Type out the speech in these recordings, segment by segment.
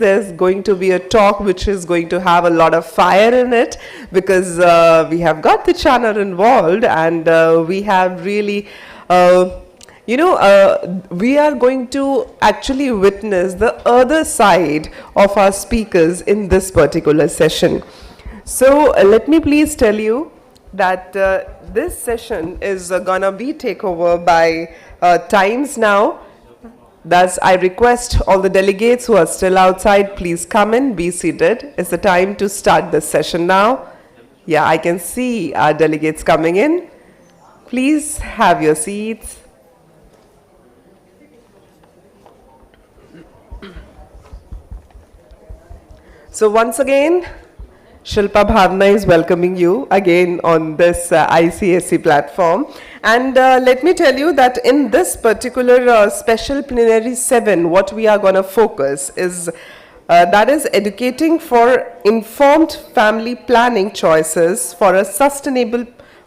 There's going to be a talk which is going to have a lot of fire in it because we have got the channel involved and we have really, we are going to actually witness the other side of our speakers in this particular session. So let me please tell you that this session is gonna be takeover by Times Now. Thus, I request all the delegates who are still outside, please come in, be seated. It's the time to start this session now. Yeah, I can see our delegates coming in. Please have your seats. So once again, Shilpa Bhavna is welcoming you again on this ICSE platform. And let me tell you that in this particular special plenary 7, what we are going to focus is that is educating for informed family planning choices for a sustainable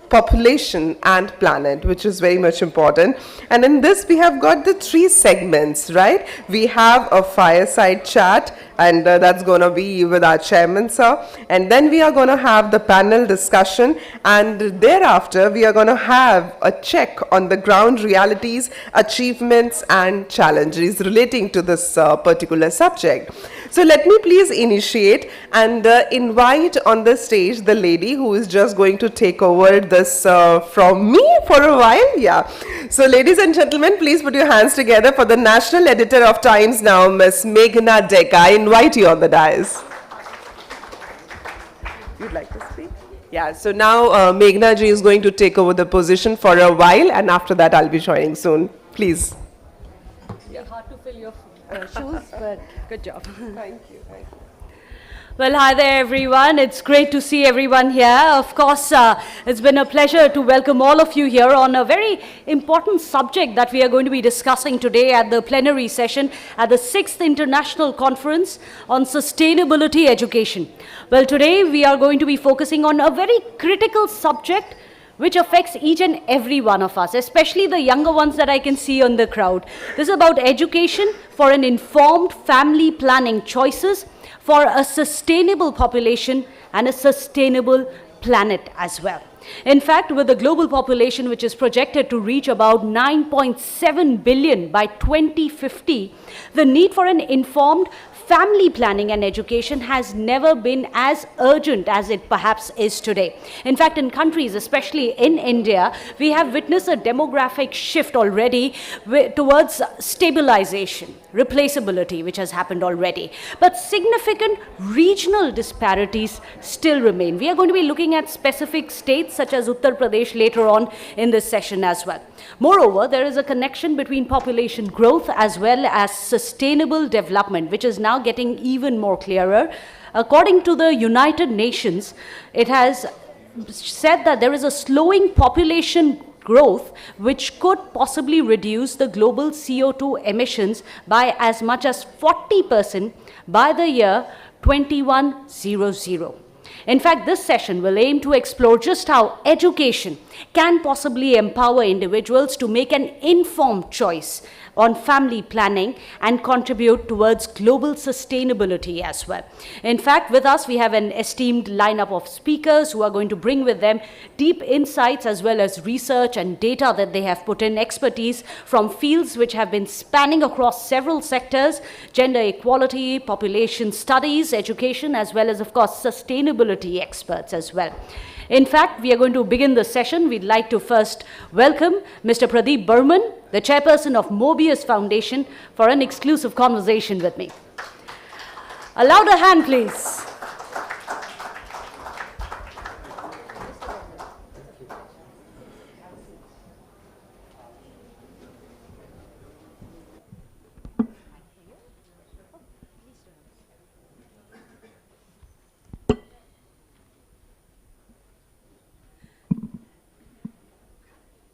population and planet, which is very much important. And in this we have got the 3 segments, right? We have a fireside chat, and that's going to be with our chairman, sir. And then we are going to have the panel discussion, and thereafter we are going to have a check on the ground realities, achievements and challenges relating to this particular subject. So let me please initiate and invite on the stage the lady who is just going to take over this from me for a while. Yeah. So ladies and gentlemen, please put your hands together for the National Editor of Times Now, Ms. Meghna Dekka. I invite you on the dais. You'd like to speak? Yeah, so now Meghna ji is going to take over the position for a while, and after that I'll be joining soon. Please. It's hard to fill your shoes, but good job. Thank you. Thank you. Well, hi there, everyone. It's great to see everyone here. Of course, it's been a pleasure to welcome all of you here on a very important subject that we are going to be discussing today at the plenary session at the 6th International Conference on Sustainability Education. Well, today we are going to be focusing on a very critical subject which affects each and every one of us, especially the younger ones that I can see on the crowd. This is about education for an informed family planning choices for a sustainable population and a sustainable planet as well. In fact, with the global population which is projected to reach about 9.7 billion by 2050, the need for an informed family planning and education has never been as urgent as it perhaps is today. In fact, in countries, especially in India, we have witnessed a demographic shift already towards stabilization, replaceability, which has happened already. But significant regional disparities still remain. We are going to be looking at specific states such as Uttar Pradesh later on in this session as well. Moreover, there is a connection between population growth as well as sustainable development, which is now getting even more clearer. According to the United Nations, it has said that there is a slowing population growth which could possibly reduce the global CO2 emissions by as much as 40% by the year 2100. In fact, this session will aim to explore just how education can possibly empower individuals to make an informed choice on family planning and contribute towards global sustainability as well. In fact, with us we have an esteemed lineup of speakers who are going to bring with them deep insights as well as research and data that they have put in, expertise from fields which have been spanning across several sectors: gender equality, population studies, education, as well as, of course, sustainability experts as well. In fact, we are going to begin the session. We'd like to first welcome Mr. Pradeep Burman, the chairperson of Mobius Foundation, for an exclusive conversation with me. A louder hand, please.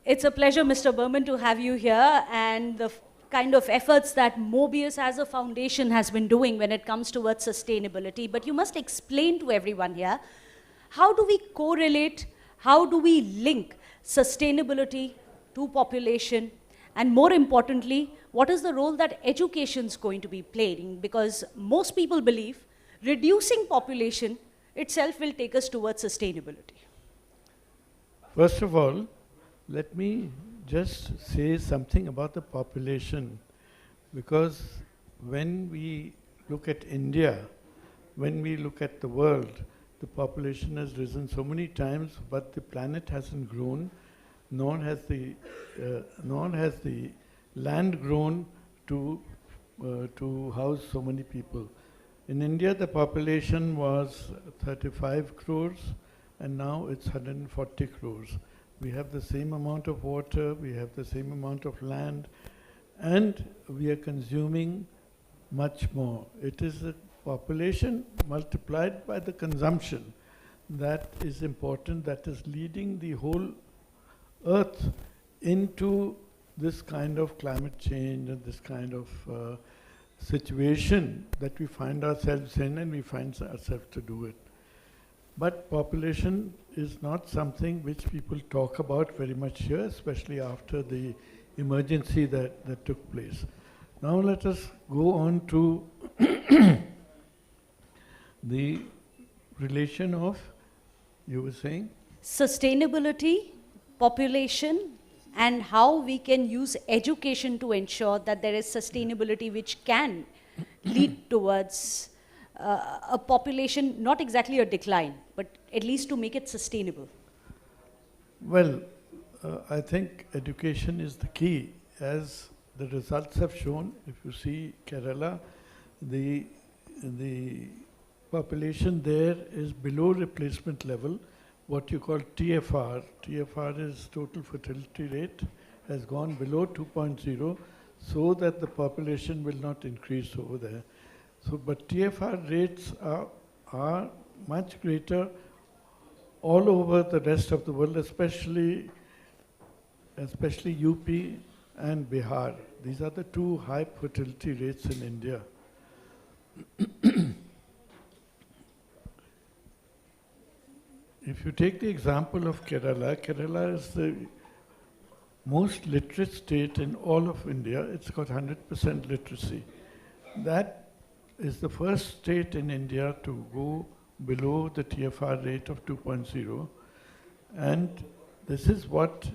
It's a pleasure, Mr. Burman, to have you here, and the kind of efforts that Mobius as a foundation has been doing when it comes towards sustainability. But you must explain to everyone here, how do we correlate, how do we link sustainability to population, and more importantly, what is the role that education is going to be playing? Because most people believe reducing population itself will take us towards sustainability. First of all, let me just say something about the population, because when we look at India, when we look at the world, the population has risen so many times, but the planet hasn't grown, nor has the land grown to house so many people. In India, the population was 35 crores, and now it's 140 crores. We have the same amount of water, we have the same amount of land, and we are consuming much more. It is the population multiplied by the consumption that is important, that is leading the whole earth into this kind of climate change and this kind of situation that we find ourselves in, and we find ourselves to do it. But population is not something which people talk about very much here, especially after the emergency that took place. Now let us go on to the relation of, you were saying? Sustainability, population, and how we can use education to ensure that there is sustainability which can lead towards a population, not exactly a decline, but at least to make it sustainable. Well, I think education is the key. As the results have shown, if you see Kerala, the population there is below replacement level, what you call TFR. TFR is total fertility rate, has gone below 2.0, so that the population will not increase over there. So, but TFR rates are much greater all over the rest of the world, especially UP and Bihar. These are the two high fertility rates in India. If you take the example of Kerala, Kerala is the most literate state in all of India. It's got 100% literacy. That is the first state in India to go below the TFR rate of 2.0. And this is what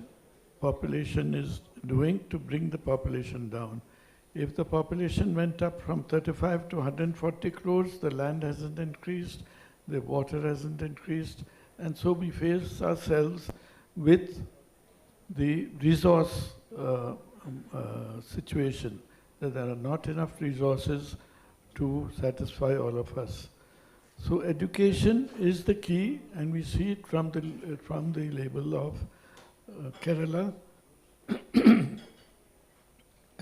population is doing to bring the population down. If the population went up from 35 to 140 crores, the land hasn't increased, the water hasn't increased, and so we face ourselves with the resource situation, that there are not enough resources to satisfy all of us. So education is the key, and we see it from the label of Kerala.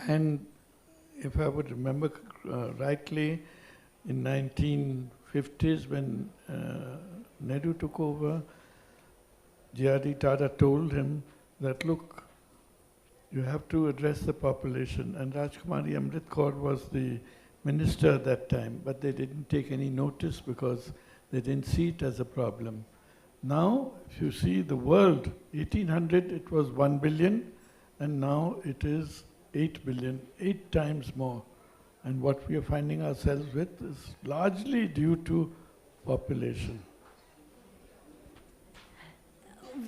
And if I would remember rightly, in 1950s when Nehru took over, J.R.D. Tata told him that, look, you have to address the population. And Rajkumari Amrit Kaur was the minister at that time, but they didn't take any notice because they didn't see it as a problem. Now, if you see the world, 1800 it was 1 billion, and now it is 8 billion, 8 times more. And what we are finding ourselves with is largely due to population.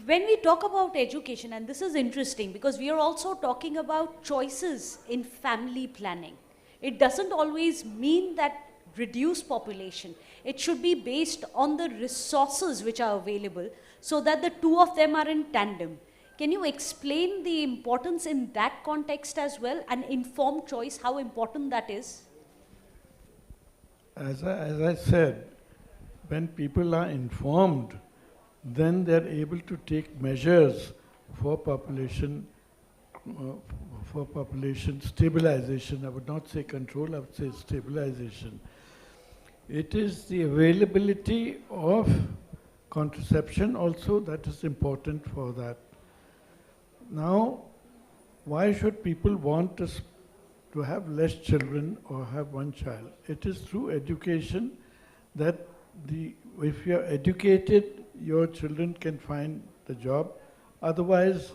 When we talk about education, and this is interesting because we are also talking about choices in family planning. It doesn't always mean that reduce population. It should be based on the resources which are available so that the two of them are in tandem. Can you explain the importance in that context as well, and informed choice, how important that is? As I said, when people are informed, then they're able to take measures for population stabilization. I would not say control, I would say stabilization. It is the availability of contraception also that is important for that. Now, why should people want to have less children or have one child? It is through education that if you are educated, your children can find the job. Otherwise,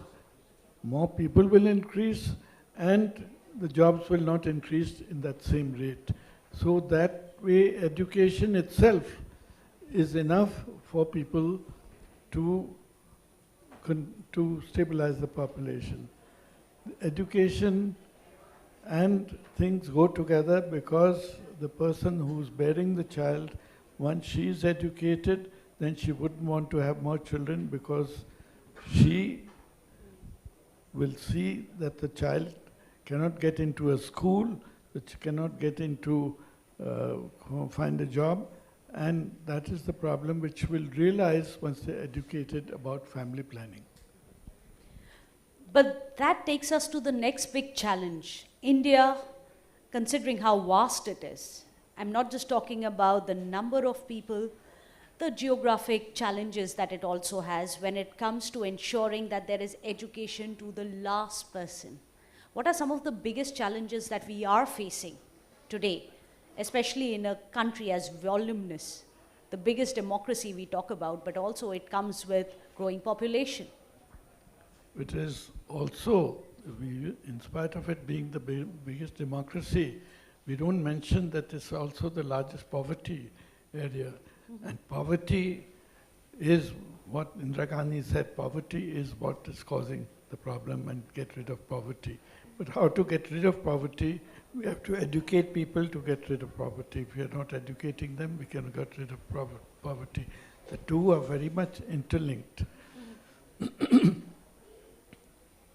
more people will increase and the jobs will not increase in that same rate. So that way, education itself is enough for people to to stabilize the population. Education and things go together because the person who's bearing the child, once she is educated, then she wouldn't want to have more children because she will see that the child cannot get into a school, which cannot get into find a job, and that is the problem which we'll realize once they're educated about family planning. But that takes us to the next big challenge. India, considering how vast it is, I'm not just talking about the number of people, the geographic challenges that it also has when it comes to ensuring that there is education to the last person. What are some of the biggest challenges that we are facing today, especially in a country as voluminous, the biggest democracy we talk about, but also it comes with growing population? It is also, in spite of it being the biggest democracy, we don't mention that it's also the largest poverty area. And poverty is what Indira Gandhi said, poverty is what is causing the problem, and get rid of poverty. But how to get rid of poverty? We have to educate people to get rid of poverty. If we are not educating them, we cannot get rid of poverty. The two are very much interlinked.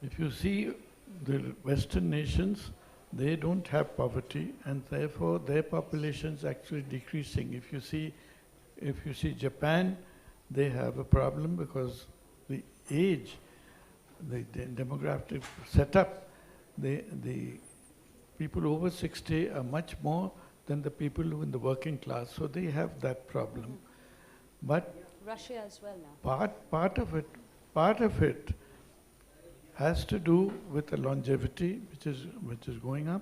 If you see the Western nations, they don't have poverty, and therefore their population is actually decreasing. If you see Japan, they have a problem because the age, the demographic setup, the people over 60 are much more than the people who are in the working class, so they have that problem. But Russia as well now. part of it has to do with the longevity, which is going up.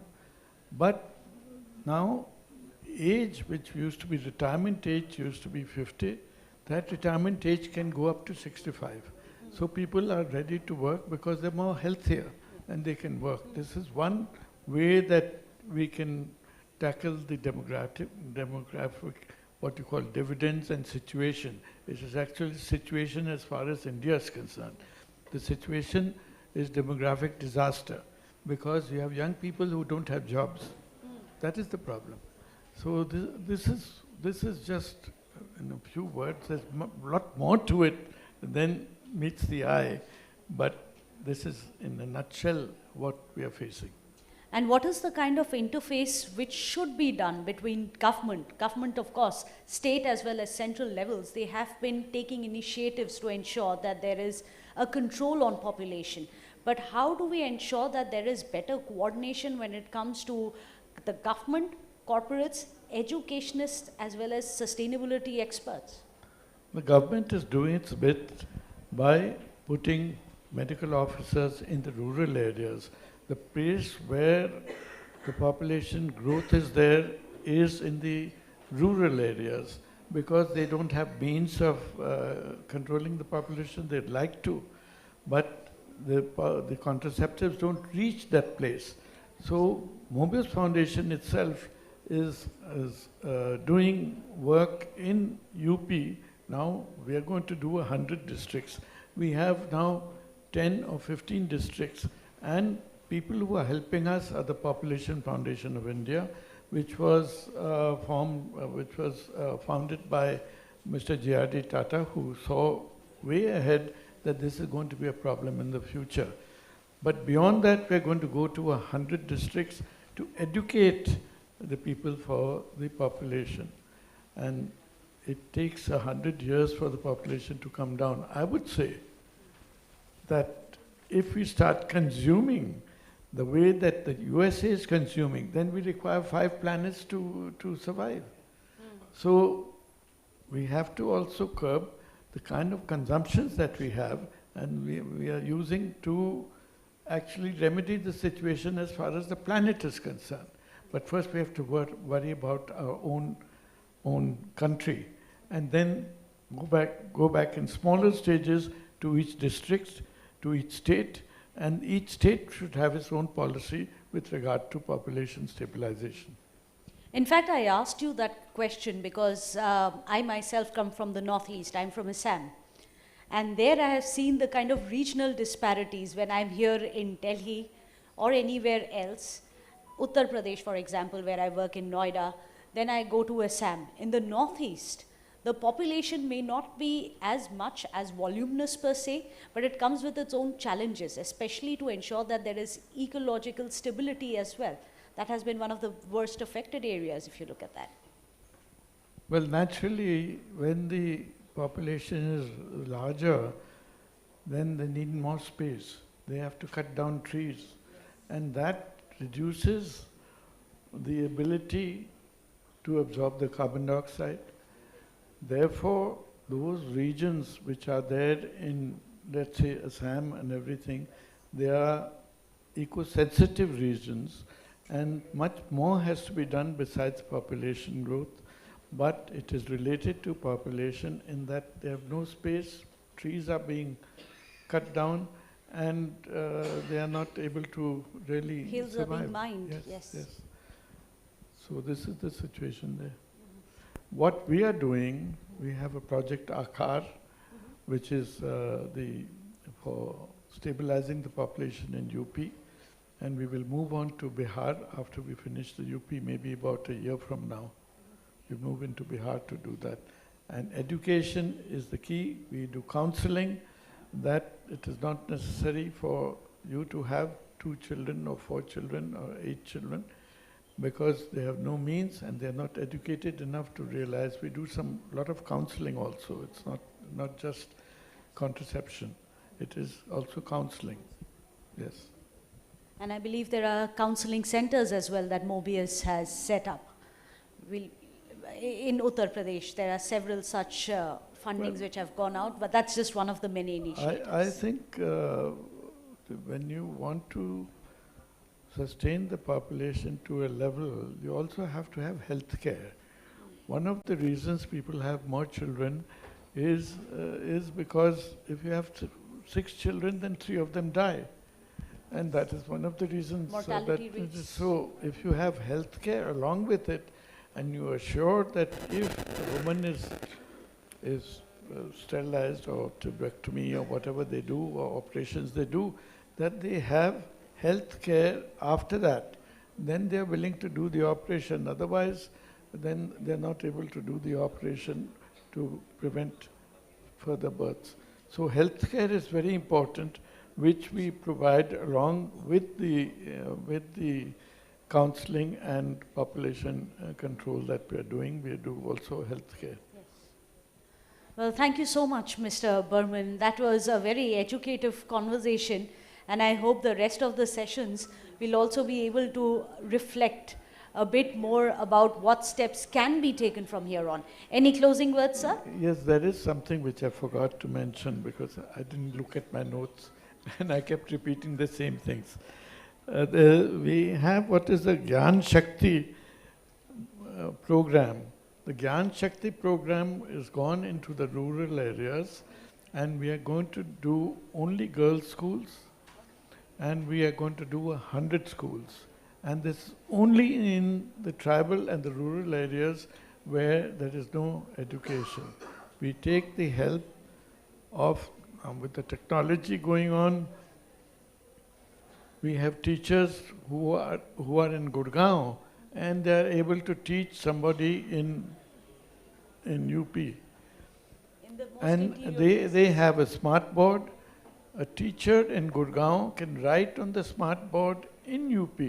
But now, age, which used to be retirement age, used to be 50, that retirement age can go up to 65. So people are ready to work because they're more healthier and they can work. This is one way that we can tackle the demographic, what you call dividends and situation. It is actually situation as far as India is concerned. The situation is demographic disaster because you have young people who don't have jobs. That is the problem. So this is just in a few words. There's a lot more to it than meets the eye, but this is in a nutshell what we are facing. And what is the kind of interface which should be done between government of course, state as well as central levels? They have been taking initiatives to ensure that there is a control on population. But how do we ensure that there is better coordination when it comes to the government, corporates, educationists, as well as sustainability experts? The government is doing its bit by putting medical officers in the rural areas. The place where the population growth is there is in the rural areas because they don't have means of controlling the population. They'd like to, but the contraceptives don't reach that place. So Mobius Foundation itself is doing work in UP. Now we are going to do 100 districts. We have now 10 or 15 districts, and people who are helping us are the Population Foundation of India, which was founded by Mr. J.R.D. Tata, who saw way ahead that this is going to be a problem in the future. But beyond that, we're going to go to 100 districts to educate the people for the population. And it takes 100 years for the population to come down. I would say that if we start consuming the way that the USA is consuming, then we require 5 planets to survive. So we have to also curb the kind of consumptions that we have, and we are using to actually remedy the situation as far as the planet is concerned. But first we have to worry about our own country, and then go back in smaller stages to each district, to each state, And each state should have its own policy with regard to population stabilization. In fact, I asked you that question because I myself come from the Northeast. I'm from Assam. And there I have seen the kind of regional disparities when I'm here in Delhi or anywhere else. Uttar Pradesh, for example, where I work in Noida, then I go to Assam. In the Northeast, the population may not be as much as voluminous per se, but it comes with its own challenges, especially to ensure that there is ecological stability as well. That has been one of the worst affected areas, if you look at that. Well, naturally, when the population is larger, then they need more space. They have to cut down trees, and that reduces the ability to absorb the carbon dioxide. Therefore, those regions which are there in, let's say, Assam and everything, they are eco-sensitive regions, and much more has to be done besides population growth. But it is related to population in that they have no space, trees are being cut down, and they are not able to really Hills survive. are being mined, yes. So this is the situation there. What we are doing, we have a project Akar, which is for stabilizing the population in UP, and we will move on to Bihar after we finish the UP, maybe about a year from now. We move into Bihar to do that. And education is the key. We do counseling, that it is not necessary for you to have 2 children or 4 children or 8 children, because they have no means and they are not educated enough to realize. We do lot of counseling also. It's not just contraception. It is also counseling. Yes. And I believe there are counseling centers as well that Mobius has set up. In Uttar Pradesh, there are several such fundings which have gone out, but that's just one of the many initiatives. I think when you want to sustain the population to a level, you also have to have health care. One of the reasons people have more children is because if you have 6 children, then 3 of them die. And that is one of the reasons. Mortality rates. So if you have health care along with it, and you are sure that if a woman is sterilized or tuberculosis or whatever they do, or operations they do, that they have health care after that, then they are willing to do the operation. Otherwise, then they are not able to do the operation to prevent further births. So health care is very important, which we provide along with the counseling and population control that we are doing. We do also health care. Yes. Well, thank you so much, Mr. Burman. That was a very educative conversation, and I hope the rest of the sessions will also be able to reflect a bit more about what steps can be taken from here on. Any closing words, sir? Yes, there is something which I forgot to mention because I didn't look at my notes and I kept repeating the same things. We have what is the Gyan Shakti program. The Gyan Shakti program is gone into the rural areas, and we are going to do only girls' schools, and we are going to do 100 schools. And this only in the tribal and the rural areas where there is no education. We take the help of, with the technology going on, we have teachers who are in Gurgaon, and they are able to teach somebody in UP. And they have a smart board. A teacher in Gurgaon can write on the smart board in UP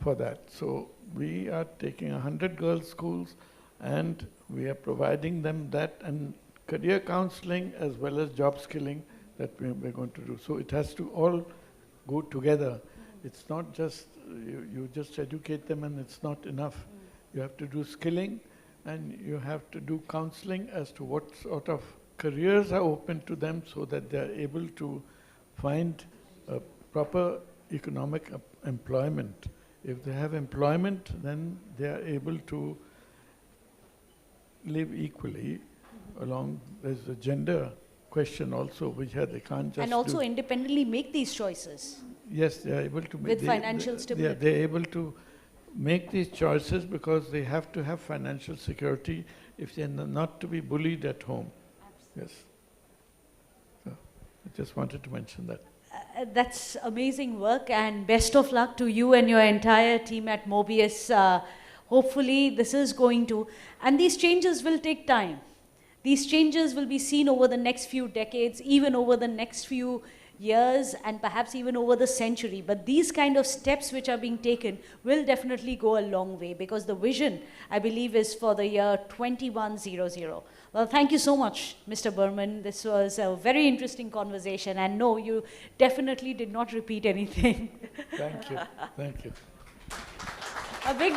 for that. So we are taking 100 girls' schools, and we are providing them that, and career counseling as well as job skilling that we're going to do. So it has to all go together. It's not just, you just educate them and it's not enough. You have to do skilling, and you have to do counseling as to what sort of careers are open to them so that they are able to find a proper economic employment. If they have employment, then they are able to live equally along. There's a gender question also, which they can't just And also do. independently make these choices. Yes, they are able to make With financial stability. They're able to make these choices because they have to have financial security if they're not to be bullied at home. Yes. So, I just wanted to mention that. That's amazing work, and best of luck to you and your entire team at Mobius. Hopefully this is going to, and these changes will take time. These changes will be seen over the next few decades, even over the next few years, and perhaps even over the century. But these kind of steps which are being taken will definitely go a long way, because the vision, I believe, is for the year 2100. Well, thank you so much, Mr. Burman. This was a very interesting conversation, and no, you definitely did not repeat anything. Thank you. Thank you. A big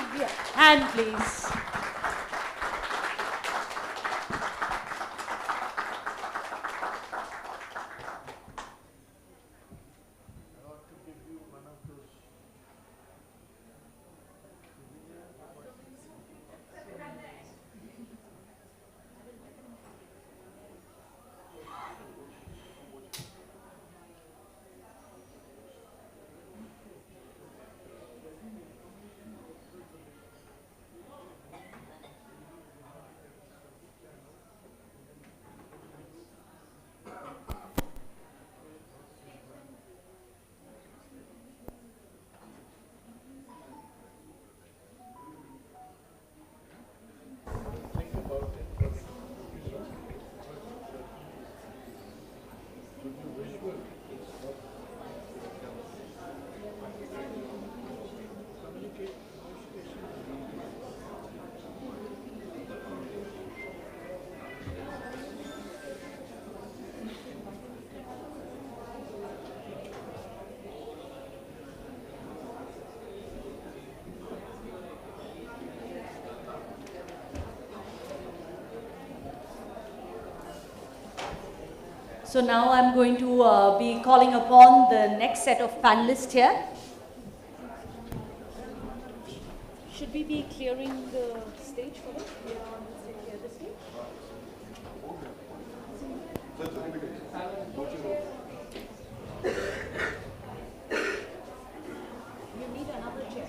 hand, please. So now I'm going to be calling upon the next set of panelists here. Should we be clearing the stage for them? We are on the stage, clear the stage. You need another chair.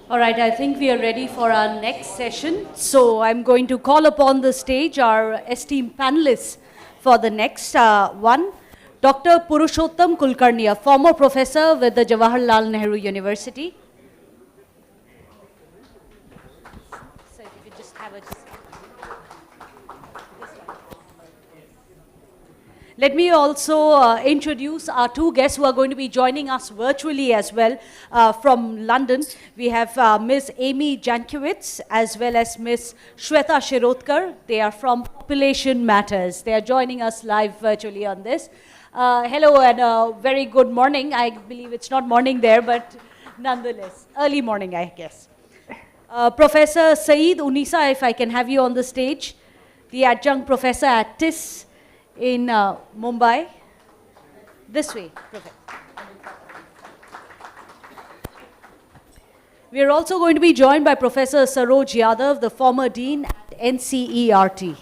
All right, I think we are ready for our next session. So I'm going to call upon the stage our esteemed panelists for the next one. Dr. Purushottam Kulkarni, a former professor with the Jawaharlal Nehru University. So if you could just have a... Let me also introduce our two guests who are going to be joining us virtually as well from London. We have Ms. Amy Jankiewicz as well as Ms. Shweta Shirotkar. They are from Population Matters. They are joining us live virtually on this. Hello and a very good morning. I believe it's not morning there, but nonetheless, early morning, I guess. Professor Saeed Unisa, if I can have you on the stage, the adjunct professor at ICSE in Mumbai. This way, Professor. We are also going to be joined by Professor Saroj Yadav, the former Dean at NCERT.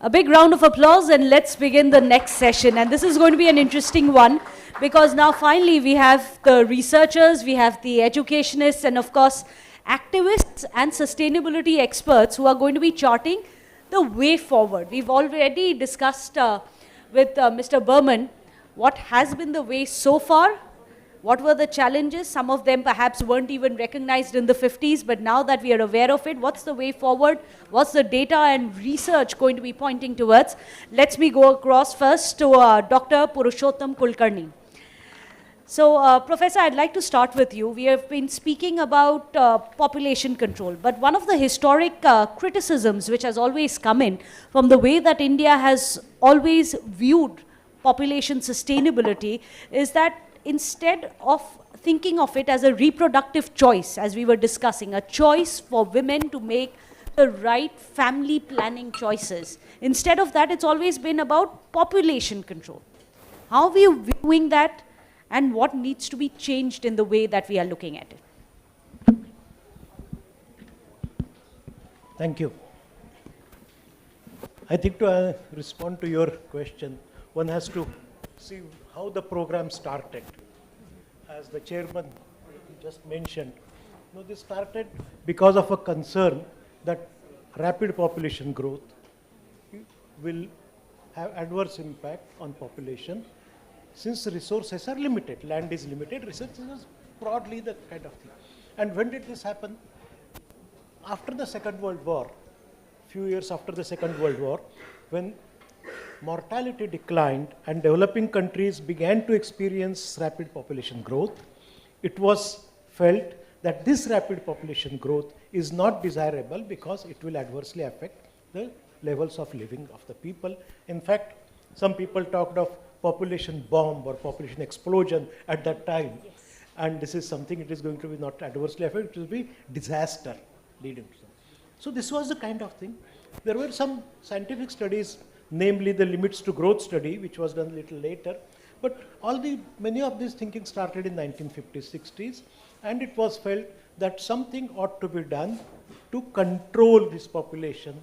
A big round of applause and let's begin the next session. And this is going to be an interesting one because now finally we have the researchers, we have the educationists and of course activists and sustainability experts who are going to be charting the way forward. We've already discussed with Mr. Berman what has been the way so far. What were the challenges? Some of them perhaps weren't even recognized in the 50s, but now that we are aware of it, what's the way forward? What's the data and research going to be pointing towards? Let me go across first to Dr. Purushottam Kulkarni. So, Professor, I'd like to start with you. We have been speaking about population control, but one of the historic criticisms which has always come in from the way that India has always viewed population sustainability is that instead of thinking of it as a reproductive choice, as we were discussing, a choice for women to make the right family planning choices, instead of that, it's always been about population control. How are you viewing that, and what needs to be changed in the way that we are looking at it? Thank you. I think to respond to your question, one has to see how the program started. As the chairman just mentioned, this started because of a concern that rapid population growth will have adverse impact on population. Since resources are limited, land is limited, resources is broadly the kind of thing. And when did this happen? After the Second World War, few years after the Second World War, when mortality declined and developing countries began to experience rapid population growth, it was felt that this rapid population growth is not desirable because it will adversely affect the levels of living of the people. In fact, some people talked of population bomb or population explosion at that time. Yes. And this is something it is going to be not adversely affected, it will be disaster leading to them. So this was the kind of thing. There were some scientific studies, namely the limits to growth study, which was done a little later. But many of these thinking started in 1950s, 60s, and it was felt that something ought to be done to control this population.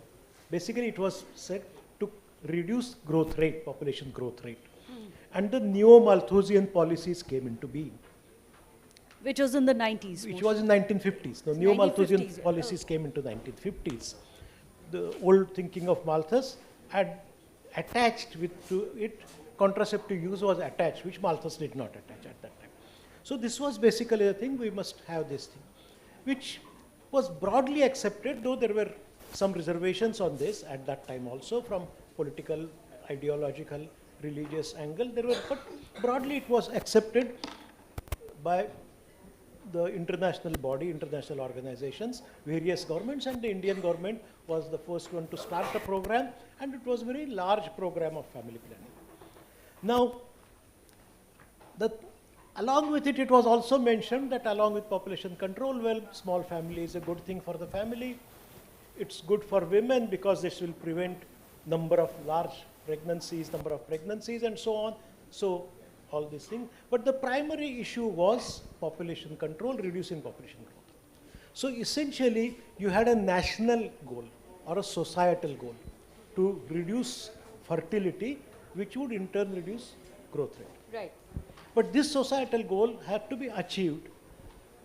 Basically, it was said to reduce growth rate, population growth rate. And the neo-Malthusian policies came into being. Which was in the 90s. Which was in 1950s. The neo-Malthusian policies came into 1950s. The old thinking of Malthus had attached to it, contraceptive use was attached, which Malthus did not attach at that time. So this was basically the thing, we must have this thing, which was broadly accepted, though there were some reservations on this at that time also from political, ideological, religious angle. But broadly it was accepted by the international body, international organizations, various governments, and the Indian government was the first one to start the program, and it was a very large program of family planning. Now, along with it, it was also mentioned that along with population control, well, small family is a good thing for the family. It's good for women because this will prevent number of number of pregnancies and so on. So all these things. But the primary issue was population control, reducing population growth. So essentially, you had a national goal or a societal goal to reduce fertility, which would in turn reduce growth rate. Right. But this societal goal had to be achieved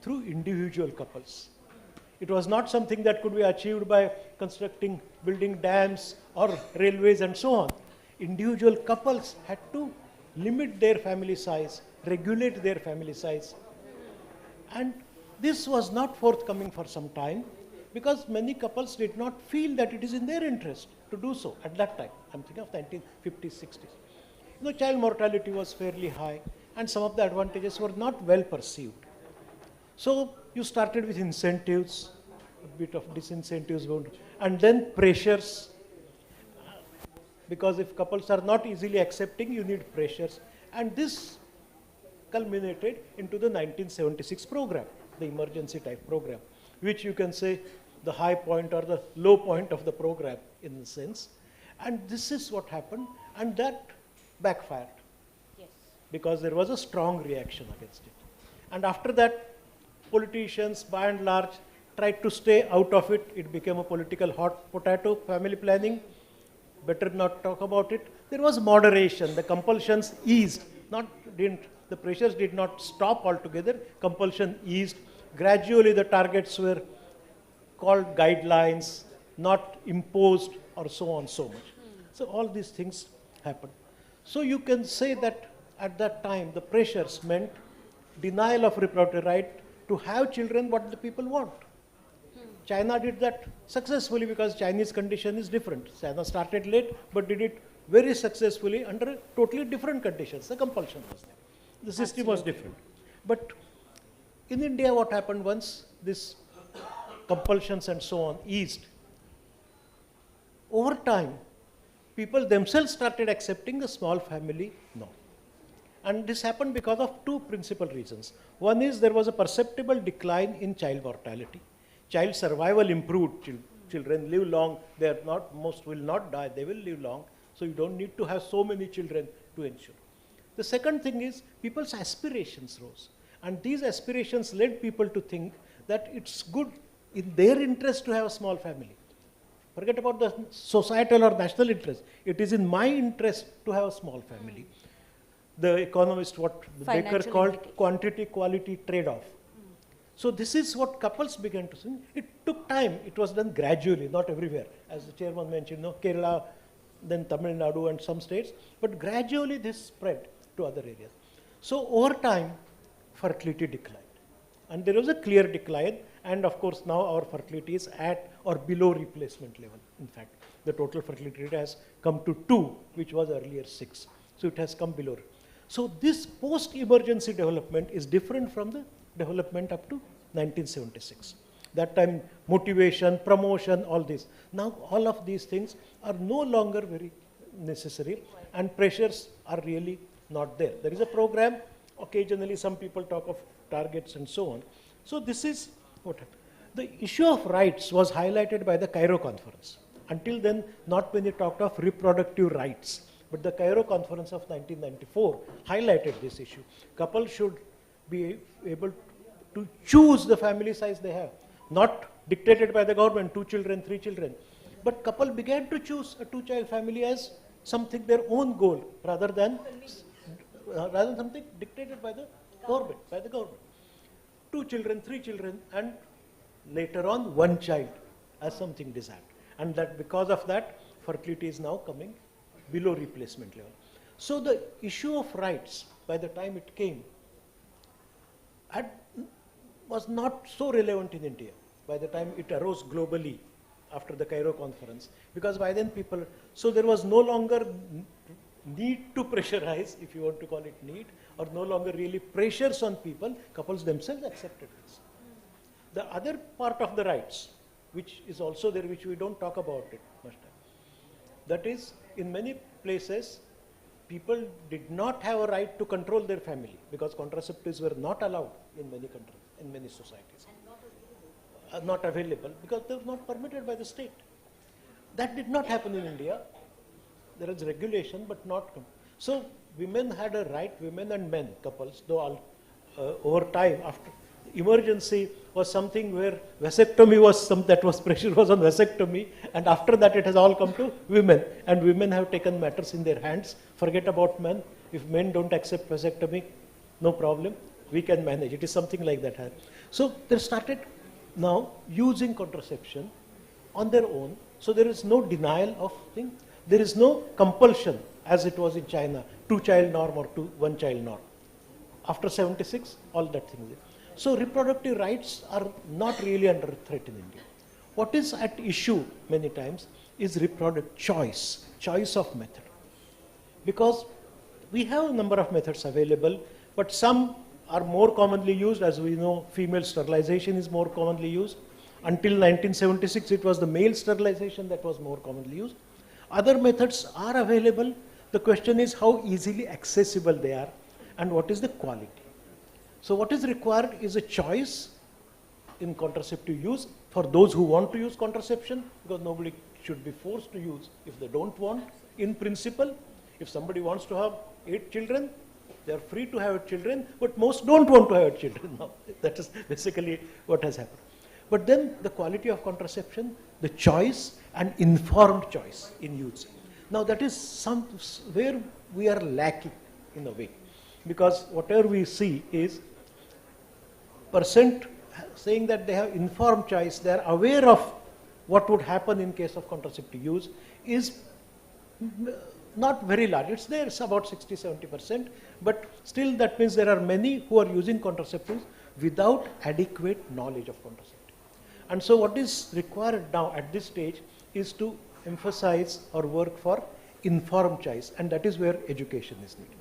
through individual couples. It was not something that could be achieved by building dams or railways and so on. Individual couples had to limit their family size, regulate their family size. And this was not forthcoming for some time because many couples did not feel that it is in their interest to do so at that time. I'm thinking of 1950s, 60s. Child mortality was fairly high and some of the advantages were not well perceived. So you started with incentives, a bit of disincentives, and then pressures. Because if couples are not easily accepting, you need pressures. And this culminated into the 1976 program, the emergency type program, which you can say the high point or the low point of the program in a sense. And this is what happened, and that backfired. Yes. because there was a strong reaction against it. And after that, politicians, by and large, tried to stay out of it. It became a political hot potato, family planning. Better not talk about it. There was moderation. The compulsions eased. The pressures did not stop altogether. Compulsion eased. Gradually, the targets were called guidelines, not imposed, or so on, so much. So all these things happened. So you can say that at that time, the pressures meant denial of reproductive right to have children what the people want. China did that successfully because Chinese condition is different. China started late, but did it very successfully under totally different conditions. The compulsion was there. The system was different. But in India, what happened once this compulsions and so on eased, over time, people themselves started accepting the small family norm. And this happened because of two principal reasons. One is there was a perceptible decline in child mortality. Child survival improved. Children live long. They are not, most will not die. They will live long. So you don't need to have so many children to ensure. The second thing is people's aspirations rose. And these aspirations led people to think that it's good in their interest to have a small family. Forget about the societal or national interest. It is in my interest to have a small family. The economist, what Baker called quantity-quality trade-off. So this is what couples began to think. It took time. It was done gradually, not everywhere. As the chairman mentioned, Kerala, then Tamil Nadu and some states. But gradually this spread to other areas. So over time, fertility declined. And there was a clear decline. And of course, now our fertility is at or below replacement level. In fact, the total fertility rate has come to 2, which was earlier 6. So it has come below. So this post-emergency development is different from the development up to 1976. That time, motivation, promotion, all this. Now, all of these things are no longer very necessary, and pressures are really not there. There is a program. Occasionally, some people talk of targets and so on. So this is what happened. The issue of rights was highlighted by the Cairo Conference. Until then, not many talked of reproductive rights. But the Cairo Conference of 1994 highlighted this issue. Couples should be able to choose the family size they have, not dictated by the government, 2 children, 3 children. But couple began to choose a 2-child family as something their own goal, rather than something dictated by the government. 2 children, 3 children, and later on 1 child as something desired. And that because of that, fertility is now coming below replacement level. So the issue of rights, by the time it came, was not so relevant in India by the time it arose globally after the Cairo Conference, because by then so there was no longer need to pressurize, if you want to call it need, or no longer really pressures on people. Couples themselves accepted this. The other part of the rights, which is also there, which we don't talk about it much time, that is, in many places, people did not have a right to control their family because contraceptives were not allowed in many countries, in many societies. Not available because they were not permitted by the state. That did not happen in India. There is regulation, but not. So women had a right, women and men, couples, though over time, after emergency was something where vasectomy was pressure was on vasectomy, and after that it has all come to women, and women have taken matters in their hands. Forget about men. If men don't accept vasectomy, no problem, we can manage. It is something like that. So they started now using contraception on their own. So there is no denial of thing. There is no compulsion as it was in China, 2-child norm or 1-child norm. After 76, all that thing is there. So reproductive rights are not really under threat in India. What is at issue many times is reproductive choice of method. Because we have a number of methods available, but some are more commonly used. As we know, female sterilization is more commonly used. Until 1976, it was the male sterilization that was more commonly used. Other methods are available. The question is how easily accessible they are and what is the quality. So what is required is a choice in contraceptive use for those who want to use contraception, because nobody should be forced to use if they don't want. In principle, if somebody wants to have 8 children, They are free to have children, but most don't want to have children now. That is basically what has happened. But then the quality of contraception, the choice and informed choice in youths. Now that is where we are lacking in a way, because whatever we see is percent saying that they have informed choice, they are aware of what would happen in case of contraceptive use is not very large. It's there, it's about 60-70%, but still that means there are many who are using contraceptives without adequate knowledge of contraceptives. And so what is required now at this stage is to emphasize or work for informed choice, and that is where education is needed.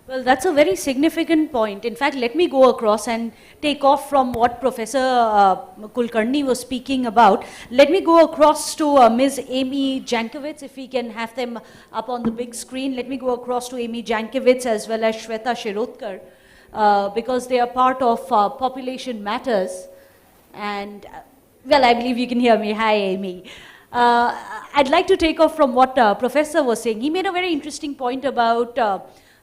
Well, that's a very significant point. In fact, let me go across and take off from what Professor Kulkarni was speaking about. Let me go across to Ms. Amy Jankiewicz, if we can have them up on the big screen. Let me go across to Amy Jankiewicz as well as Shweta Shirodkar, because they are part of Population Matters. And, well, I believe you can hear me. Hi, Amy. I'd like to take off from what Professor was saying. He made a very interesting point about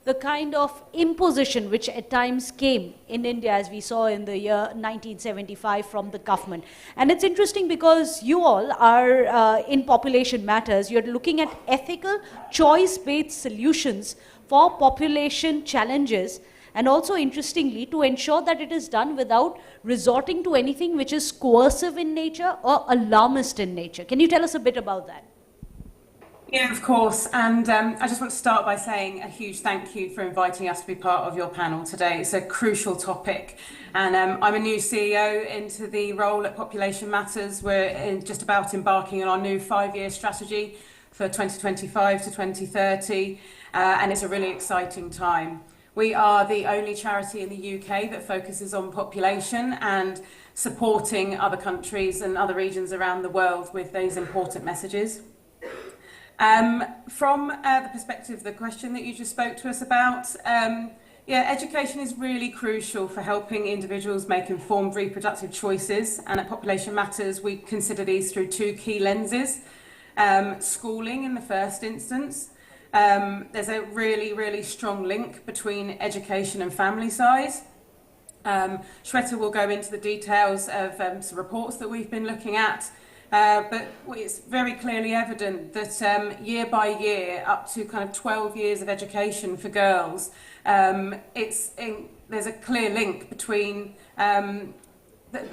the kind of imposition which at times came in India, as we saw in the year 1975 from the government. And it's interesting because you all are in Population Matters, you're looking at ethical, choice-based solutions for population challenges, and also interestingly to ensure that it is done without resorting to anything which is coercive in nature or alarmist in nature. Can you tell us a bit about that? Yeah, of course. And I just want to start by saying a huge thank you for inviting us to be part of your panel today. It's a crucial topic. And I'm a new CEO into the role at Population Matters. We're just about embarking on our new 5-year strategy for 2025 to 2030. And it's a really exciting time. We are the only charity in the UK that focuses on population and supporting other countries and other regions around the world with these important messages. From the perspective of the question that you just spoke to us about, education is really crucial for helping individuals make informed reproductive choices, and at Population Matters we consider these through 2 key lenses. Schooling in the first instance. There's a really strong link between education and family size. Shweta will go into the details of some reports that we've been looking at. But it's very clearly evident that year by year, up to kind of 12 years of education for girls, there's a clear link between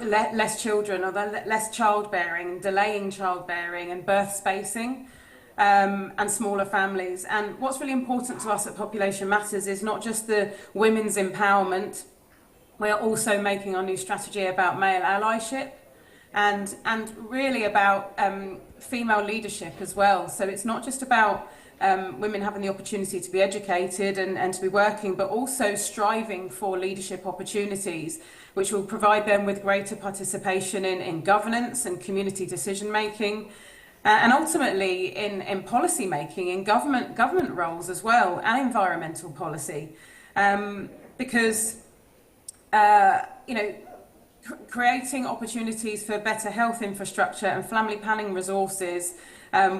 less children or the less childbearing, delaying childbearing and birth spacing, and smaller families. And what's really important to us at Population Matters is not just the women's empowerment, we're also making our new strategy about male allyship. And really about female leadership as well. So it's not just about women having the opportunity to be educated and to be working, but also striving for leadership opportunities, which will provide them with greater participation in governance and community decision making, and ultimately in policy making, in government roles as well, and environmental policy, because creating opportunities for better health infrastructure and family planning resources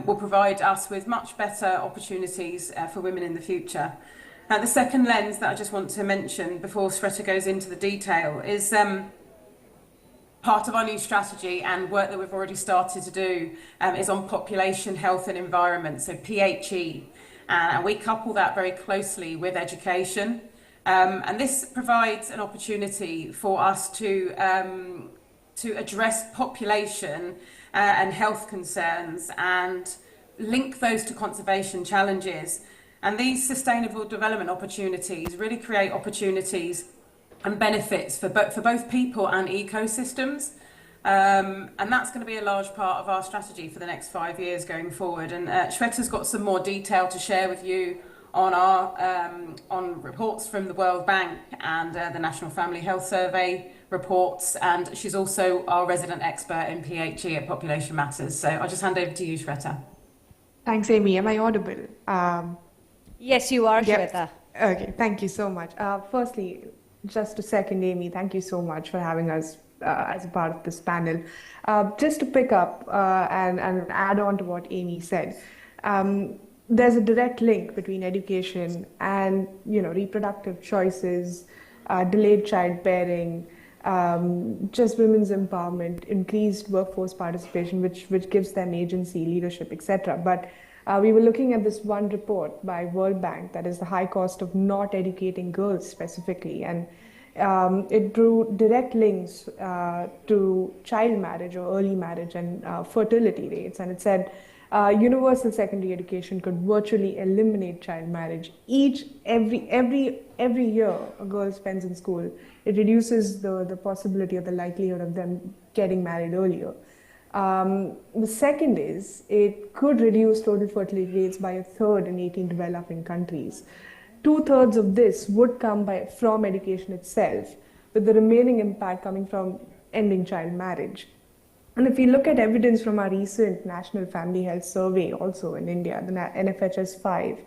will provide us with much better opportunities for women in the future. The second lens that I just want to mention before Shweta goes into the detail is part of our new strategy and work that we've already started to do is on population health and environment, so PHE. And we couple that very closely with education. And this provides an opportunity for us to address population and health concerns and link those to conservation challenges. And these sustainable development opportunities really create opportunities and benefits for both people and ecosystems. And that's going to be a large part of our strategy for the next 5 years going forward. And Shweta's got some more detail to share with you on on reports from the World Bank and the National Family Health Survey reports, and she's also our resident expert in PHE at Population Matters. So I'll just hand over to you, Shweta. Thanks, Amy. Am I audible? Yes, you are, Yep. Shweta. Okay, thank you so much. Firstly, just to second Amy, thank you so much for having us as a part of this panel. Just to pick up and add on to what Amy said, there's a direct link between education and, reproductive choices, delayed childbearing, just women's empowerment, increased workforce participation, which gives them agency, leadership, etc. But we were looking at this one report by World Bank, that is the high cost of not educating girls specifically, and it drew direct links to child marriage or early marriage and fertility rates, and it said universal secondary education could virtually eliminate child marriage. Every year a girl spends in school, it reduces the possibility or the likelihood of them getting married earlier. The second is it could reduce total fertility rates by 1/3 in 18 developing countries. 2/3 of this would come from education itself, with the remaining impact coming from ending child marriage. And if we look at evidence from our recent National Family Health Survey, also in India, the NFHS 5,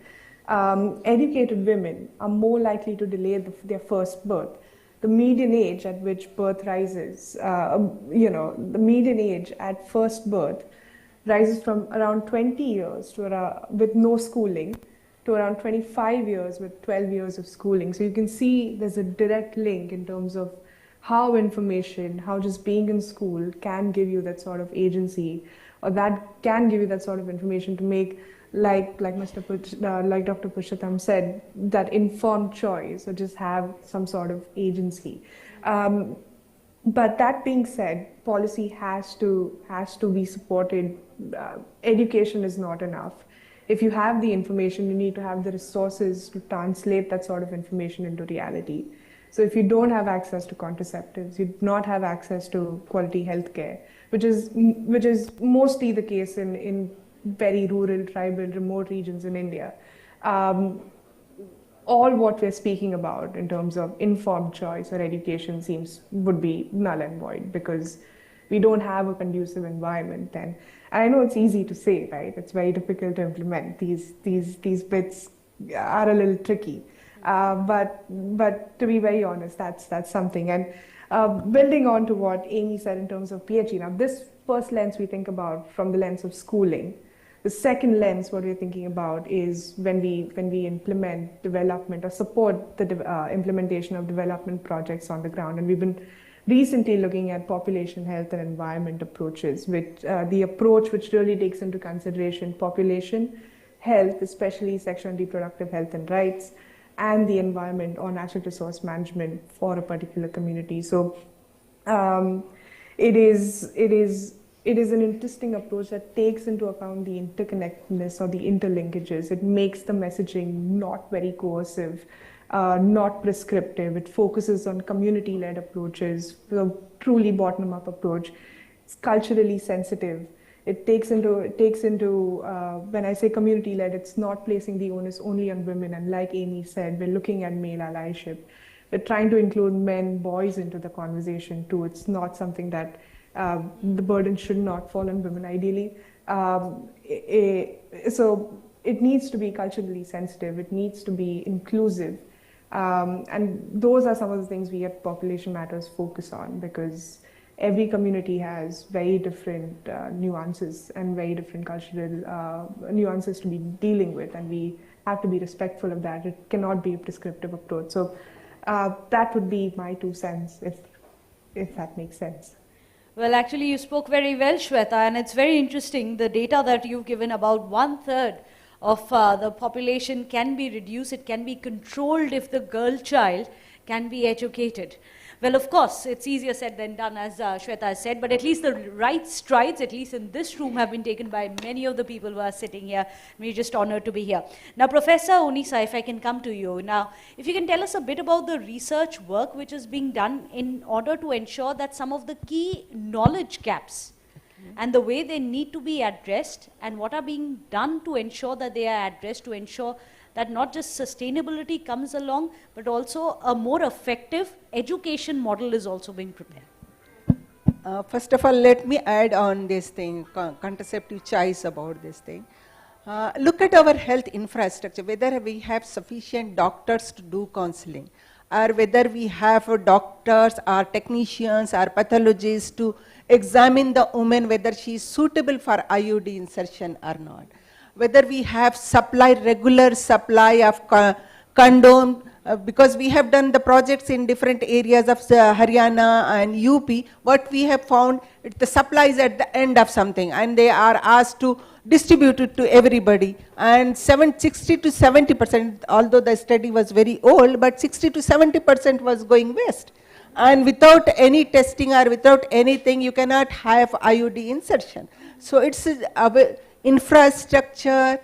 educated women are more likely to delay their first birth. The median age at which birth rises, the median age at first birth rises from around 20 years with no schooling to around 25 years with 12 years of schooling. So you can see there's a direct link in terms of how information, how just being in school can give you that sort of agency, or that can give you that sort of information to make, like Dr. Purushottam said, that informed choice, or just have some sort of agency. But that being said, policy has to be supported. Education is not enough. If you have the information, you need to have the resources to translate that sort of information into reality. So if you don't have access to contraceptives, you do not have access to quality healthcare, which is mostly the case in very rural, tribal, remote regions in India. All what we're speaking about in terms of informed choice or education would be null and void, because we don't have a conducive environment then. And I know it's easy to say, right? It's very difficult to implement. These bits are a little tricky. But to be very honest, that's something. And building on to what Amy said in terms of PhD, now this first lens we think about from the lens of schooling. The second lens, what we're thinking about, is when we implement development or support the implementation of development projects on the ground. And we've been recently looking at population health and environment approaches, which the approach which really takes into consideration population health, especially sexual and reproductive health and rights, and the environment or natural resource management for a particular community. So it is an interesting approach that takes into account the interconnectedness or the interlinkages. It makes the messaging not very coercive, not prescriptive. It focuses on community-led approaches, a truly bottom-up approach. It's culturally sensitive. It takes into when I say community-led, it's not placing the onus only on women. And like Amy said, we're looking at male allyship. We're trying to include men, boys into the conversation too. It's not something that the burden should not fall on women ideally. So it needs to be culturally sensitive. It needs to be inclusive. And those are some of the things we at Population Matters focus on, because every community has very different nuances and very different cultural nuances to be dealing with, and we have to be respectful of that. It cannot be a prescriptive approach. So that would be my 2 cents, if that makes sense. Well, actually, you spoke very well, Shweta, and it's very interesting. The data that you've given, about 1/3 of the population can be reduced. It can be controlled if the girl child can be educated. Well, of course, it's easier said than done, as Shweta has said, but at least the right strides, at least in this room, have been taken by many of the people who are sitting here. We're just honored to be here. Now, Professor Onisa, if I can come to you. Now, if you can tell us a bit about the research work which is being done in order to ensure that some of the key knowledge gaps and the way they need to be addressed, and what are being done to ensure that they are addressed, to ensure that not just sustainability comes along, but also a more effective education model is also being prepared. First of all, let me add on this thing, contraceptive choice about this thing. Look at our health infrastructure, whether we have sufficient doctors to do counseling, or whether we have doctors or technicians or pathologists to examine the woman whether she is suitable for IUD insertion or not. whether we have regular supply of condom, because we have done the projects in different areas of Haryana and UP, what we have found, the supply is at the end of something, and they are asked to distribute it to everybody. And 60 to 70%, although the study was very old, but 60 to 70% was going waste. And without any testing or without anything, you cannot have IUD insertion. So it's infrastructure,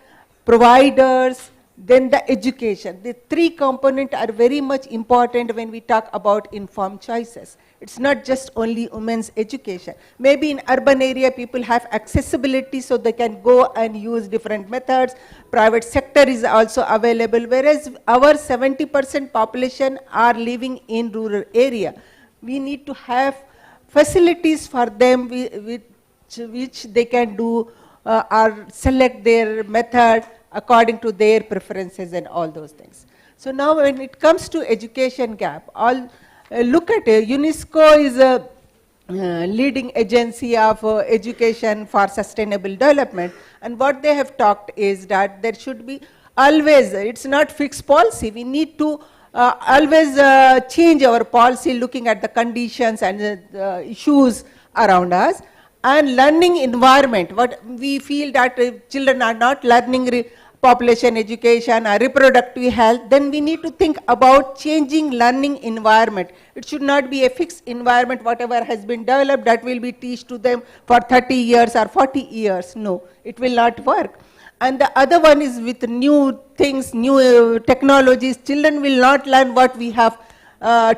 providers, then the education. The three components are very much important when we talk about informed choices. It's not just only women's education. Maybe in urban area people have accessibility so they can go and use different methods. Private sector is also available, whereas our 70% population are living in rural area. We need to have facilities for them which they can do or select their method according to their preferences and all those things. So now when it comes to education gap, look at it. UNESCO is a leading agency of education for sustainable development, and what they have talked is that there should be always, it's not fixed policy, we need to always change our policy looking at the conditions and the issues around us. And learning environment, what we feel that children are not learning population education or reproductive health, then we need to think about changing learning environment. It should not be a fixed environment, whatever has been developed, that will be taught to them for 30 years or 40 years. No, it will not work. And the other one is with new things, new technologies, children will not learn what we have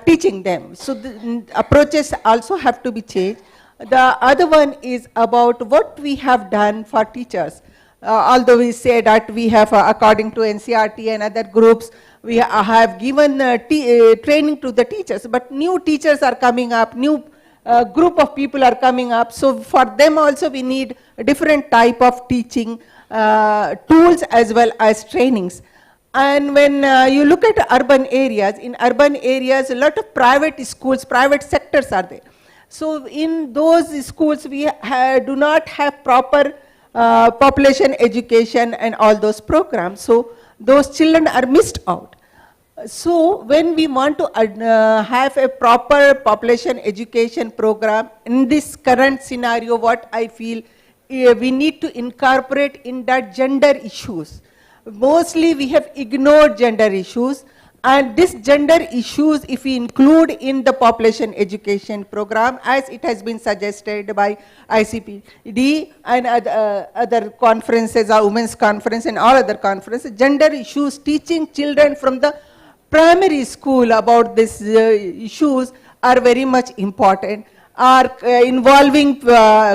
teaching them. So the approaches also have to be changed. The other one is about what we have done for teachers. Although we say that we have, according to NCRT and other groups, we have given training to the teachers, but new teachers are coming up, new group of people are coming up. So for them also we need a different type of teaching tools as well as trainings. And when you look at urban areas, in urban areas a lot of private schools, private sectors are there. So in those schools we do not have proper population education and all those programs. So those children are missed out. So when we want to have a proper population education program, in this current scenario, what I feel we need to incorporate in that gender issues. Mostly we have ignored gender issues, and this gender issues, if we include in the population education program, as it has been suggested by ICPD and other conferences, or women's conference and all other conferences, gender issues, teaching children from the primary school about these issues are very much important. Are involving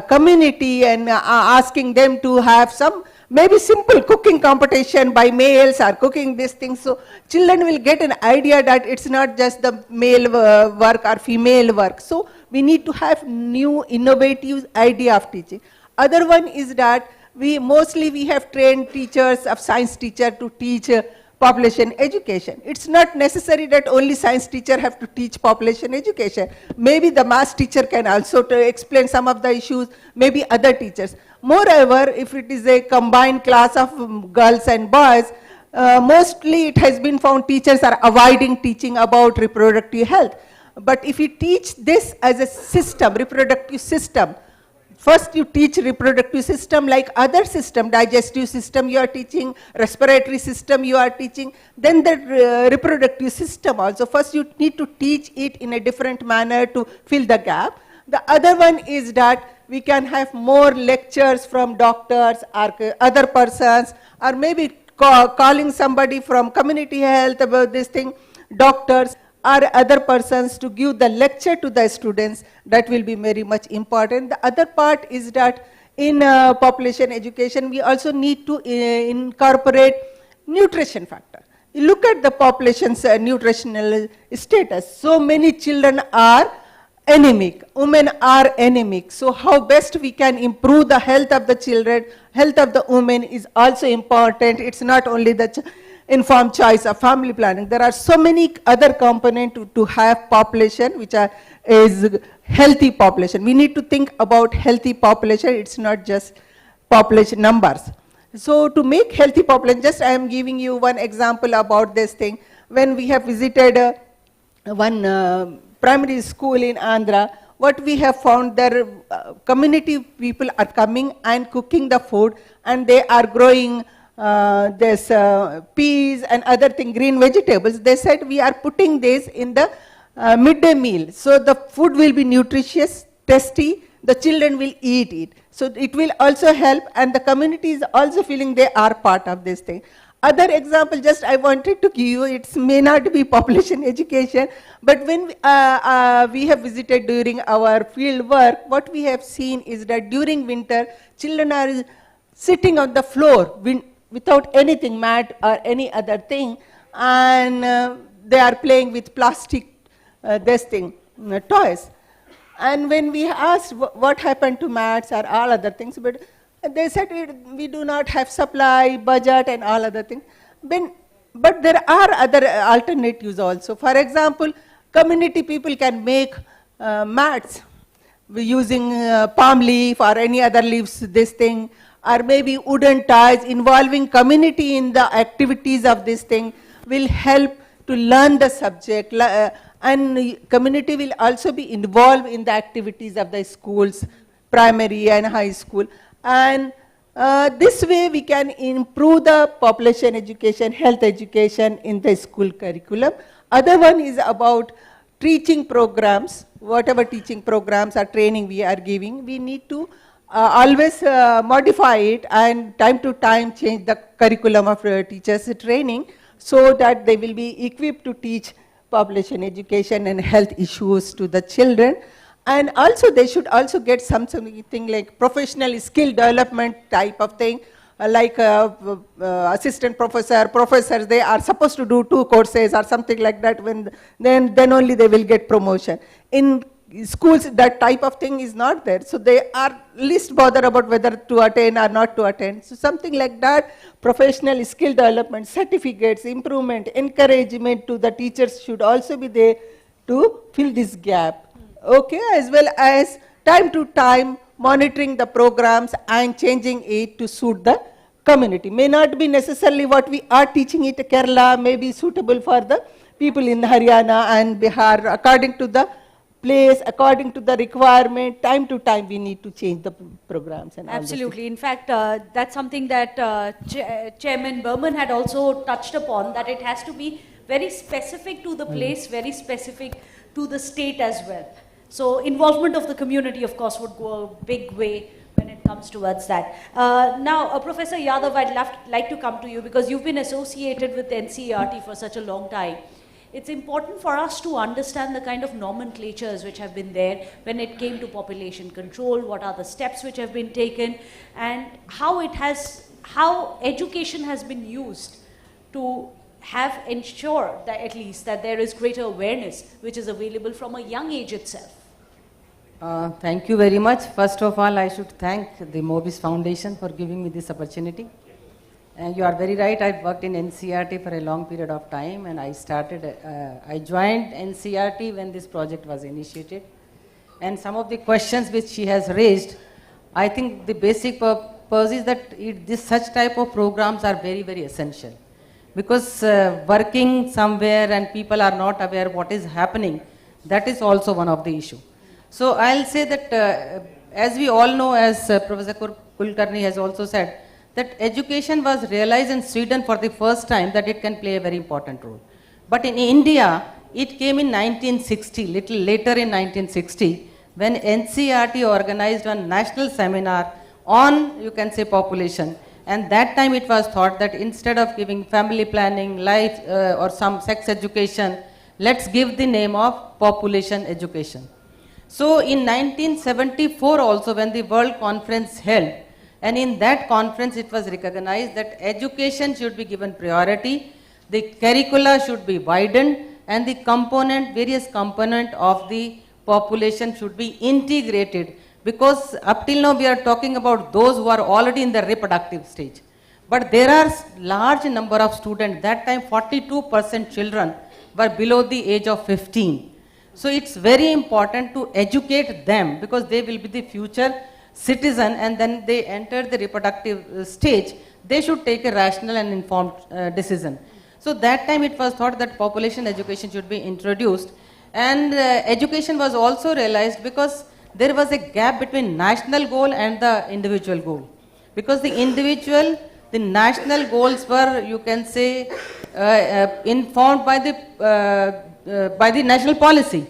community and asking them to have some maybe simple cooking competition by males or cooking these things. So children will get an idea that it's not just the male work or female work. So we need to have new innovative idea of teaching. Other one is that we have trained teachers of science teacher to teach population education. It's not necessary that only science teacher have to teach population education. Maybe the math teacher can also explain some of the issues, maybe other teachers. Moreover, if it is a combined class of girls and boys, mostly it has been found teachers are avoiding teaching about reproductive health. But if you teach this as a system, reproductive system, first you teach reproductive system like other system, digestive system you are teaching, respiratory system you are teaching, then the reproductive system also. First you need to teach it in a different manner to fill the gap. The other one is that we can have more lectures from doctors or other persons, or maybe calling somebody from community health about this thing, doctors or other persons to give the lecture to the students. That will be very much important. The other part is that in population education, we also need to incorporate nutrition factor. You look at the population's nutritional status. So many children are anemic, women are anemic. So how best we can improve the health of the children, health of the women is also important. It's not only the informed choice of family planning. There are so many other components to have population which is healthy population. We need to think about healthy population. It's not just population numbers. So to make healthy population, just I am giving you one example about this thing. When we have visited one primary school in Andhra, what we have found there, community people are coming and cooking the food, and they are growing this peas and other thing, green vegetables. They said we are putting this in the midday meal, so the food will be nutritious, tasty, the children will eat it. So it will also help, and the community is also feeling they are part of this thing. Other example, just I wanted to give you, it may not be population education, but when we have visited during our field work, what we have seen is that during winter, children are sitting on the floor without anything, mat or any other thing, and they are playing with plastic toys. And when we asked what happened to mats or all other things, but they said we do not have supply, budget and all other things. But there are other alternatives also. For example, community people can make mats using palm leaf or any other leaves, this thing, or maybe wooden ties. Involving community in the activities of this thing will help to learn the subject, and community will also be involved in the activities of the schools, primary and high school. And this way we can improve the population education, health education in the school curriculum. Other one is about teaching programs. Whatever teaching programs or training we are giving, we need to always modify it and time to time change the curriculum of teachers' training, so that they will be equipped to teach population education and health issues to the children. And also they should also get something like professional skill development type of thing, like assistant professor, professors, they are supposed to do 2 courses or something like that, then only they will get promotion. In schools, that type of thing is not there, so they are least bothered about whether to attend or not to attend. So something like that, professional skill development, certificates, improvement, encouragement to the teachers should also be there to fill this gap. Okay, as well as time to time monitoring the programs and changing it to suit the community. May not be necessarily what we are teaching it Kerala, may be suitable for the people in Haryana and Bihar. According to the place, according to the requirement, time to time we need to change the programs. And absolutely. In fact, that's something that Chairman Berman had also touched upon, that it has to be very specific to the place, very specific to the state as well. So involvement of the community, of course, would go a big way when it comes towards that. Now, Professor Yadav, I'd like to come to you, because you've been associated with NCERT for such a long time. It's important for us to understand the kind of nomenclatures which have been there when it came to population control, what are the steps which have been taken, and how education has been used to have ensure that at least that there is greater awareness which is available from a young age itself. Thank you very much. First of all, I should thank the Mobius Foundation for giving me this opportunity. And you are very right, I worked in NCERT for a long period of time, and I joined NCERT when this project was initiated. And some of the questions which she has raised, I think the basic purpose is that such type of programs are very, very essential. Because working somewhere and people are not aware what is happening, that is also one of the issue. So I'll say that as we all know, as Professor Kulkarni has also said, that education was realized in Sweden for the first time that it can play a very important role. But in India, it came in 1960, little later in 1960, when NCERT organized a national seminar on, you can say, population. And that time it was thought that instead of giving family planning, life or some sex education, let's give the name of population education. So in 1974 also, when the World Conference held, and in that conference it was recognized that education should be given priority, the curricula should be widened, and the various component of the population should be integrated, because up till now we are talking about those who are already in the reproductive stage. But there are large number of students, that time 42% children were below the age of 15. So it's very important to educate them, because they will be the future citizen and then they enter the reproductive stage, they should take a rational and informed decision. So that time it was thought that population education should be introduced, and education was also realized because there was a gap between national goal and the individual goal. Because the national goals were, you can say, informed by the national policy.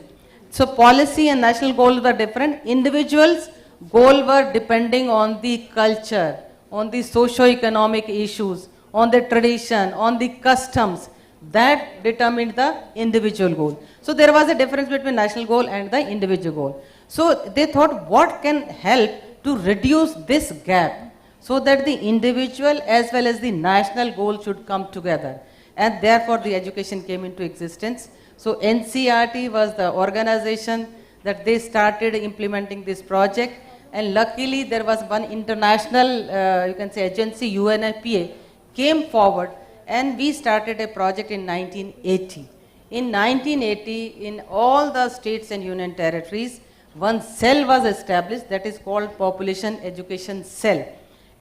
So policy and national goals were different. Individuals' goals were depending on the culture, on the socio-economic issues, on the tradition, on the customs. That determined the individual goal. So there was a difference between national goal and the individual goal. So they thought, what can help to reduce this gap so that the individual as well as the national goal should come together. And therefore the education came into existence. So NCERT was the organization that they started implementing this project, and luckily there was one international, you can say agency, UNFPA, came forward, and we started a project in 1980. In 1980, in all the states and union territories, one cell was established that is called Population Education Cell.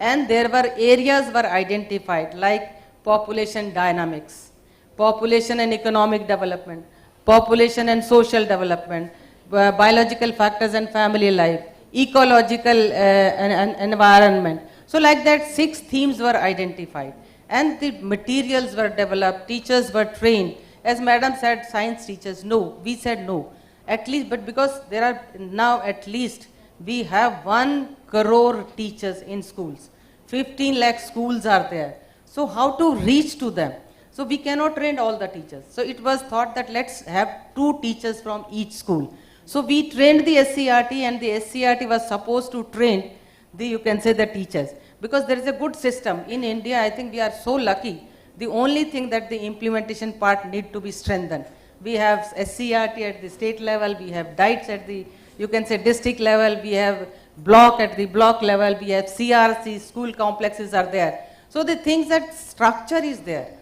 And there were areas were identified like population dynamics, population and economic development, population and social development, biological factors and family life, ecological and environment. So like that 6 themes were identified and the materials were developed, teachers were trained. As madam said, science teachers, no, we said no. At least, but because there are now at least, we have 1 crore teachers in schools. 15 lakh schools are there. So how to reach to them? So we cannot train all the teachers. So it was thought that let's have 2 teachers from each school. So we trained the SCRT, and the SCRT was supposed to train the, you can say, the teachers. Because there is a good system. In India, I think we are so lucky. The only thing that the implementation part need to be strengthened. We have SCRT at the state level, we have DITES at the, you can say, district level, we have block at the block level, we have CRC, school complexes are there. So the things that structure is there.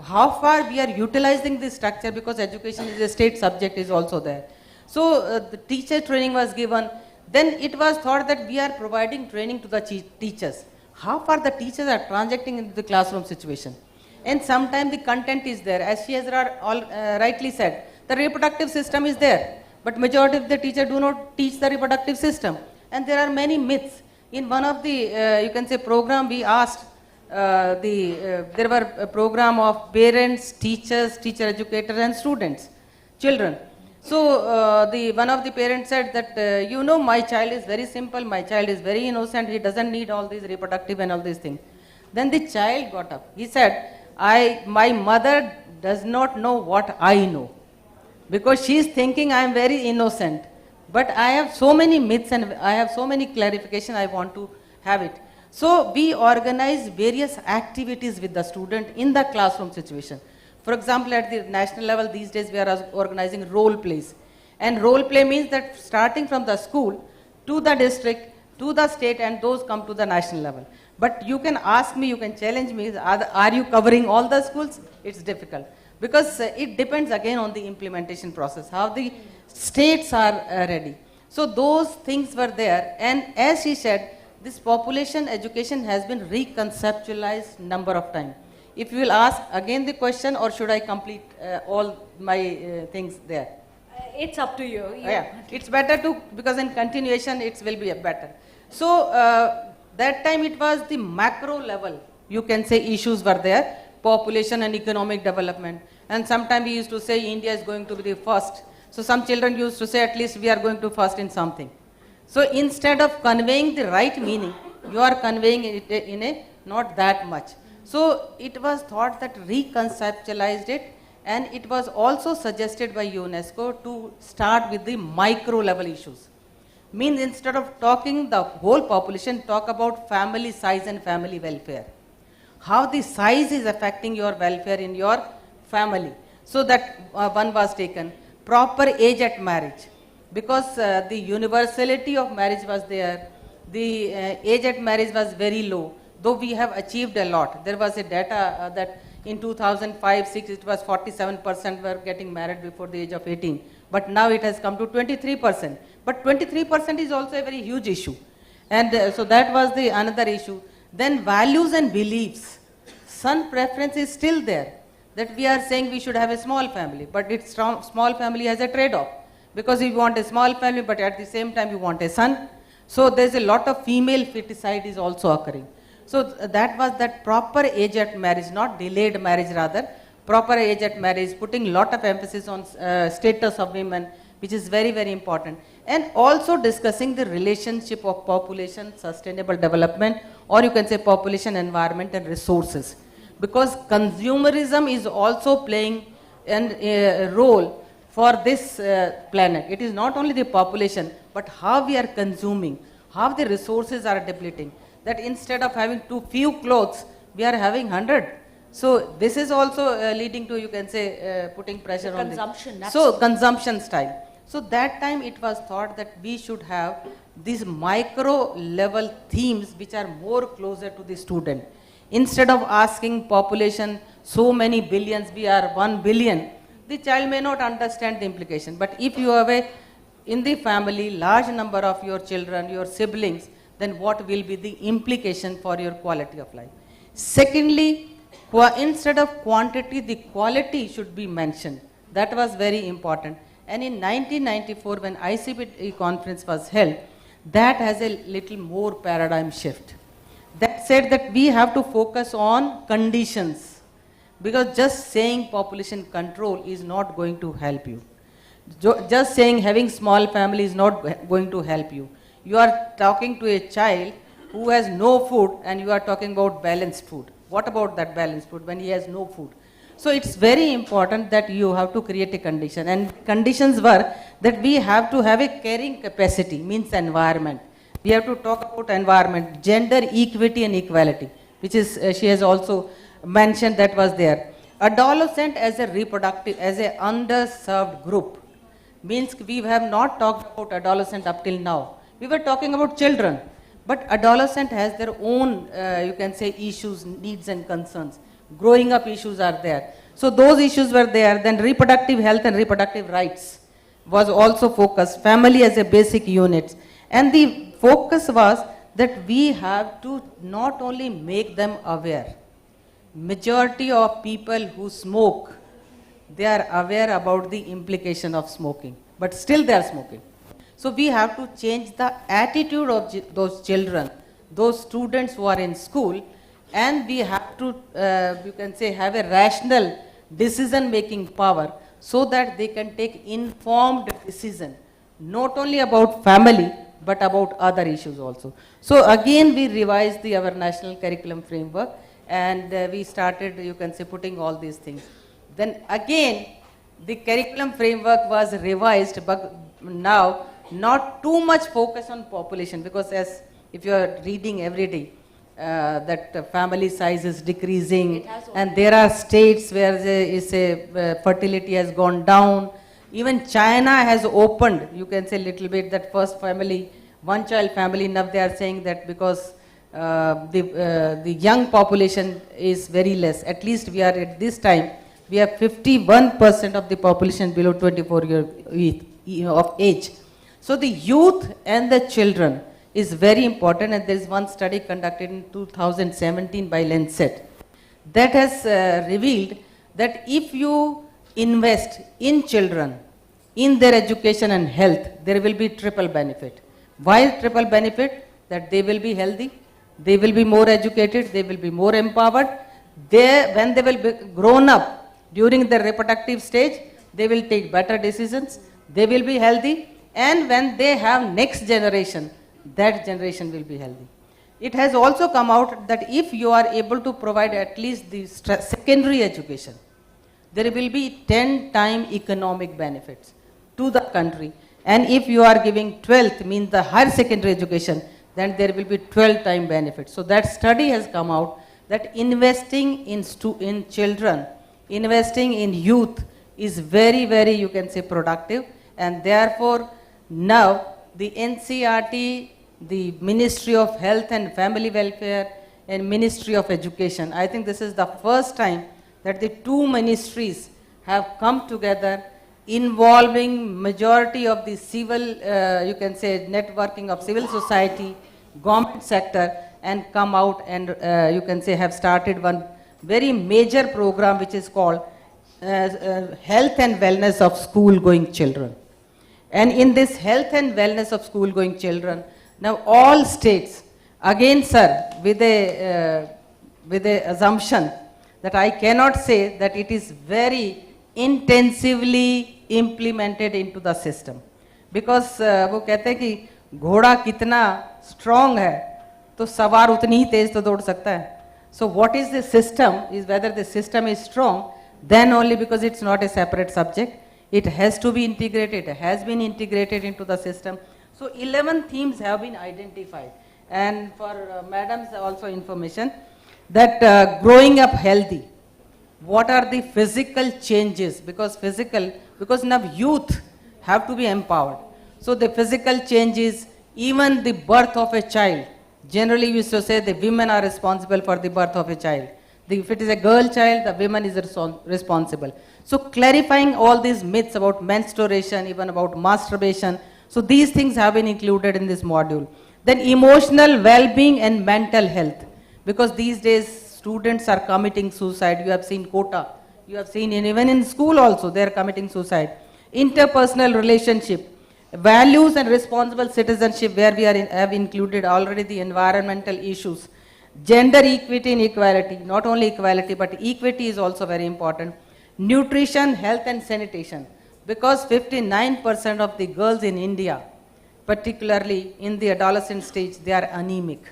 How far we are utilizing this structure, because education is a state subject, is also there. So the teacher training was given. Then it was thought that we are providing training to the teachers. How far the teachers are transacting into the classroom situation. And sometimes the content is there. As she has rightly said, the reproductive system is there. But majority of the teachers do not teach the reproductive system. And there are many myths. In one of the, you can say, program, we asked, there were a program of parents, teachers, teacher educators and students, children. So one of the parents said that, you know, my child is very simple, my child is very innocent, he doesn't need all these reproductive and all these things. Then the child got up. He said, my mother does not know what I know, because she is thinking I am very innocent. But I have so many myths and I have so many clarification, I want to have it. So we organize various activities with the student in the classroom situation. For example, at the national level these days we are organizing role plays. And role play means that starting from the school to the district, to the state, and those come to the national level. But you can ask me, you can challenge me, are you covering all the schools? It's difficult. Because it depends again on the implementation process, how the states are ready. So those things were there. And as she said, this population education has been reconceptualized number of times. If you will ask again the question, or should I complete all my things there? It's up to you. Yeah, it's better to, because in continuation it will be better. So that time it was the macro level, you can say, issues were there, population and economic development. And sometimes we used to say India is going to be the first. So some children used to say at least we are going to first in something. So instead of conveying the right meaning, you are conveying it in a not that much. So it was thought that reconceptualized it, and it was also suggested by UNESCO to start with the micro level issues. Means instead of talking the whole population, talk about family size and family welfare. How the size is affecting your welfare in your family. So that one was taken. Proper age at marriage. Because the universality of marriage was there, the age at marriage was very low. Though we have achieved a lot. There was a data that in 2005-06 it was 47% were getting married before the age of 18. But now it has come to 23%. But 23% is also a very huge issue. And so that was the another issue. Then values and beliefs. Son preference is still there. That we are saying we should have a small family, but it's small family has a trade-off. Because if you want a small family, but at the same time you want a son. So there's a lot of female feticide is also occurring. So that was that proper age at marriage, not delayed marriage rather, proper age at marriage, putting lot of emphasis on status of women, which is very, very important. And also discussing the relationship of population, sustainable development, or you can say population, environment and resources. Because consumerism is also playing a role for this planet. It is not only the population, but how we are consuming, how the resources are depleting. That instead of having too few clothes, we are having 100. So this is also leading to, you can say, putting pressure on consumption. So consumption style. So that time it was thought that we should have these micro level themes which are more closer to the student. Instead of asking population so many billions, we are 1 billion, the child may not understand the implication. But if you have in the family large number of your children, your siblings, then what will be the implication for your quality of life? Secondly, instead of quantity, the quality should be mentioned. That was very important. And in 1994, when ICSE conference was held, that has a little more paradigm shift. That said that we have to focus on conditions, because just saying population control is not going to help you. Just saying having small family is not going to help you. You are talking to a child who has no food and you are talking about balanced food. What about that balanced food when he has no food? So it's very important that you have to create a condition, and conditions were that we have to have a caring capacity, means environment. We have to talk about environment, gender equity and equality, which is, she has also mentioned that was there. Adolescent as a reproductive, as a underserved group, means we have not talked about adolescent up till now. We were talking about children, but adolescent has their own, you can say, issues, needs and concerns. Growing up issues are there. So those issues were there. Then reproductive health and reproductive rights was also focused. Family as a basic unit. And the focus was that we have to not only make them aware. Majority of people who smoke, they are aware about the implication of smoking, but still they are smoking. So we have to change the attitude of those children, those students who are in school, and we have to, you can say, have a rational decision-making power so that they can take informed decision, not only about family, but about other issues also. So again, we revised our national curriculum framework, and we started, you can say, putting all these things. Then again, the curriculum framework was revised, but now not too much focus on population, because as if you are reading every day, that family size is decreasing, and there are states where fertility has gone down. Even China has opened, you can say, little bit, that first family, one child family. Now they are saying that because the young population is very less. At least we are at this time, we have 51% of the population below 24 years of age. So the youth and the children is very important, and there is one study conducted in 2017 by Lancet that has revealed that if you invest in children, in their education and health, there will be triple benefit. Why triple benefit? That they will be healthy, they will be more educated, they will be more empowered. When they will be grown up during the reproductive stage, they will take better decisions, they will be healthy, and when they have next generation, that generation will be healthy. It has also come out that if you are able to provide at least the secondary education, there will be 10-time economic benefits to the country. And if you are giving 12th, means the higher secondary education, then there will be 12-time benefits. So that study has come out that investing in children, investing in youth is very, very, you can say, productive. And therefore, now the NCERT, the Ministry of Health and Family Welfare, and Ministry of Education, I think this is the first time that the two ministries have come together, involving majority of the civil, you can say, networking of civil society, government sector and come out and you can say have started one very major program which is called health and wellness of school going children. And in this health and wellness of school going children, now all states, again sir, with a assumption that I cannot say that it is very intensively implemented into the system. Because वो कहते हैं कि घोड़ा कितना strong है तो सवार उतनी ही तेज तो दौड़ सकता है. So what is the system is whether the system is strong, then only, because it's not a separate subject, it has to be integrated, it has been integrated into the system. So 11 themes have been identified. And for madam's also information, that growing up healthy, what are the physical changes, because now youth have to be empowered. So the physical changes, even the birth of a child, generally we used to say the women are responsible for the birth of a child. If it is a girl child, the woman is responsible. So clarifying all these myths about menstruation, even about masturbation, so these things have been included in this module. Then emotional well-being and mental health, because these days students are committing suicide. You have seen quota, you have seen even in school also they are committing suicide. Interpersonal relationship, values and responsible citizenship, where we have included already the environmental issues. Gender equity and equality, not only equality but equity is also very important. Nutrition, health and sanitation, because 59% of the girls in India, particularly in the adolescent stage, they are anemic.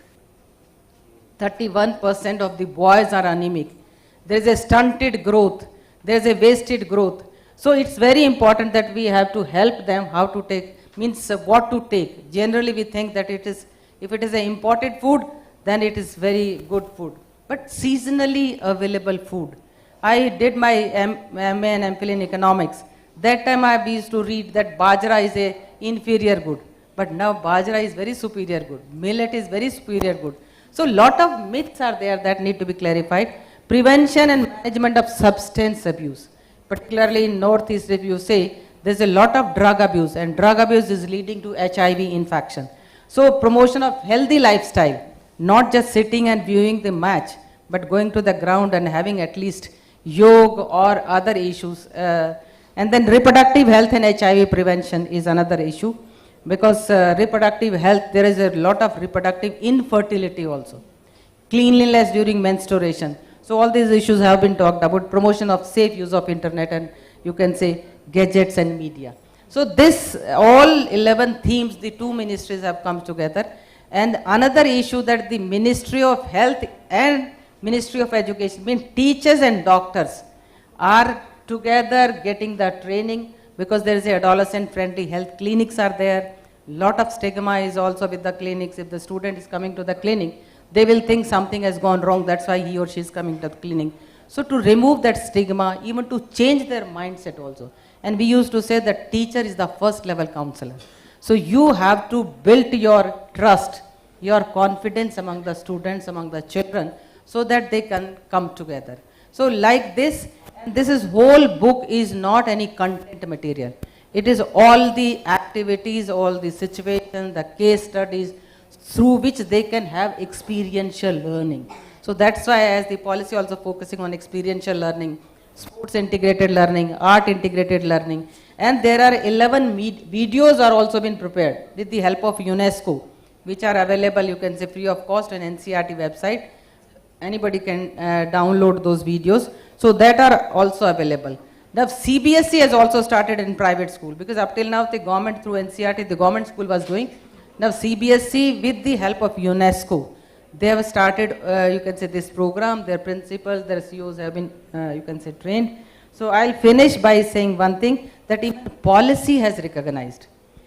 31% of the boys are anemic. There is a stunted growth, there is a wasted growth. So it's very important that we have to help them how to take, means what to take. Generally we think that it is, if it is an imported food, then it is very good food. But seasonally available food. I did my MA and MPhil in economics. That time I used to read that bajra is a inferior good. But now bajra is very superior good. Millet is very superior good. So lot of myths are there that need to be clarified. Prevention and management of substance abuse. Particularly in Northeast, if you say, there's a lot of drug abuse, and drug abuse is leading to HIV infection. So promotion of healthy lifestyle, not just sitting and viewing the match, but going to the ground and having at least yoga or other issues. And then reproductive health and HIV prevention is another issue, because reproductive health, there is a lot of reproductive infertility also. Cleanliness during menstruation. So all these issues have been talked about. Promotion of safe use of internet and you can say gadgets and media. So this, all 11 themes, the two ministries have come together. And another issue that the Ministry of Health and Ministry of Education, means teachers and doctors are together getting the training, because there is a adolescent friendly health clinics are there. Lot of stigma is also with the clinics. If the student is coming to the clinic, they will think something has gone wrong, that's why he or she is coming to the clinic. So to remove that stigma, even to change their mindset also. And we used to say that teacher is the first level counselor. So you have to build your trust, your confidence among the students, among the children, so that they can come together. So like this, and this is whole book is not any content material. It is all the activities, all the situations, the case studies, through which they can have experiential learning. So that's why as the policy also focusing on experiential learning, sports integrated learning, art integrated learning, and there are 11 videos are also been prepared with the help of UNESCO, which are available, you can say free of cost on NCERT website. Anybody can download those videos. So that are also available. Now CBSE has also started in private school, because up till now the government through NCERT, the government school was doing. Now CBSE with the help of UNESCO, they have started, you can say this program, their principals, their CEOs have been, you can say trained. So I'll finish by saying one thing, that even policy has recognized.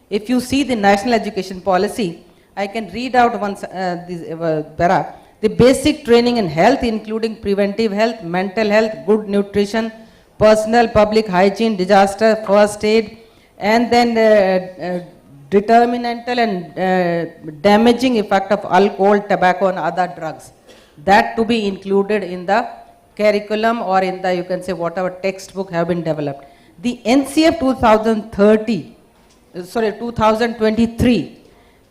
If you see the national education policy, I can read out one para. The basic training in health, including preventive health, mental health, good nutrition, personal public hygiene, disaster, first aid, and then determinantal and damaging effect of alcohol, tobacco and other drugs. That to be included in the curriculum or in the, you can say, whatever textbook have been developed. The NCF 2023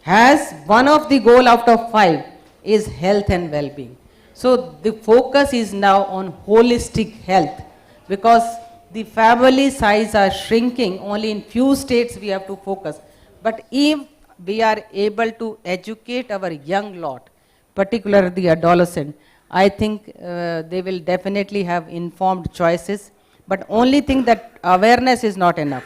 has one of the goal out of 5 is health and well-being. So the focus is now on holistic health, because the family size are shrinking. Only in few states we have to focus. But if we are able to educate our young lot, particularly the adolescent, I think they will definitely have informed choices. But only thing that awareness is not enough.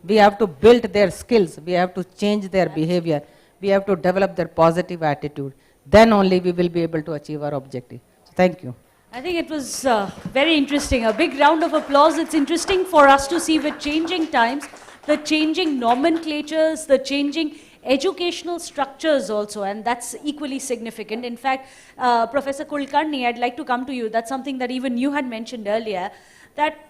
We have to build their skills. We have to change their behavior. We have to develop their positive attitude. Then only we will be able to achieve our objective. So thank you. I think it was very interesting. A big round of applause. It's interesting for us to see with changing times, the changing nomenclatures, the changing educational structures also, and that's equally significant. In fact, Professor Kulkarni, I'd like to come to you. That's something that even you had mentioned earlier, that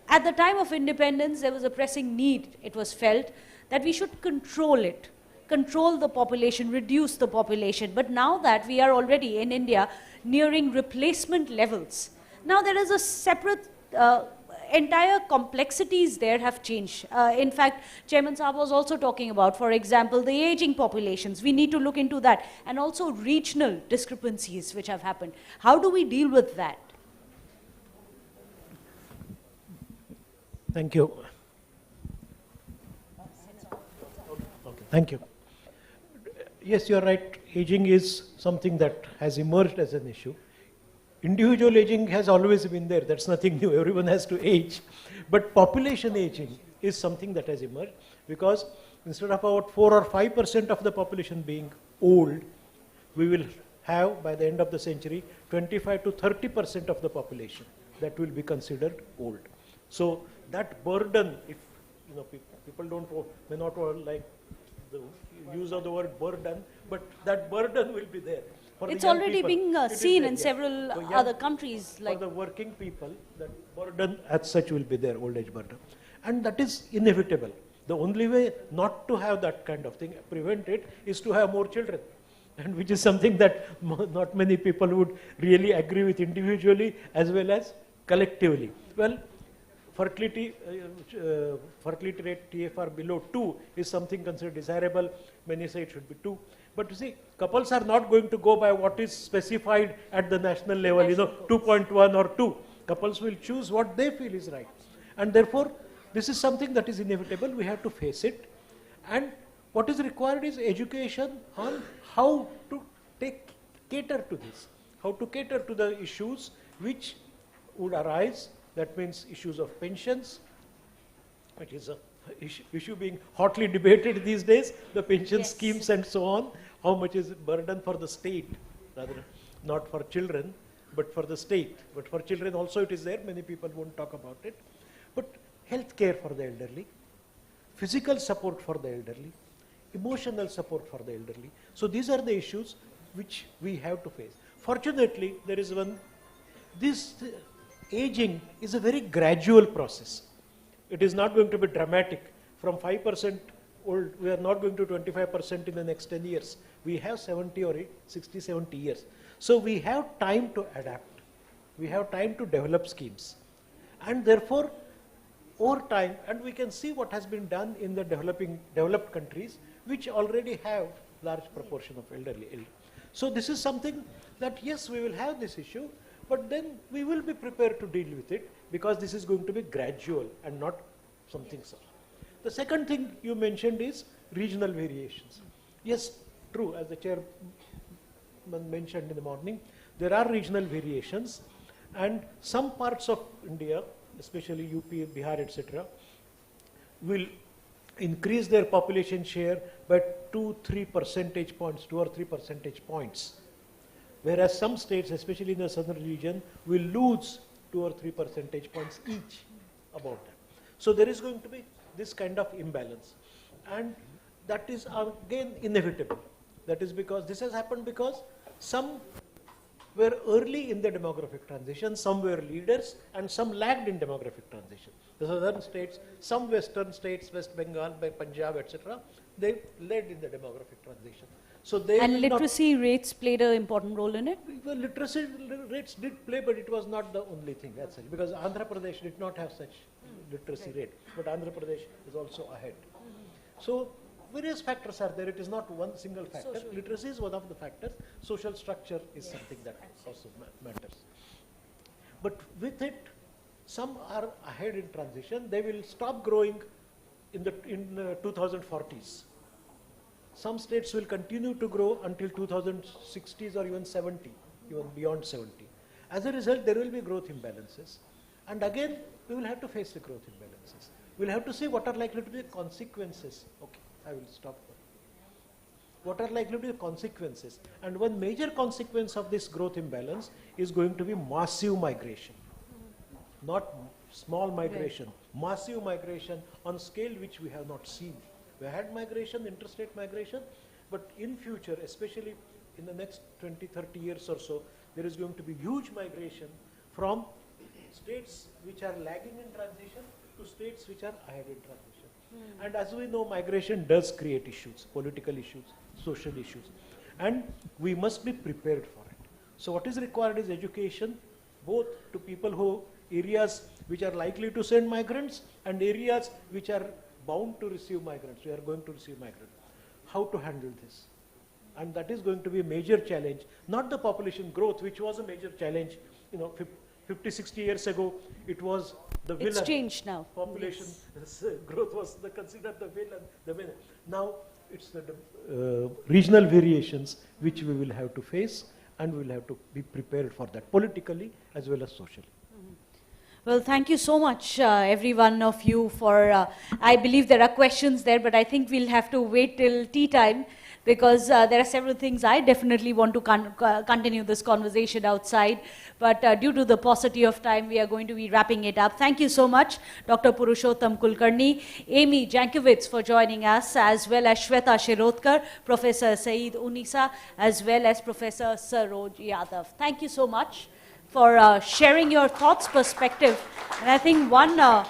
at the time of independence, there was a pressing need, it was felt, that we should control it, control the population, reduce the population. But now that we are already in India nearing replacement levels, now there is a separate entire complexities there have changed. In fact, Chairman Saab was also talking about, for example, the aging populations. We need to look into that, and also regional discrepancies which have happened. How do we deal with that? Thank you. Okay, thank you. Yes, you're right. Aging is something that has emerged as an issue. Individual aging has always been there. That's nothing new. Everyone has to age. But population aging is something that has emerged, because instead of about 4 or 5% of the population being old, we will have, by the end of the century, 25 to 30% of the population that will be considered old. So that burden, if people may not like the use of the word burden, but that burden will be there. It's already being seen in several other countries. For the working people, that burden as such will be there, old age burden. And that is inevitable. The only way not to have that kind of thing, prevent it, is to have more children. And which is something that not many people would really agree with individually as well as collectively. Well, fertility rate TFR below 2 is something considered desirable. Many say it should be 2. But you see, couples are not going to go by what is specified at the national level, 2.1 or 2. Couples will choose what they feel is right. And therefore, this is something that is inevitable. We have to face it. And what is required is education on how to cater to this, how to cater to the issues which would arise. That means issues of pensions, which is a issue being hotly debated these days, the pension schemes and so on. How much is burden for the state, rather not for children, but for the state. But for children also it is there, many people won't talk about it. But health care for the elderly, physical support for the elderly, emotional support for the elderly. So these are the issues which we have to face. Fortunately, there is this aging is a very gradual process. It is not going to be dramatic. From 5% old, we are not going to 25% in the next 10 years. We have 60, 70 years. So we have time to adapt. We have time to develop schemes. And therefore, over time, and we can see what has been done in the developed countries, which already have large proportion of elderly. So this is something that, yes, we will have this issue, but then we will be prepared to deal with it, because this is going to be gradual and not something such. The second thing you mentioned is regional variations. Yes, true, as the chairman mentioned in the morning, there are regional variations, and some parts of India, especially UP, Bihar, etc., will increase their population share by 2-3 percentage points, 2 or 3 percentage points. Whereas some states, especially in the southern region, will lose 2 or 3 percentage points each about that. So there is going to be this kind of imbalance. And that is again inevitable. That is because this has happened because some were early in the demographic transition, some were leaders, and some lagged in demographic transition. The southern states, some western states, West Bengal, Punjab, etc., they led in the demographic transition. So they and literacy rates played an important role in it? Well, literacy rates did play, but it was not the only thing, that's it. Because Andhra Pradesh did not have such literacy rate, but Andhra Pradesh is also ahead. So various factors are there. It is not one single factor. Literacy is one of the factors. Social structure is something that also matters. But with it, some are ahead in transition. They will stop growing in 2040s. Some states will continue to grow until 2060s or even 70, even beyond 70. As a result, there will be growth imbalances. And again, we will have to face the growth imbalances. We'll have to see what are likely to be the consequences. Okay, I will stop there. What are likely to be the consequences? And one major consequence of this growth imbalance is going to be massive migration. Not small migration, massive migration on scale which we have not seen. We had migration, interstate migration, but in future, especially in the next 20, 30 years or so, there is going to be huge migration from states which are lagging in transition to states which are ahead in transition. And as we know, migration does create issues, political issues, social issues, and we must be prepared for it. So what is required is education, both to people who areas which are likely to send migrants and areas which are bound to receive migrants. We are going to receive migrants. How to handle this? And that is going to be a major challenge, not the population growth, which was a major challenge. 50, 60 years ago, it was the villain. It's changed now. Population growth was considered the villain. Now it's the regional variations which we will have to face, and we will have to be prepared for that politically as well as socially. Well, thank you so much, every one of you, for, I believe there are questions there, but I think we'll have to wait till tea time, because there are several things I definitely want to continue this conversation outside, but due to the paucity of time, we are going to be wrapping it up. Thank you so much, Dr. Purushottam Kulkarni, Amy Jankiewicz for joining us, as well as Shweta Shirotkar, Professor Saeed Unisa, as well as Professor Saroj Yadav. Thank you so much for sharing your thoughts, perspective. And I think one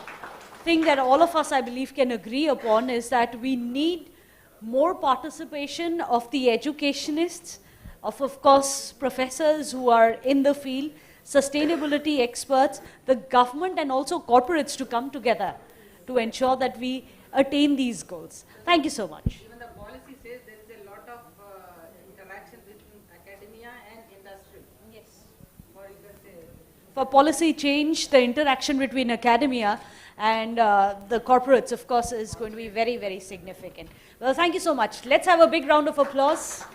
thing that all of us, I believe, can agree upon is that we need more participation of the educationists, of course, professors who are in the field, sustainability experts, the government, and also corporates to come together to ensure that we attain these goals. Thank you so much. Even the policy says there is a lot of interaction between academia and industry. Yes. Or you can say, For policy change, the interaction between academia and the corporates, of course, is going to be very, very significant. Well, thank you so much. Let's have a big round of applause.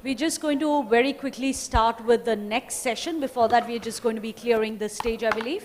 We're just going to very quickly start with the next session. Before that, we're just going to be clearing the stage, I believe.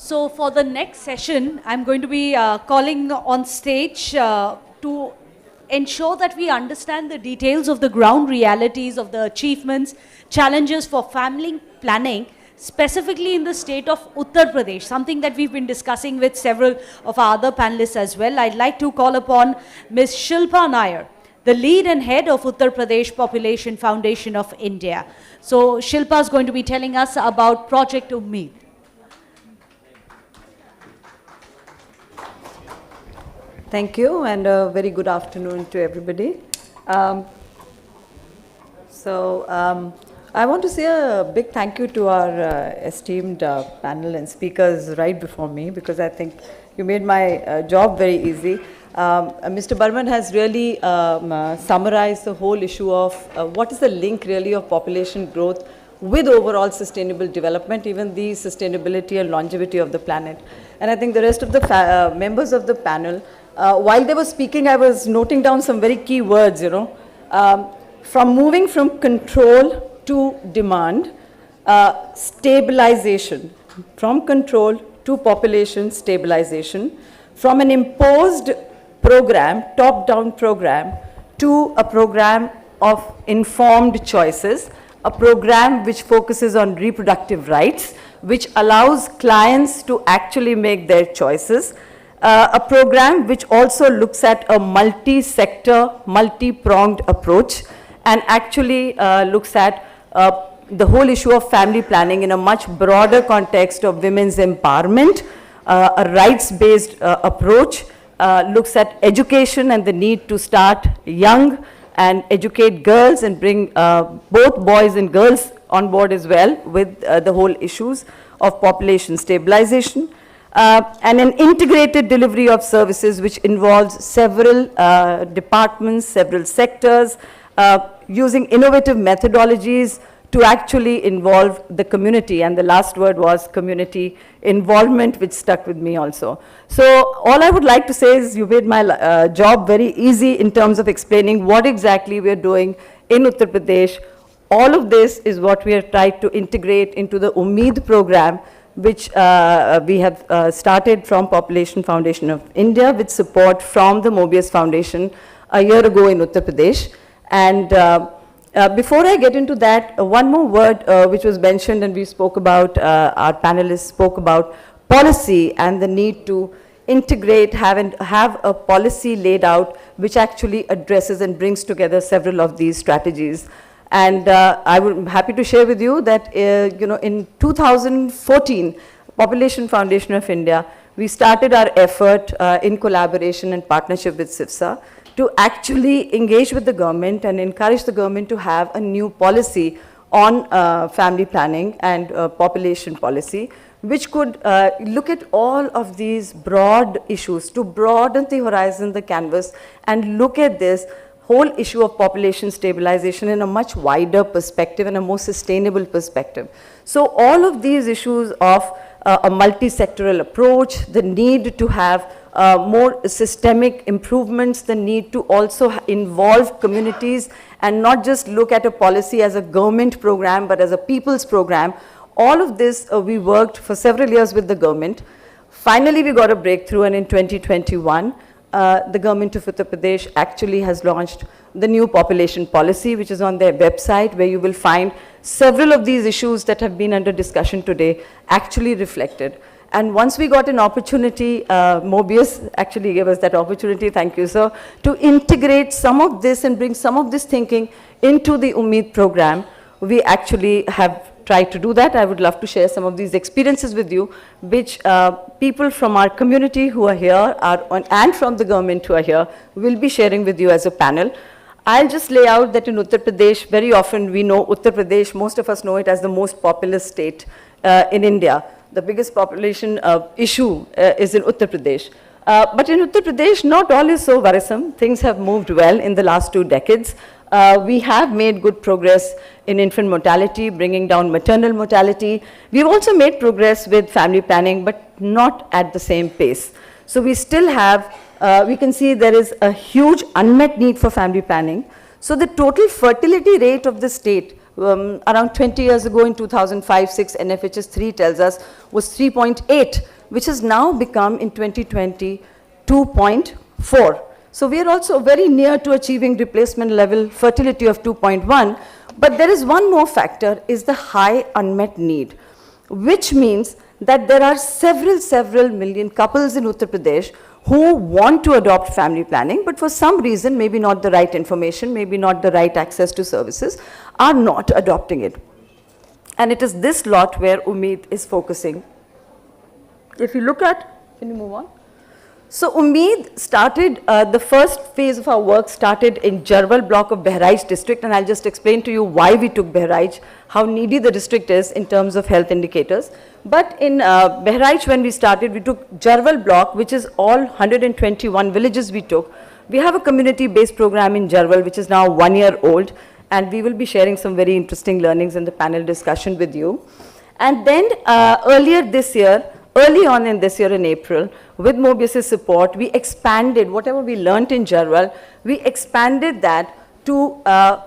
So for the next session, I'm going to be calling on stage to ensure that we understand the details of the ground realities of the achievements, challenges for family planning, specifically in the state of Uttar Pradesh, something that we've been discussing with several of our other panelists as well. I'd like to call upon Ms. Shilpa Nair, the lead and head of Uttar Pradesh Population Foundation of India. So Shilpa is going to be telling us about Project Ummeed. Thank you, and a very good afternoon to everybody. I want to say a big thank you to our esteemed panel and speakers right before me, because I think you made my job very easy. Mr. Burman has really summarized the whole issue of what is the link really of population growth with overall sustainable development, even the sustainability and longevity of the planet. And I think the rest of the members of the panel, while they were speaking, I was noting down some very key words, from moving from control to demand, stabilization, from control to population stabilization, from an imposed program, top-down program, to a program of informed choices, a program which focuses on reproductive rights, which allows clients to actually make their choices, a program which also looks at a multi-sector, multi-pronged approach, and actually looks at the whole issue of family planning in a much broader context of women's empowerment, a rights-based approach, looks at education and the need to start young and educate girls and bring both boys and girls on board as well with the whole issues of population stabilization, and an integrated delivery of services which involves several departments, several sectors, using innovative methodologies to actually involve the community. And the last word was community involvement, which stuck with me also. So all I would like to say is you made my job very easy in terms of explaining what exactly we are doing in Uttar Pradesh. All of this is what we have tried to integrate into the Ummeed program, which we have started from Population Foundation of India with support from the Mobius Foundation a year ago in Uttar Pradesh. And before I get into that, one more word which was mentioned and we spoke about, our panelists spoke about policy and the need to integrate, have a policy laid out which actually addresses and brings together several of these strategies. And I'm happy to share with you that in 2014, Population Foundation of India, we started our effort in collaboration and partnership with SIFSA to actually engage with the government and encourage the government to have a new policy on family planning and population policy, which could look at all of these broad issues to broaden the horizon, the canvas, and look at this whole issue of population stabilization in a much wider perspective and a more sustainable perspective. So all of these issues of a multi-sectoral approach, the need to have more systemic improvements, the need to also involve communities and not just look at a policy as a government program but as a people's program. All of this we worked for several years with the government. Finally, we got a breakthrough, and in 2021, the government of Uttar Pradesh actually has launched the new population policy, which is on their website, where you will find several of these issues that have been under discussion today actually reflected. And once we got an opportunity, Mobius actually gave us that opportunity, thank you sir, to integrate some of this and bring some of this thinking into the Ummeed program. We actually have tried to do that. I would love to share some of these experiences with you, which people from our community who are here and from the government who are here will be sharing with you as a panel. I'll just lay out that in Uttar Pradesh, very often we know Uttar Pradesh, most of us know it as the most populous state in India. The biggest population issue is in Uttar Pradesh. But in Uttar Pradesh, not all is so worrisome. Things have moved well in the last 2 decades. We have made good progress in infant mortality, bringing down maternal mortality. We've also made progress with family planning, but not at the same pace. So we still have, we can see there is a huge unmet need for family planning. So the total fertility rate of the state around 20 years ago in 2005-6, NFHS 3 tells us, was 3.8, which has now become in 2020 2.4. So we are also very near to achieving replacement level fertility of 2.1. But there is one more factor, is the high unmet need, which means that there are several million couples in Uttar Pradesh who want to adopt family planning, but for some reason, maybe not the right information, maybe not the right access to services, are not adopting it. And it is this lot where Umeed is focusing. If you look at, can you move on? So Umeed started, the first phase of our work started in Jarwal block of Bahraich district, and I'll just explain to you why we took Bahraich, how needy the district is in terms of health indicators. But in Bahraich, when we started, we took Jarwal block, which is all 121 villages we took. We have a community-based program in Jarwal, which is now 1 year old, and we will be sharing some very interesting learnings in the panel discussion with you. And then early on in this year in April, with Mobius' support, we expanded whatever we learnt in Jarwal, we expanded that to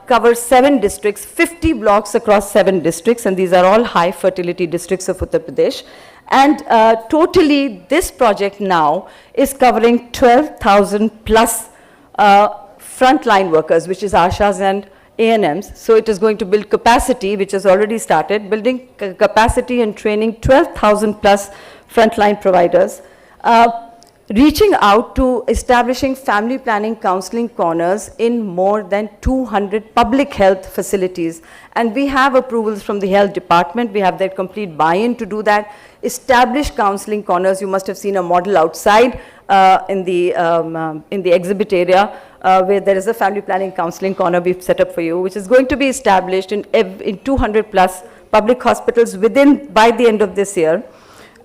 cover 7 districts, 50 blocks across 7 districts, and these are all high fertility districts of Uttar Pradesh. And totally, this project now is covering 12,000 plus frontline workers, which is Ashas and ANMs. So it is going to build capacity, which has already started, building capacity and training 12,000 plus frontline providers, reaching out to establishing family planning counseling corners in more than 200 public health facilities. And we have approvals from the health department. We have their complete buy-in to do that. Establish counseling corners. You must have seen a model outside in the exhibit area where there is a family planning counseling corner we've set up for you, which is going to be established in 200 plus public hospitals by the end of this year.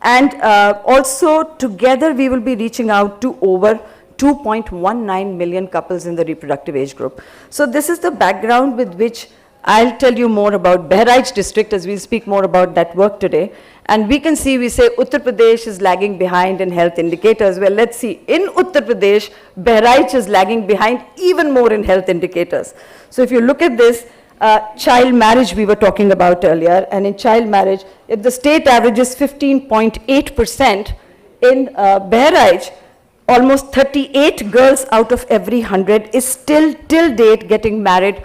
And also together we will be reaching out to over 2.19 million couples in the reproductive age group. So this is the background with which I'll tell you more about Bahraich district as we'll speak more about that work today. And we can see, we say Uttar Pradesh is lagging behind in health indicators. Well, let's see, in Uttar Pradesh, Bahraich is lagging behind even more in health indicators. So if you look at this, child marriage we were talking about earlier, and in child marriage, if the state average is 15.8%, in Bahraich, almost 38 girls out of every 100 is still till date getting married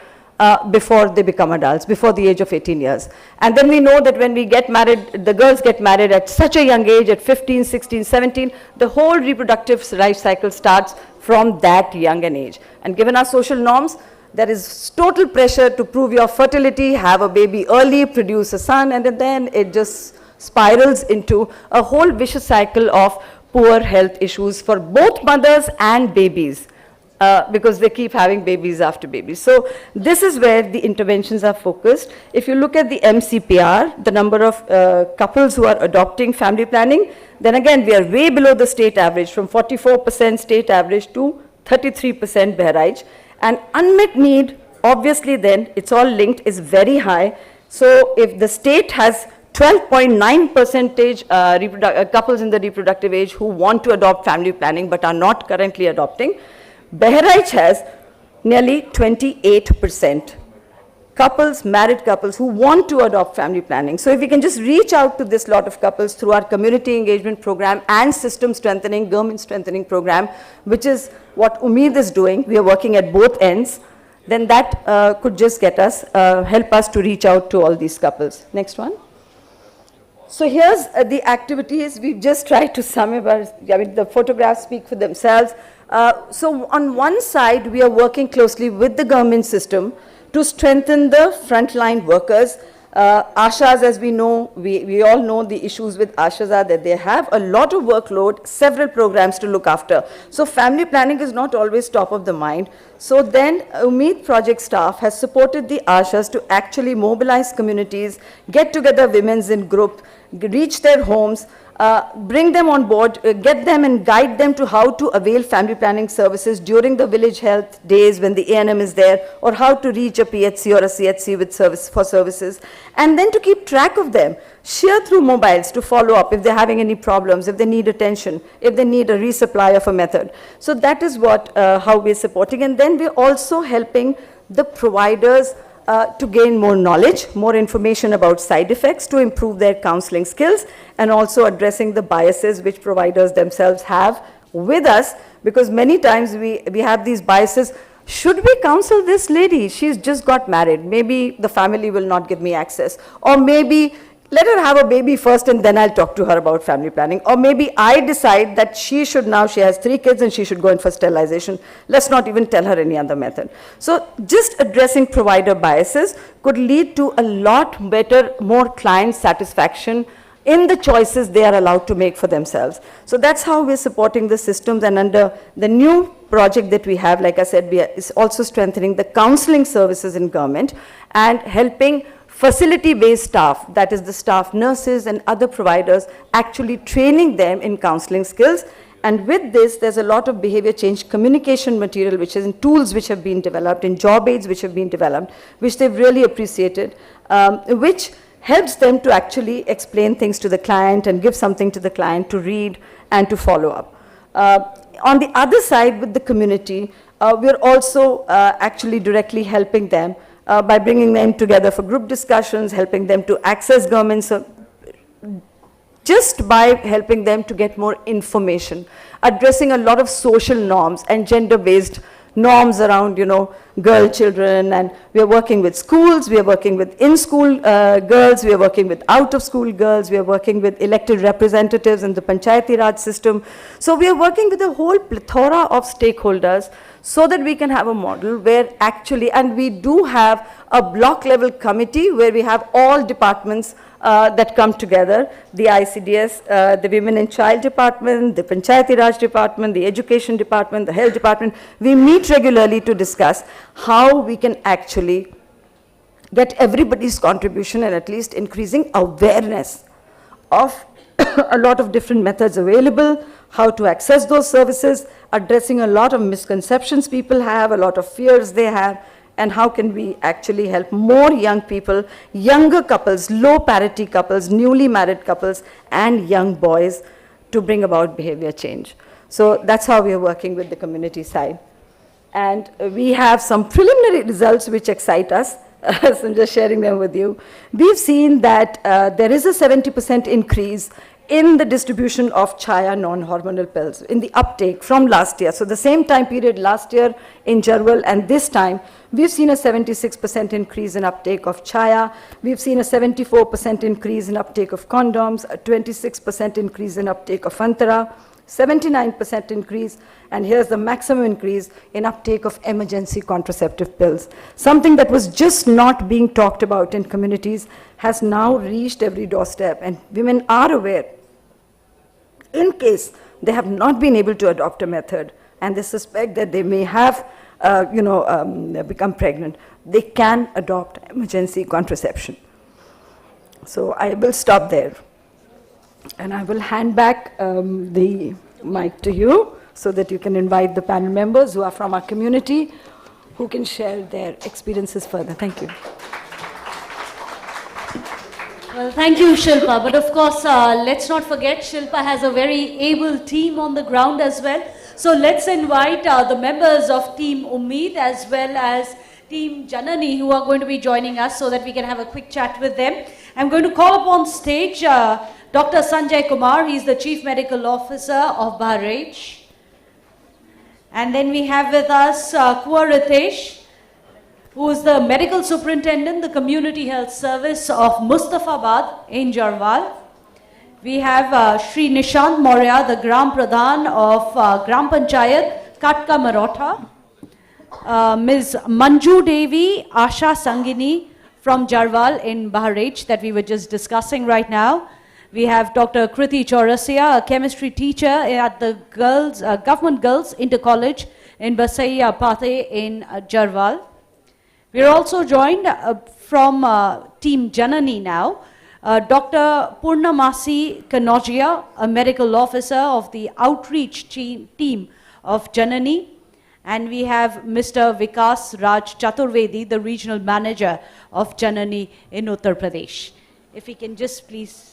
before they become adults, before the age of 18 years. And then we know that when we get married, the girls get married at such a young age, at 15, 16, 17, the whole reproductive life cycle starts from that young an age. And given our social norms, there is total pressure to prove your fertility, have a baby early, produce a son, and then it just spirals into a whole vicious cycle of poor health issues for both mothers and babies, because they keep having babies after babies. So this is where the interventions are focused. If you look at the MCPR, the number of couples who are adopting family planning, then again we are way below the state average, from 44% state average to 33% Bahraich. And unmet need, obviously then, it's all linked, is very high. So if the state has 12.9% couples in the reproductive age who want to adopt family planning but are not currently adopting, Bahraich has nearly 28% couples, married couples who want to adopt family planning. So if we can just reach out to this lot of couples through our community engagement program and system strengthening, government strengthening program, which is what Umeed is doing, we are working at both ends, then that could just get us, help us to reach out to all these couples. Next one. So here's the activities. We've just tried to summarize. I mean, the photographs speak for themselves. So on one side, we are working closely with the government system to strengthen the frontline workers. Ashas, as we know, we all know the issues with Ashas are that they have a lot of workload, several programs to look after. So family planning is not always top of the mind. So then Umeed project staff has supported the Ashas to actually mobilize communities, get together women's in group, reach their homes, bring them on board, get them and guide them to how to avail family planning services during the village health days when the ANM is there, or how to reach a PHC or a CHC with services, and then to keep track of them, share through mobiles to follow up if they're having any problems, if they need attention, if they need a resupply of a method. So that is what, how we're supporting. And then we're also helping the providers to gain more knowledge, more information about side effects, to improve their counseling skills, and also addressing the biases which providers themselves have with us, because many times we have these biases. Should we counsel this lady? She's just got married. Maybe the family will not give me access. Or maybe let her have a baby first and then I'll talk to her about family planning. Or maybe I decide that she has 3 kids and she should go in for sterilization. Let's not even tell her any other method. So just addressing provider biases could lead to a lot better, more client satisfaction in the choices they are allowed to make for themselves. So that's how we're supporting the systems, and under the new project that we have, like I said, is also strengthening the counseling services in government and helping facility-based staff, that is the staff nurses and other providers, actually training them in counseling skills. And with this, there's a lot of behavior change communication material, which is in tools which have been developed, in job aids which have been developed, which they've really appreciated, which helps them to actually explain things to the client and give something to the client to read and to follow up. On the other side, with the community, we're also actually directly helping them by bringing them together for group discussions, helping them to access government, just by helping them to get more information, addressing a lot of social norms and gender-based norms around, girl children. And we are working with schools, we are working with in-school girls, we are working with out-of-school girls, we are working with elected representatives in the Panchayati Raj system. So we are working with a whole plethora of stakeholders so that we can have a model where actually, and we do have a block level committee where we have all departments that come together, the ICDS, the Women and Child Department, the Panchayati Raj Department, the Education Department, the Health Department. We meet regularly to discuss how we can actually get everybody's contribution and at least increasing awareness of a lot of different methods available, how to access those services, addressing a lot of misconceptions people have, a lot of fears they have, and how can we actually help more young people, younger couples, low parity couples, newly married couples, and young boys to bring about behavior change. So that's how we are working with the community side. And we have some preliminary results which excite us. So I'm just sharing them with you. We've seen that there is a 70% increase in the distribution of Chaya non-hormonal pills, in the uptake from last year. So the same time period last year in Jarwal and this time, we've seen a 76% increase in uptake of Chaya. We've seen a 74% increase in uptake of condoms, a 26% increase in uptake of Antara, 79% increase, and here's the maximum increase in uptake of emergency contraceptive pills. Something that was just not being talked about in communities has now reached every doorstep, and women are aware. In case they have not been able to adopt a method and they suspect that they may have become pregnant, they can adopt emergency contraception. So I will stop there. And I will hand back the mic to you so that you can invite the panel members who are from our community who can share their experiences further. Thank you. Well, thank you, Shilpa. But of course, let's not forget, Shilpa has a very able team on the ground as well. So let's invite the members of Team Ummeed as well as Team Janani who are going to be joining us so that we can have a quick chat with them. I'm going to call upon stage Dr. Sanjay Kumar. He's the Chief Medical Officer of Bahrain. And then we have with us Kuar Ritesh, who is the Medical Superintendent, the Community Health Service of Mustafabad in Jarwal. We have Shri Nishant Maurya, the Gram Pradhan of Gram Panchayat, Katka Marotha. Ms. Manju Devi Asha Sangini from Jarwal in Bahrain that we were just discussing right now. We have Dr. Kriti Chaurasia, a chemistry teacher at the Government Girls Inter-College in Basaiya Pathe in Jarwal. We are also joined from Team Janani now, Dr. Purnamasi Kanojia, a medical officer of the outreach team of Janani. And we have Mr. Vikas Raj Chaturvedi, the regional manager of Janani in Uttar Pradesh. If we can just please.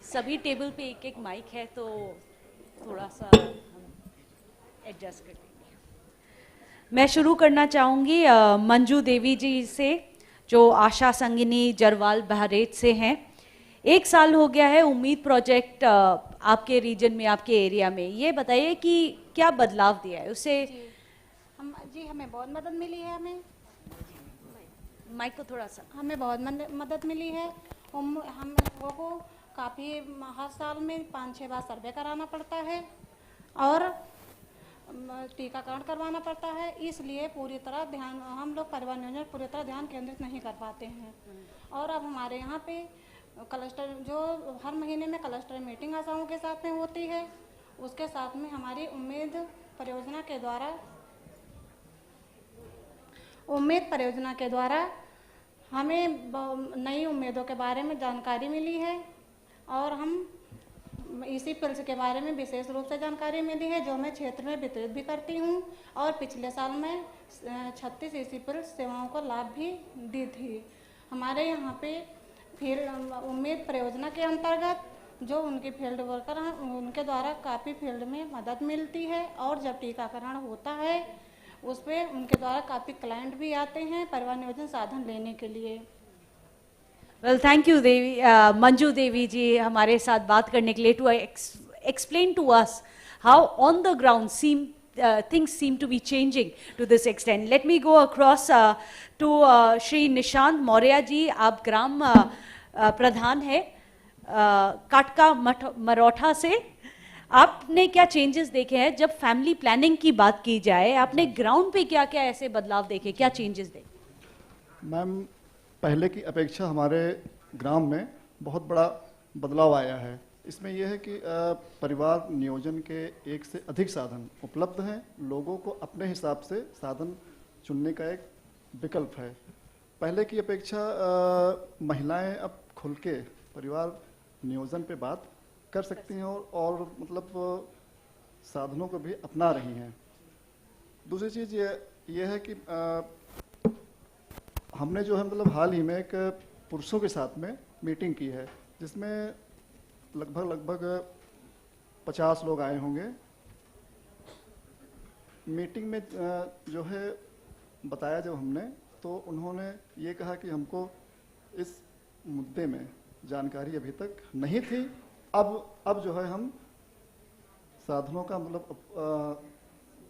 सभी table पे एक एक mic है तो थोड़ा सा adjust कर लेंगे। मैं शुरू करना चाहूँगी मंजू देवी जी से, जो आशा संगिनी जरवाल बहरेच से हैं। 1 साल हो गया है उम्मीद प्रोजेक्ट आपके रीजन में, आपके एरिया में। ये बताइए कि क्या बदलाव दिया है उससे? हमें बहुत मदद मिली है। हमें माइक को थोड़ा सा। हमें बहुत मदद मिली है। हम लोगों को काफ़ी हर साल में 5-6 बार सर्वे कराना पड़ता है और टीकाकरण करवाना पड़ता है, इसलिए पूरी तरह ध्यान हम लोग परिवार नियोजन पूरी तरह ध्यान केंद्रित नहीं कर पाते हैं। और अब हमारे यहाँ पे क्लस्टर, जो हर महीने में क्लस्टर मीटिंग आशाओं के साथ में होती है, उसके साथ में हमारी उम्मीद परियोजना के द्वारा हमें नई उम्मीदों के बारे में जानकारी मिली है और हम इसी पिल्स के बारे में विशेष रूप से जानकारी मिली है, जो मैं क्षेत्र में वितरित भी करती हूँ। और पिछले साल में 36 इसी पिल्स सेवाओं को लाभ भी दी थी। हमारे यहाँ पे फील्ड उम्मीद परियोजना के अंतर्गत जो उनके फील्ड वर्कर हैं, उनके द्वारा काफ़ी फील्ड में मदद मिलती है और जब टीकाकरण होता है उस पर उनके द्वारा काफ़ी क्लाइंट भी आते हैं परिवार नियोजन साधन लेने के लिए। Well, thank you Devi, Manju Devi ji हमारे साथ बात करने के लिए, to explain to us how on the ground things seem to be changing to this extent. Let me go across to Shri Nishant Maurya ji. आप ग्राम प्रधान है काटका मरोठा से। आपने क्या चेंजेस देखे हैं जब फैमिली प्लानिंग की बात की जाए? आपने ग्राउंड पे क्या क्या ऐसे बदलाव देखे, क्या चेंजेस देखे? मैम, पहले की अपेक्षा हमारे ग्राम में बहुत बड़ा बदलाव आया है। इसमें यह है कि परिवार नियोजन के 1 से अधिक साधन उपलब्ध हैं। लोगों को अपने हिसाब से साधन चुनने का एक विकल्प है। पहले की अपेक्षा महिलाएं अब खुल के परिवार नियोजन पे बात कर सकती हैं और मतलब साधनों को भी अपना रही हैं। दूसरी चीज़ ये है कि हमने जो है मतलब हाल ही में एक पुरुषों के साथ में मीटिंग की है, जिसमें लगभग 50 लोग आए होंगे। मीटिंग में जो है बताया जब हमने, तो उन्होंने ये कहा कि हमको इस मुद्दे में जानकारी अभी तक नहीं थी। अब जो है हम साधनों का मतलब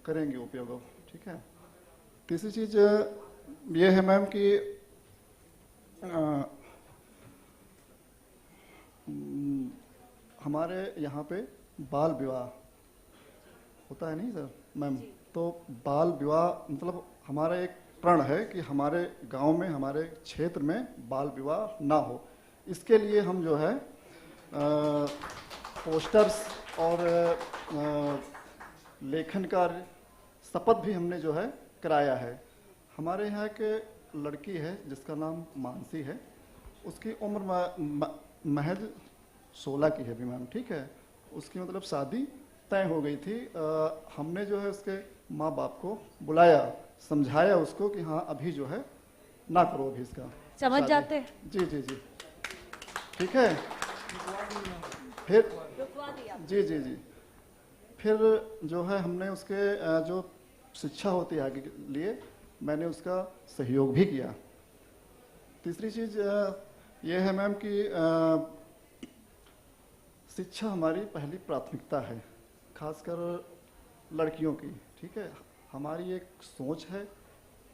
करेंगे उपयोग। ठीक है। तीसरी चीज़ ये है मैम कि हमारे यहाँ पे बाल विवाह होता है नहीं सर मैम, तो बाल विवाह मतलब हमारा एक प्रण है कि हमारे गांव में, हमारे क्षेत्र में बाल विवाह ना हो। इसके लिए हम जो है पोस्टर्स और लेखन कार्य, शपथ भी हमने जो है कराया है। हमारे यहाँ के लड़की है जिसका नाम मानसी है, उसकी उम्र महज 16 की है भी मैम। ठीक है। उसकी मतलब शादी तय हो गई थी। हमने जो है उसके माँ बाप को बुलाया, समझाया उसको कि हाँ अभी जो है ना करो अभी इसका। समझ जाते? जी जी जी, ठीक है। फिर जी जी जी, फिर जो है हमने उसके जो शिक्षा होती है आगे के लिए, मैंने उसका सहयोग भी किया। तीसरी चीज़ ये है मैम कि शिक्षा हमारी पहली प्राथमिकता है, खासकर लड़कियों की। ठीक है। हमारी एक सोच है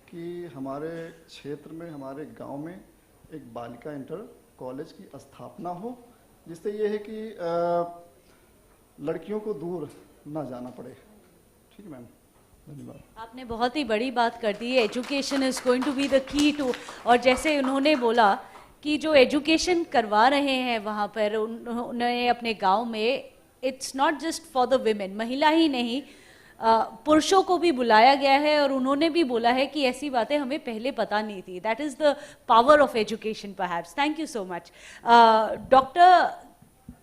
कि हमारे क्षेत्र में, हमारे गांव में एक बालिका इंटर कॉलेज की स्थापना हो, जिससे ये है कि लड़कियों को दूर ना जाना पड़े। ठीक है मैम, धन्यवाद। आपने बहुत ही बड़ी बात कर दी है, education is going to be the key to. और जैसे उन्होंने बोला कि जो एजुकेशन करवा रहे हैं वहाँ पर उन्होंने अपने गांव में, it's not just for the women, महिला ही नहीं पुरुषों को भी बुलाया गया है और उन्होंने भी बोला है कि ऐसी बातें हमें पहले पता नहीं थी। That is the power of education perhaps. Thank you so much. Doctor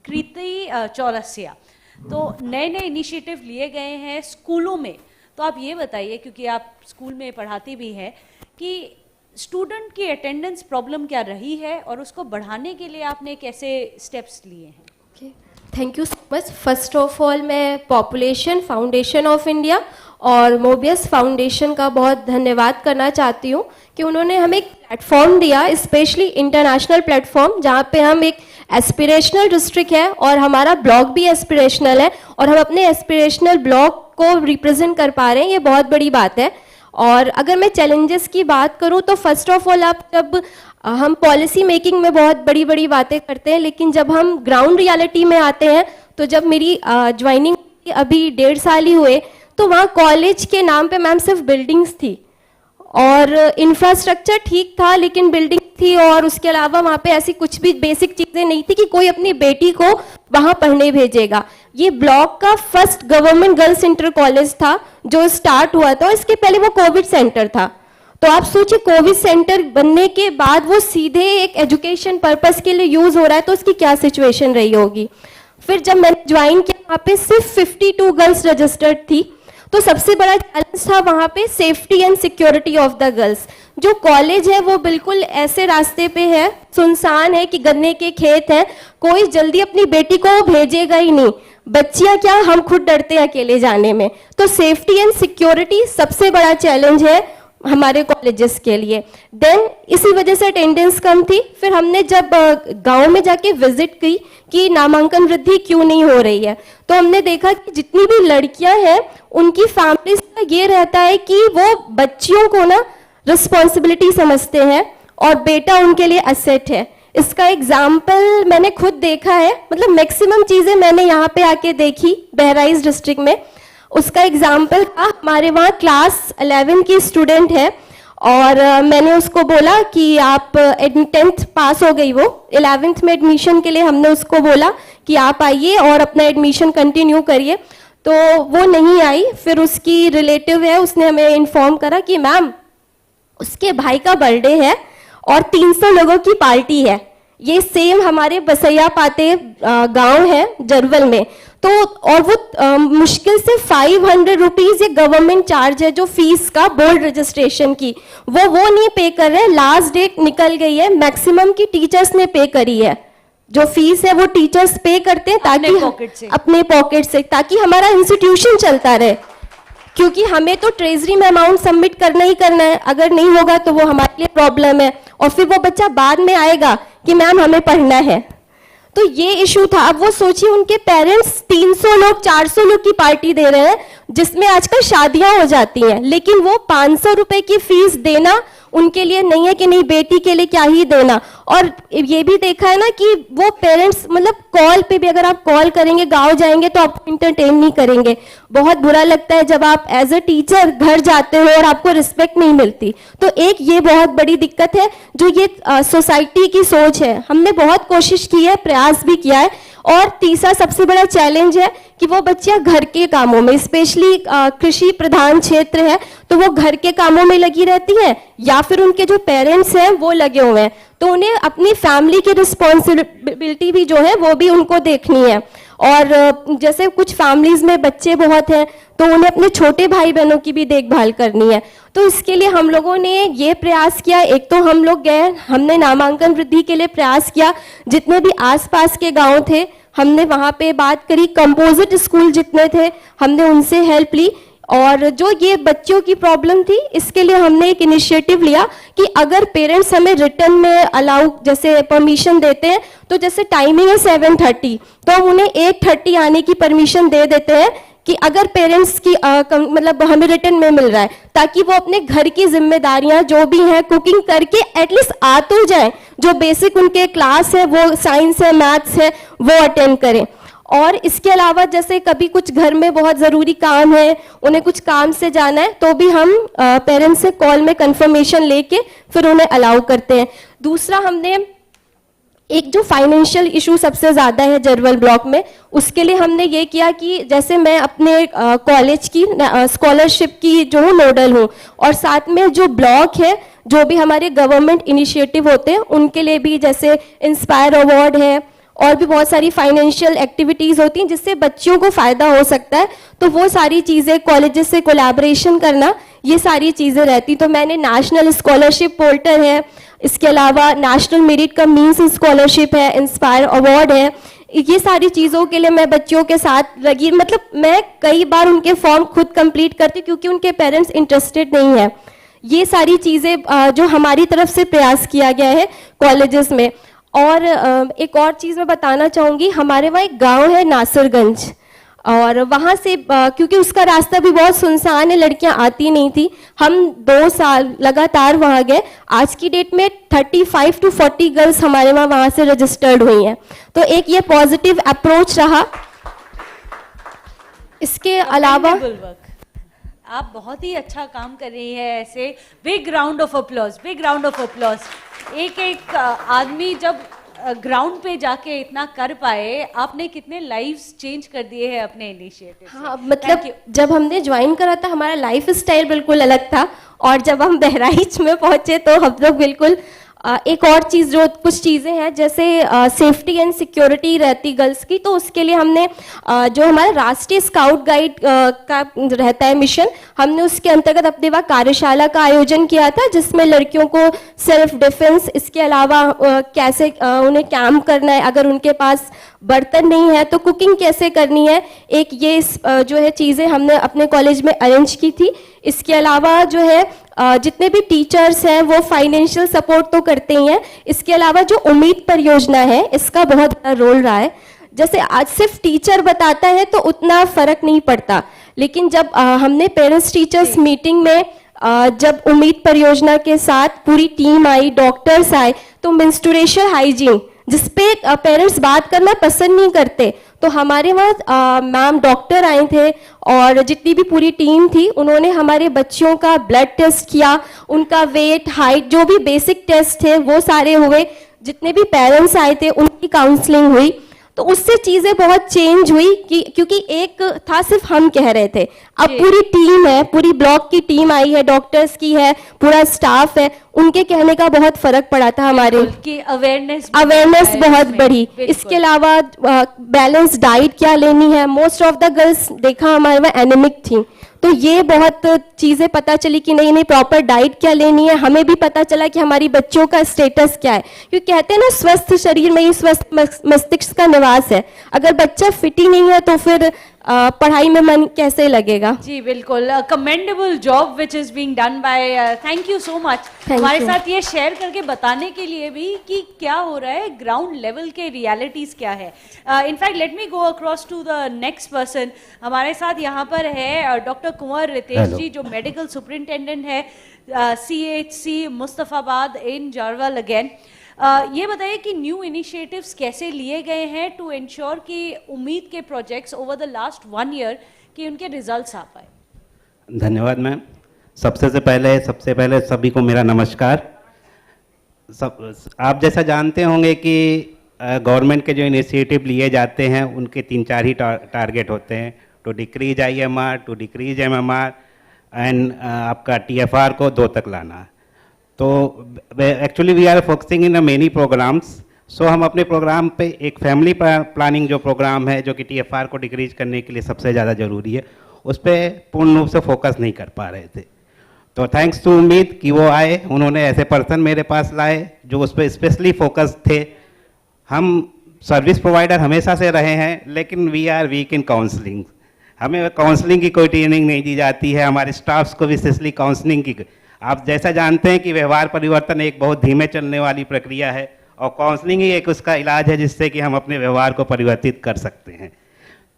Kriti Chaurasia, तो नए नए इनिशिएटिव लिए गए हैं स्कूलों में, तो आप ये बताइए, क्योंकि आप स्कूल में पढ़ाती भी हैं, कि स्टूडेंट की अटेंडेंस प्रॉब्लम क्या रही है और उसको बढ़ाने के लिए आपने कैसे स्टेप्स लिए हैं? Thank you so much. First of all मैं पॉपुलेशन फाउंडेशन ऑफ इंडिया और मोबियस फाउंडेशन का बहुत धन्यवाद करना चाहती हूँ कि उन्होंने हमें एक प्लेटफॉर्म दिया, स्पेशली इंटरनेशनल प्लेटफॉर्म, जहाँ पे हम एक एस्पिरेशनल डिस्ट्रिक्ट है और हमारा ब्लॉक भी एस्पिरेशनल है और हम अपने एस्पिरेशनल ब्लॉक को रिप्रेजेंट कर पा रहे हैं, ये बहुत बड़ी बात है। और अगर मैं चैलेंजेस की बात करूँ तो फर्स्ट ऑफ ऑल आप जब हम पॉलिसी मेकिंग में बहुत बड़ी बड़ी बातें करते हैं, लेकिन जब हम ग्राउंड रियलिटी में आते हैं तो जब मेरी ज्वाइनिंग अभी 1.5 साल ही हुए तो वहाँ कॉलेज के नाम पे मैम सिर्फ बिल्डिंग्स थी और इंफ्रास्ट्रक्चर ठीक था लेकिन बिल्डिंग थी, और उसके अलावा वहाँ पे ऐसी कुछ भी बेसिक चीज़ें नहीं थी कि कोई अपनी बेटी को वहाँ पढ़ने भेजेगा। ये ब्लॉक का first government girls inter college था जो स्टार्ट हुआ था, इसके पहले वो कोविड सेंटर था। तो आप सोचिए कोविड सेंटर बनने के बाद वो सीधे एक एजुकेशन पर्पस के लिए यूज हो रहा है, तो उसकी क्या सिचुएशन रही होगी। फिर जब मैंने ज्वाइन किया वहाँ पे सिर्फ 52 गर्ल्स रजिस्टर्ड थी, तो सबसे बड़ा चैलेंज था वहाँ पे safety and security of the girls. जो कॉलेज है वो बिल्कुल ऐसे रास्ते पे है, सुनसान है कि गन्ने के खेत हैं, कोई जल्दी अपनी बेटी को भेजेगा ही नहीं। बच्चियां क्या, हम खुद डरते हैं अकेले जाने में। तो सेफ्टी एंड सिक्योरिटी सबसे बड़ा चैलेंज है हमारे कॉलेजेस के लिए। देन इसी वजह से अटेंडेंस कम थी। फिर हमने जब गांव में जाके विजिट की कि नामांकन वृद्धि क्यों नहीं हो रही है, तो हमने देखा कि जितनी भी लड़कियां हैं उनकी फैमिलीज का ये रहता है कि वो बच्चियों को ना रिस्पॉन्सिबिलिटी समझते हैं और बेटा उनके लिए असेट है। इसका एग्जाम्पल मैंने खुद देखा है, मतलब मैक्सिमम चीजें मैंने यहाँ पे आके देखी बहराइच डिस्ट्रिक्ट में। उसका एग्जाम्पल था, हमारे वहाँ क्लास 11 की स्टूडेंट है और मैंने उसको बोला कि आप 10th पास हो गई, वो 11th में एडमिशन के लिए हमने उसको बोला कि आप आइए और अपना एडमिशन कंटिन्यू करिए, तो वो नहीं आई। फिर उसकी रिलेटिव है, उसने हमें इन्फॉर्म करा कि मैम उसके भाई का बर्थडे है और 300 लोगों की पार्टी है। ये सेम हमारे बसैया पाते गांव है जरवल में। तो और वो मुश्किल से 500 रुपीज ये गवर्नमेंट चार्ज है जो फीस का बोर्ड रजिस्ट्रेशन की, वो नहीं पे कर रहे। लास्ट डेट निकल गई है, मैक्सिमम की टीचर्स ने पे करी है। जो फीस है वो टीचर्स पे करते हैं ताकि अपने पॉकेट से, ताकि हमारा इंस्टीट्यूशन चलता रहे, क्योंकि हमें तो ट्रेजरी में अमाउंट सबमिट करना ही करना है। अगर नहीं होगा तो वो हमारे लिए प्रॉब्लम है और फिर वो बच्चा बाद में आएगा कि मैम हमें पढ़ना है। तो ये इशू था। अब वो सोचिए उनके पेरेंट्स 300 लोग 400 लोग की पार्टी दे रहे हैं, जिसमें आजकल शादियां हो जाती हैं, लेकिन वो 500 रुपए की फीस देना उनके लिए नहीं है कि नहीं बेटी के लिए क्या ही देना। और ये भी देखा है ना कि वो पेरेंट्स मतलब कॉल पे भी, अगर आप कॉल करेंगे गांव जाएंगे तो आपको इंटरटेन नहीं करेंगे। बहुत बुरा लगता है जब आप एज अ टीचर घर जाते हो और आपको रिस्पेक्ट नहीं मिलती। तो एक ये बहुत बड़ी दिक्कत है जो ये सोसाइटी की सोच है। हमने बहुत कोशिश की है, प्रयास भी किया है। और तीसरा सबसे बड़ा चैलेंज है कि वो बच्चियां घर के कामों में, स्पेशली कृषि प्रधान क्षेत्र है, तो वो घर के कामों में लगी रहती हैं या फिर उनके जो पेरेंट्स हैं वो लगे हुए हैं, तो उन्हें अपनी फैमिली की रिस्पॉन्सिबिलिटी भी जो है वो भी उनको देखनी है। और जैसे कुछ फैमिलीज में बच्चे बहुत हैं तो उन्हें अपने छोटे भाई बहनों की भी देखभाल करनी है। तो इसके लिए हम लोगों ने ये प्रयास किया, एक तो हम लोग गए, हमने नामांकन वृद्धि के लिए प्रयास किया, जितने भी आसपास के गांव थे हमने वहाँ पे बात करी, कंपोजिट स्कूल जितने थे हमने उनसे हेल्प ली। और जो ये बच्चों की प्रॉब्लम थी इसके लिए हमने एक इनिशिएटिव लिया कि अगर पेरेंट्स हमें रिटर्न में अलाउ जैसे परमिशन देते हैं, तो जैसे टाइमिंग है 7:30, तो हम उन्हें 8:30 आने की परमिशन दे देते हैं कि अगर पेरेंट्स की मतलब हमें रिटर्न में मिल रहा है, ताकि वो अपने घर की जिम्मेदारियां जो भी हैं कुकिंग करके एटलीस्ट आ तो जाए, जो बेसिक उनके क्लास है वो साइंस है मैथ्स है वो अटेंड करें। और इसके अलावा जैसे कभी कुछ घर में बहुत ज़रूरी काम है, उन्हें कुछ काम से जाना है, तो भी हम पेरेंट्स से कॉल में कंफर्मेशन लेके फिर उन्हें अलाउ करते हैं। दूसरा, हमने एक जो फाइनेंशियल इशू सबसे ज़्यादा है जरवल ब्लॉक में, उसके लिए हमने ये किया कि जैसे मैं अपने कॉलेज की स्कॉलरशिप की जो नोडल हूँ, और साथ में जो ब्लॉक है जो भी हमारे गवर्नमेंट इनिशिएटिव होते हैं उनके लिए भी, जैसे इंस्पायर अवार्ड है और भी बहुत सारी फाइनेंशियल एक्टिविटीज़ होती हैं जिससे बच्चियों को फ़ायदा हो सकता है, तो वो सारी चीज़ें कॉलेजेस से कोलैबोरेशन करना, ये सारी चीज़ें रहती। तो मैंने नेशनल स्कॉलरशिप पोर्टल है, इसके अलावा नेशनल मेरिट का मीन्स स्कॉलरशिप है, इंस्पायर अवार्ड है, ये सारी चीज़ों के लिए मैं बच्चों के साथ लगी, मतलब मैं कई बार उनके फॉर्म खुद कंप्लीट करती हूँ क्योंकि उनके पेरेंट्स इंटरेस्टेड नहीं है। ये सारी चीज़ें जो हमारी तरफ से प्रयास किया गया है कॉलेजेस में। और एक और चीज़ मैं बताना चाहूँगी, हमारे वहाँ एक गांव है नासिरगंज, और वहाँ से क्योंकि उसका रास्ता भी बहुत सुनसान है, लड़कियाँ आती नहीं थी, हम 2 साल लगातार वहाँ गए। आज की डेट में 35 to 40 गर्ल्स हमारे वहाँ से रजिस्टर्ड हुई हैं। तो एक ये पॉजिटिव अप्रोच रहा। इसके अलावा आप बहुत ही अच्छा काम कर रही है, ऐसे big round of applause, big round of applause. एक आदमी जब ग्राउंड पे जाके इतना कर पाए, आपने कितने लाइव्स चेंज कर दिए हैं अपने इनिशिएटिव से। हाँ, मतलब जब हमने ज्वाइन करा था हमारा लाइफ स्टाइल बिल्कुल अलग था, और जब हम बहराइच में पहुंचे तो हम लोग बिल्कुल एक और चीज़, जो कुछ चीज़ें हैं जैसे सेफ्टी एंड सिक्योरिटी रहती गर्ल्स की, तो उसके लिए हमने जो हमारा राष्ट्रीय स्काउट गाइड का रहता है मिशन, हमने उसके अंतर्गत अपने वहाँ कार्यशाला का आयोजन किया था, जिसमें लड़कियों को सेल्फ डिफेंस, इसके अलावा कैसे उन्हें कैंप करना है, अगर उनके पास बर्तन नहीं है तो कुकिंग कैसे करनी है, एक ये जो है चीज़ें हमने अपने कॉलेज में अरेंज की थी। इसके अलावा जो है जितने भी टीचर्स हैं वो फाइनेंशियल सपोर्ट तो करते ही हैं, इसके अलावा जो उम्मीद परियोजना है इसका बहुत बड़ा रोल रहा है। जैसे आज सिर्फ टीचर बताता है तो उतना फर्क नहीं पड़ता, लेकिन जब हमने पेरेंट्स टीचर्स मीटिंग में जब उम्मीद परियोजना के साथ पूरी टीम आई, डॉक्टर्स आए, तो मेंस्ट्रुएशन हाइजीन जिसपे पेरेंट्स बात करना पसंद नहीं करते, तो हमारे वहाँ मैम डॉक्टर आए थे और जितनी भी पूरी टीम थी उन्होंने हमारे बच्चों का ब्लड टेस्ट किया, उनका वेट, हाइट, जो भी बेसिक टेस्ट थे वो सारे हुए, जितने भी पेरेंट्स आए थे उनकी काउंसलिंग हुई। तो उससे चीज़ें बहुत चेंज हुई क्योंकि एक था सिर्फ हम कह रहे थे, अब पूरी टीम है, पूरी ब्लॉक की टीम आई है, डॉक्टर्स की है, पूरा स्टाफ है, उनके कहने का बहुत फर्क पड़ा था हमारे की अवेयरनेस बहुत बढ़ी। इसके अलावा बैलेंस डाइट क्या लेनी है, मोस्ट ऑफ द गर्ल्स देखा हमारे वहाँ एनेमिक थी, तो ये बहुत चीज़ें पता चली कि नहीं नहीं प्रॉपर डाइट क्या लेनी है। हमें भी पता चला कि हमारी बच्चों का स्टेटस क्या है, क्योंकि कहते हैं ना स्वस्थ शरीर में ही स्वस्थ मस्तिष्क का निवास है। अगर बच्चा फिट ही नहीं है तो फिर पढ़ाई में मन कैसे लगेगा। जी बिल्कुल, commendable job which is being done by, thank you so much हमारे साथ ये शेयर करके बताने के लिए भी कि क्या हो रहा है, ग्राउंड लेवल के रियलिटीज क्या है। In fact let me go across to the next person. हमारे साथ यहाँ पर है डॉक्टर कुंवर रितेश जी, जो मेडिकल सुपरिंटेंडेंट है CHC मुस्तफाबाद इन जारवल अगेन। ये बताइए कि न्यू इनिशिएटिव्स कैसे लिए गए हैं टू इंश्योर कि उम्मीद के projects over the last 1 year कि उनके रिजल्ट्स आ पाए। धन्यवाद मैम। सबसे पहले सभी को मेरा नमस्कार। आप जैसा जानते होंगे कि गवर्नमेंट के जो इनिशिएटिव लिए जाते हैं उनके 3-4 ही टारगेट होते हैं, to decrease IMR, to decrease MMR and आपका TFR को 2 तक लाना। तो actually we are focusing in many programmes. So हम अपने प्रोग्राम पे एक फैमिली प्लानिंग जो प्रोग्राम है, जो कि TFR को डिक्रीज करने के लिए सबसे ज़्यादा ज़रूरी है, उस पर पूर्ण रूप से फोकस नहीं कर पा रहे थे। तो थैंक्स टू उम्मीद कि वो आए, उन्होंने ऐसे पर्सन मेरे पास लाए जो उस पर स्पेशली फोकस थे। हम सर्विस प्रोवाइडर हमेशा से रहे हैं, लेकिन we are weak in counselling. हमें काउंसलिंग की कोई ट्रेनिंग नहीं दी जाती है, हमारे स्टाफ्स को भी स्पेशली काउंसलिंग की। आप जैसा जानते हैं कि व्यवहार परिवर्तन एक बहुत धीमे चलने वाली प्रक्रिया है, और काउंसलिंग ही एक उसका इलाज है जिससे कि हम अपने व्यवहार को परिवर्तित कर सकते हैं।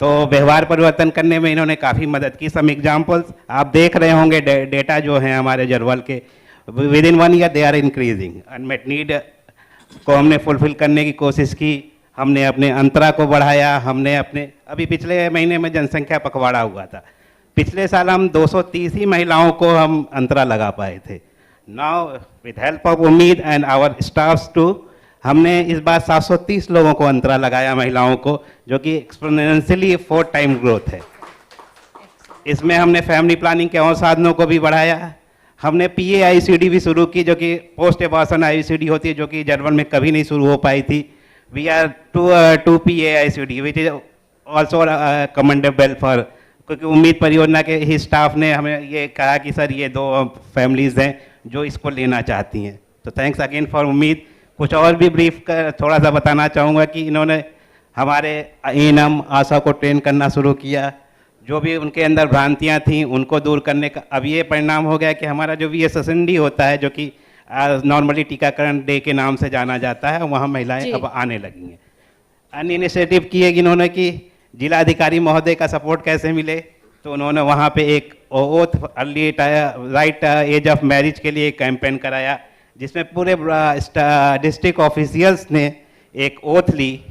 तो व्यवहार परिवर्तन करने में इन्होंने काफ़ी मदद की। सम एग्जाम्पल्स आप देख रहे होंगे, डेटा जो हैं हमारे जरवल के, within 1 year they are increasing. Unmet need को हमने फुलफिल करने की कोशिश की, हमने अपने अंतरा को बढ़ाया, हमने अपने अभी पिछले महीने में जनसंख्या पखवाड़ा हुआ था, पिछले साल हम 230 ही महिलाओं को हम अंतरा लगा पाए थे। नाउ विद हेल्प ऑफ उम्मीद एंड आवर स्टाफ्स टू, हमने इस बार 730 लोगों को अंतरा लगाया महिलाओं को, जो कि एक्सपोनेंशियली 4 टाइम ग्रोथ है। इसमें हमने फैमिली प्लानिंग के और साधनों को भी बढ़ाया। हमने PA-ICD भी शुरू की, जो कि पोस्ट एबॉर्शन ICD होती है, जो कि जर्मन में कभी नहीं शुरू हो पाई थी। We are to PA-ICD which is also commendable for, क्योंकि उम्मीद परियोजना के ही स्टाफ ने हमें ये कहा कि सर ये 2 फैमिलीज़ हैं जो इसको लेना चाहती हैं। तो थैंक्स अगेन फॉर उम्मीद। कुछ और भी ब्रीफ कर थोड़ा सा बताना चाहूँगा कि इन्होंने हमारे एएनएम आशा को ट्रेन करना शुरू किया, जो भी उनके अंदर भ्रांतियां थीं उनको दूर करने का अब ये परिणाम हो गया कि हमारा जो VSSND होता है, जो कि नॉर्मली टीकाकरण डे के नाम से जाना जाता है, वहाँ महिलाएं अब आने लगी हैं। अन्य इनिशिएटिव किए जिन्होंने कि जिला अधिकारी महोदय का सपोर्ट कैसे मिले, तो उन्होंने वहाँ पे एक oath early right age of marriage के लिए एक कैंपेन कराया, जिसमें पूरे डिस्ट्रिक्ट ऑफिशियल्स ने एक ओथ ली,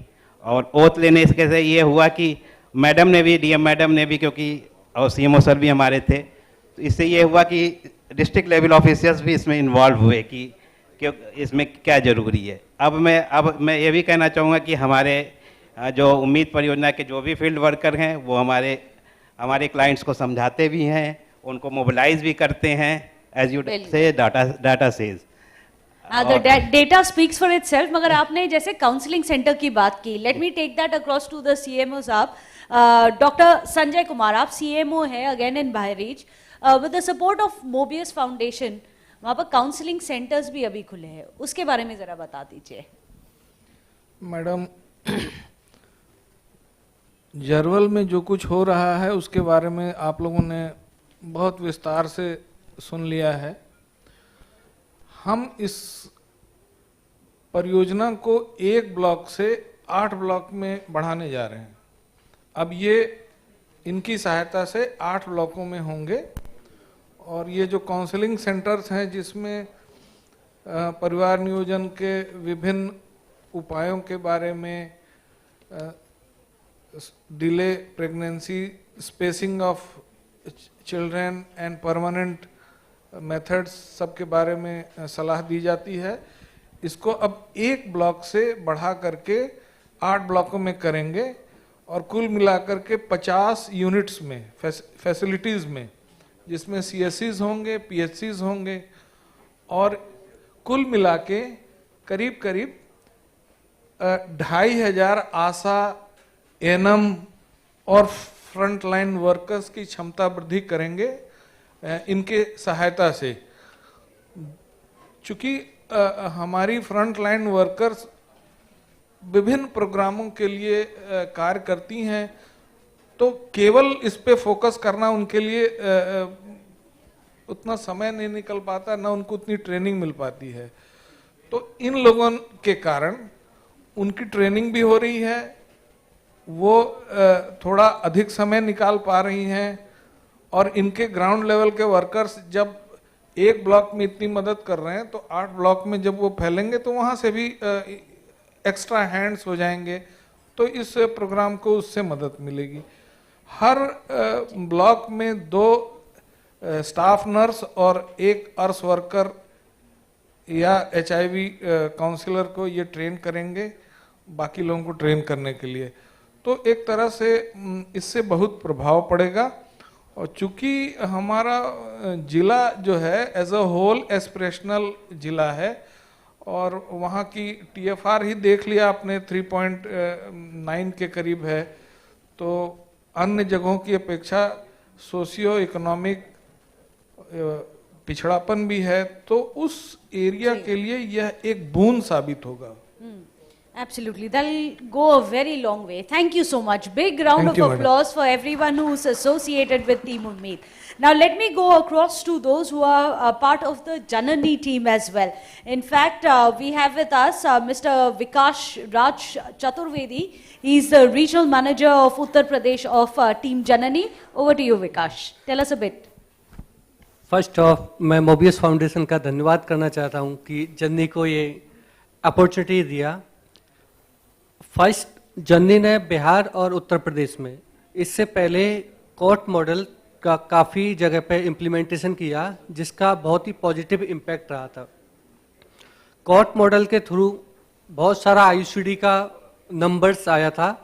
और ओथ लेने से ये हुआ कि मैडम ने भी, DM मैडम ने भी, क्योंकि और CMO सर भी हमारे थे, तो इससे ये हुआ कि डिस्ट्रिक्ट लेवल ऑफिसर्स भी इसमें इन्वॉल्व हुए कि इसमें क्या ज़रूरी है। अब मैं ये भी कहना चाहूँगा कि हमारे जो उम्मीद परियोजना के जो भी फील्ड वर्कर हैं वो हमारे क्लाइंट्स को समझाते भी हैं, उनको मोबिलाइज भी करते हैं, as you say data says data speaks for itself. मगर आपने जैसे काउंसलिंग सेंटर की बात की, let me take that across to the CMO साहब। डॉक्टर संजय कुमार, आप CMO हैं again in Bahraich, with the support of Mobius foundation वहाँ पर काउंसलिंग सेंटर्स भी अभी खुले हैं, उसके बारे में जरा बता दीजिए। मैडम, जरवल में जो कुछ हो रहा है उसके बारे में आप लोगों ने बहुत विस्तार से सुन लिया है। हम इस परियोजना को 1 ब्लॉक से 8 ब्लॉक में बढ़ाने जा रहे हैं। अब ये इनकी सहायता से 8 ब्लॉकों में होंगे, और ये जो काउंसलिंग सेंटर्स हैं जिसमें परिवार नियोजन के विभिन्न उपायों के बारे में, delay pregnancy, spacing of children and permanent methods, सबके बारे में सलाह दी जाती है, इसको अब 1 ब्लॉक से बढ़ा करके 8 ब्लॉकों में करेंगे, और कुल मिलाकर के 50 यूनिट्स में, फैसिलिटीज़ में, जिसमें CSCs होंगे, PHCs होंगे, और कुल मिला के करीब 2500 आशा, एएनएम और फ्रंट लाइन वर्कर्स की क्षमता वृद्धि करेंगे इनके सहायता से। चूंकि हमारी फ्रंट लाइन वर्कर्स विभिन्न प्रोग्रामों के लिए कार्य करती हैं, तो केवल इस पे फोकस करना उनके लिए उतना समय नहीं निकल पाता, ना उनको उतनी ट्रेनिंग मिल पाती है। तो इन लोगों के कारण उनकी ट्रेनिंग भी हो रही है, वो थोड़ा अधिक समय निकाल पा रही हैं, और इनके ग्राउंड लेवल के वर्कर्स जब 1 ब्लॉक में इतनी मदद कर रहे हैं, तो 8 ब्लॉक में जब वो फैलेंगे तो वहाँ से भी एक्स्ट्रा हैंड्स हो जाएंगे, तो इस प्रोग्राम को उससे मदद मिलेगी। हर ब्लॉक में 2 स्टाफ नर्स और 1 अर्स वर्कर या HIV काउंसलर को ये ट्रेन करेंगे, बाकी लोगों को ट्रेन करने के लिए। तो एक तरह से इससे बहुत प्रभाव पड़ेगा, और चूंकि हमारा जिला जो है एज अ होल एस्पिरेशनल जिला है, और वहाँ की TFR ही देख लिया आपने 3.9 के करीब है, तो अन्य जगहों की अपेक्षा सोशियो इकोनॉमिक पिछड़ापन भी है, तो उस एरिया के लिए यह एक बूंद साबित होगा। Absolutely, that'll go a very long way. Thank you so much. Big round of applause for everyone who's associated with Team Ummeed. Now let me go across to those who are part of the Janani team as well. In fact, we have with us Mr. Vikash Raj Chaturvedi. He's the regional manager of Uttar Pradesh of Team Janani. Over to you, Vikash. Tell us a bit. First of मैं Mobius foundation का धन्यवाद करना चाहता हूं कि जननी को ये opportunity दिया। फर्स्ट, जननी ने बिहार और उत्तर प्रदेश में इससे पहले कोर्ट मॉडल का काफ़ी जगह पे इम्प्लीमेंटेशन किया, जिसका बहुत ही पॉजिटिव इम्पैक्ट रहा था। कोर्ट मॉडल के थ्रू बहुत सारा ICD का नंबर्स आया था,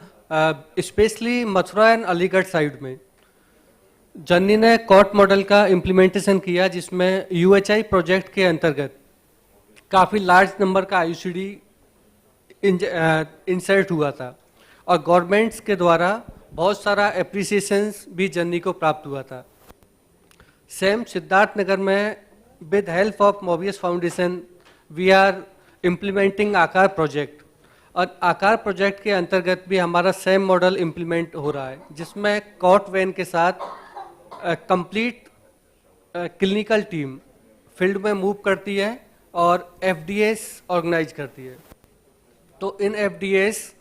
specially Mathura and Aligarh side में। जननी ने कोर्ट मॉडल का इम्प्लीमेंटेशन किया, जिसमें UHI प्रोजेक्ट के अंतर्गत काफ़ी लार्ज नंबर का ICD इंसर्ट हुआ था, और गवर्नमेंट्स के द्वारा बहुत सारा एप्रिसिएशंस भी जननी को प्राप्त हुआ था। सेम सिद्धार्थनगर में with help of Mobius Foundation we are implementing Aakar project. और आकार प्रोजेक्ट के अंतर्गत भी हमारा सेम मॉडल इम्प्लीमेंट हो रहा है, जिसमें कॉट वैन के साथ कंप्लीट क्लिनिकल टीम फील्ड में मूव करती है और एफडीएस ऑर्गेनाइज करती है। तो इन एफडीएस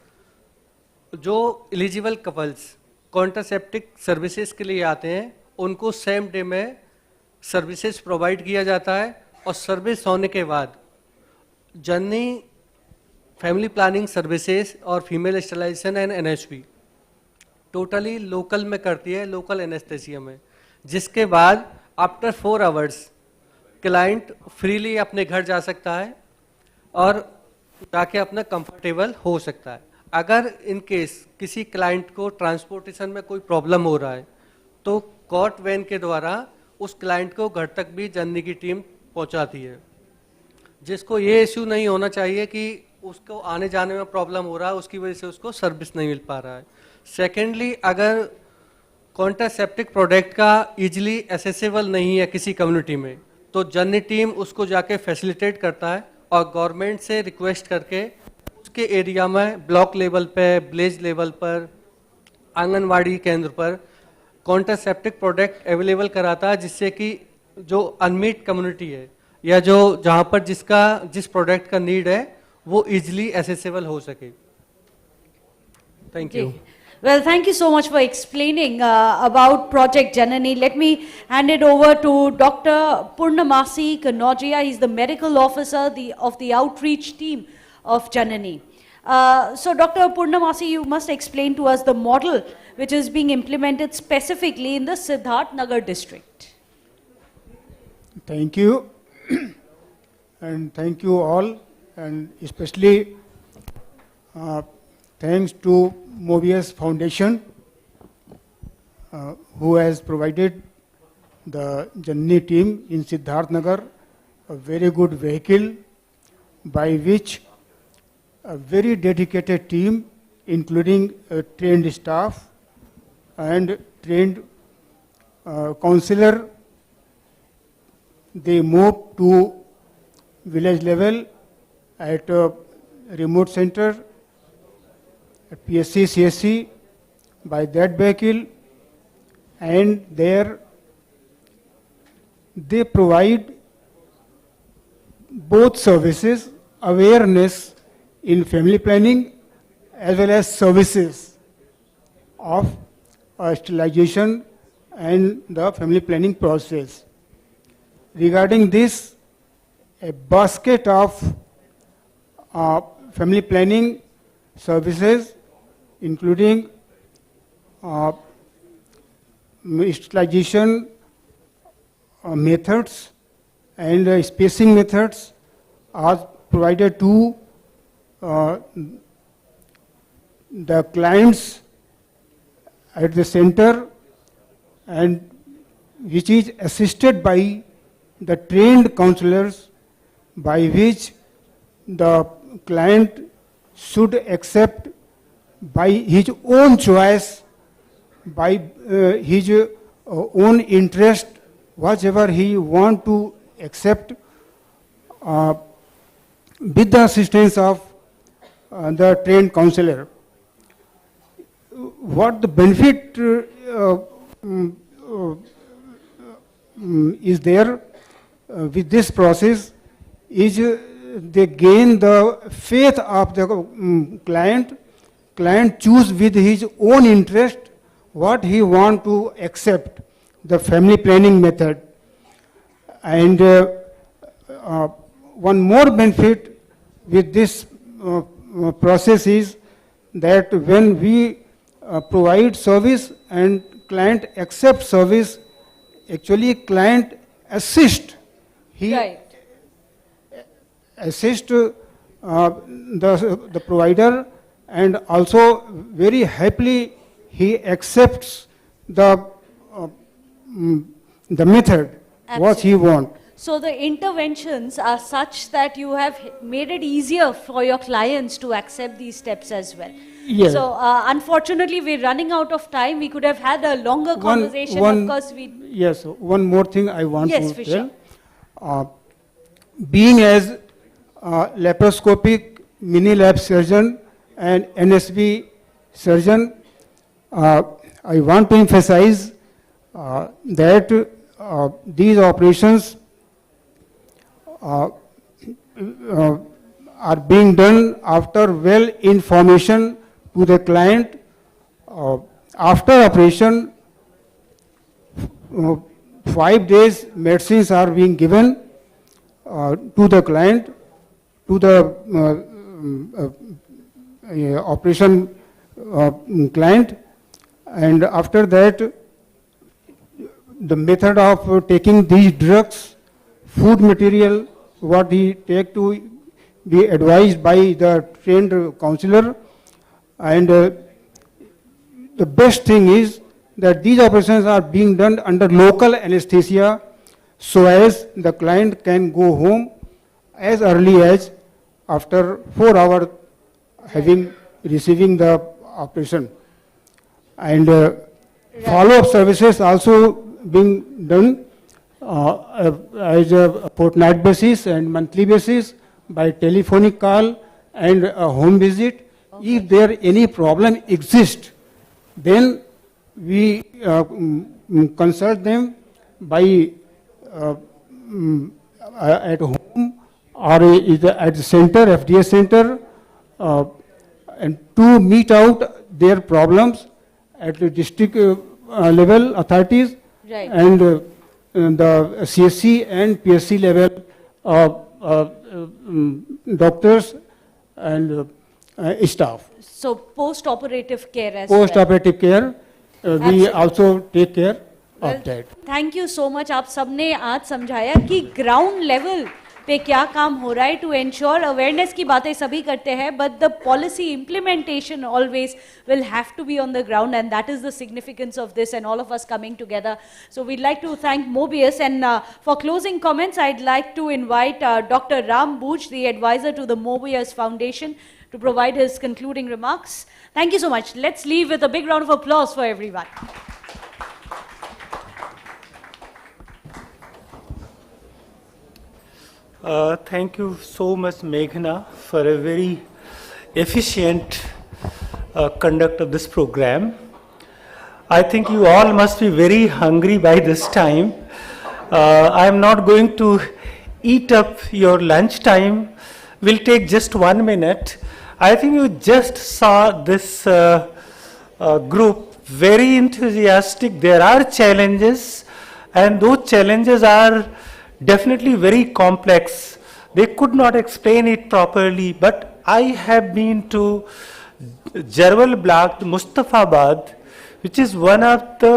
जो एलिजिबल कपल्स कॉन्ट्रासेप्टिक सर्विसेज के लिए आते हैं, उनको सेम डे में सर्विसेज प्रोवाइड किया जाता है, और सर्विस होने के बाद जननी फैमिली प्लानिंग सर्विसेज और female sterilisation and NHP totally local में करती है, लोकल एनेस्थेसिया में, जिसके बाद आफ्टर 4 आवर्स क्लाइंट फ्रीली अपने घर जा सकता है और जाके अपना कंफर्टेबल हो सकता है। अगर इन केस किसी क्लाइंट को ट्रांसपोर्टेशन में कोई प्रॉब्लम हो रहा है, तो कॉट वैन के द्वारा उस क्लाइंट को घर तक भी जननी की टीम पहुंचाती है, जिसको ये इश्यू नहीं होना चाहिए कि उसको आने जाने में प्रॉब्लम हो रहा है, उसकी वजह से उसको सर्विस नहीं मिल पा रहा है। सेकेंडली, अगर कॉन्ट्रासेप्टिक प्रोडक्ट का इजीली एसेसेबल नहीं है किसी कम्युनिटी में, तो जननी टीम उसको जाके फैसिलिटेट करता है और गवर्नमेंट से रिक्वेस्ट करके उसके एरिया में ब्लॉक लेवल पे, विलेज लेवल पर, आंगनवाड़ी केंद्र पर कॉन्ट्रासेप्टिक प्रोडक्ट अवेलेबल कराता है, जिससे कि जो अनमीट कम्युनिटी है या जो जहाँ पर जिस प्रोडक्ट का नीड है वो इजीली एसेसेबल हो सके। Thank you. Well, thank you so much for explaining about Project Janani. Let me hand it over to Dr. Purnamasi Kanojia. He's the medical officer of the outreach team of Janani. So, Dr. Purnamasi, you must explain to us the model which is being implemented specifically in the Siddharth Nagar district. Thank you. And thank you all, and especially thanks to Mobius Foundation, who has provided the Janani team in Siddharth Nagar a very good vehicle by which a very dedicated team, including trained staff and trained counselor, they move to village level at a remote center, at PSC, CSC, by that vehicle, and there they provide both services, awareness in family planning as well as services of sterilization and the family planning process. Regarding this, a basket of family planning services, including sterilization methods and spacing methods, are provided to the clients at the center, and which is assisted by the trained counselors, by which the client should accept by his own choice, by his own interest, whatever he want to accept, with the assistance of the trained counselor. What the benefit is there with this process is they gain the faith of the client. Client choose with his own interest what he want to accept, the family planning method. And one more benefit with this process is that when we provide service and client accept service, actually client assist. He assist the provider, and also very happily he accepts the method. Absolutely. What he want. So the interventions are such that you have made it easier for your clients to accept these steps as well. Yes. So unfortunately we're running out of time. We could have had a longer conversation. Of course, Yes, one more thing I want Yes, to for tell. Being as laparoscopic mini lab surgeon and NSB surgeon. I want to emphasize that these operations are being done after well information to the client. After operation, 5 days medicines are being given to the client, to the operation client, and after that the method of taking these drugs, food material, what he take to be advised by the trained counselor. And the best thing is that these operations are being done under local anesthesia, so as the client can go home as early as after 4 hours receiving the operation. And follow-up services also being done as a fortnight basis and monthly basis by telephonic call and a home visit. Okay. If there any problem exists, then we consult them by at home or either at the center, FDA center, and to meet out their problems at the district level authorities, right, and the CSC and PSC level doctors and staff. So post-operative care as well. Post-operative care, we also take care of that. Thank you so much. आप सबने आज समझाया कि ground level पे क्या काम हो रहा है टू एंश्योर अवेयरनेस की बातें सभी करते हैं but the policy implementation always will have to be on the ground and that is the significance of this and all of us coming together so we'd like to thank Mobius and for closing comments I'd like to invite doctor Ram Boojh the adviser to the Mobius Foundation to provide his concluding remarks. Thank you so much. Let's leave with a big round of applause for everyone. Thank you so much, Meghna, for a very efficient conduct of this program. I think you all must be very hungry by this time. I am not going to eat up your lunch time. We'll take just 1 minute. I think you just saw this group very enthusiastic. There are challenges, and those challenges are definitely very complex. They could not explain it properly, but I have been to Jarwal block, Mustafabad, which is one of the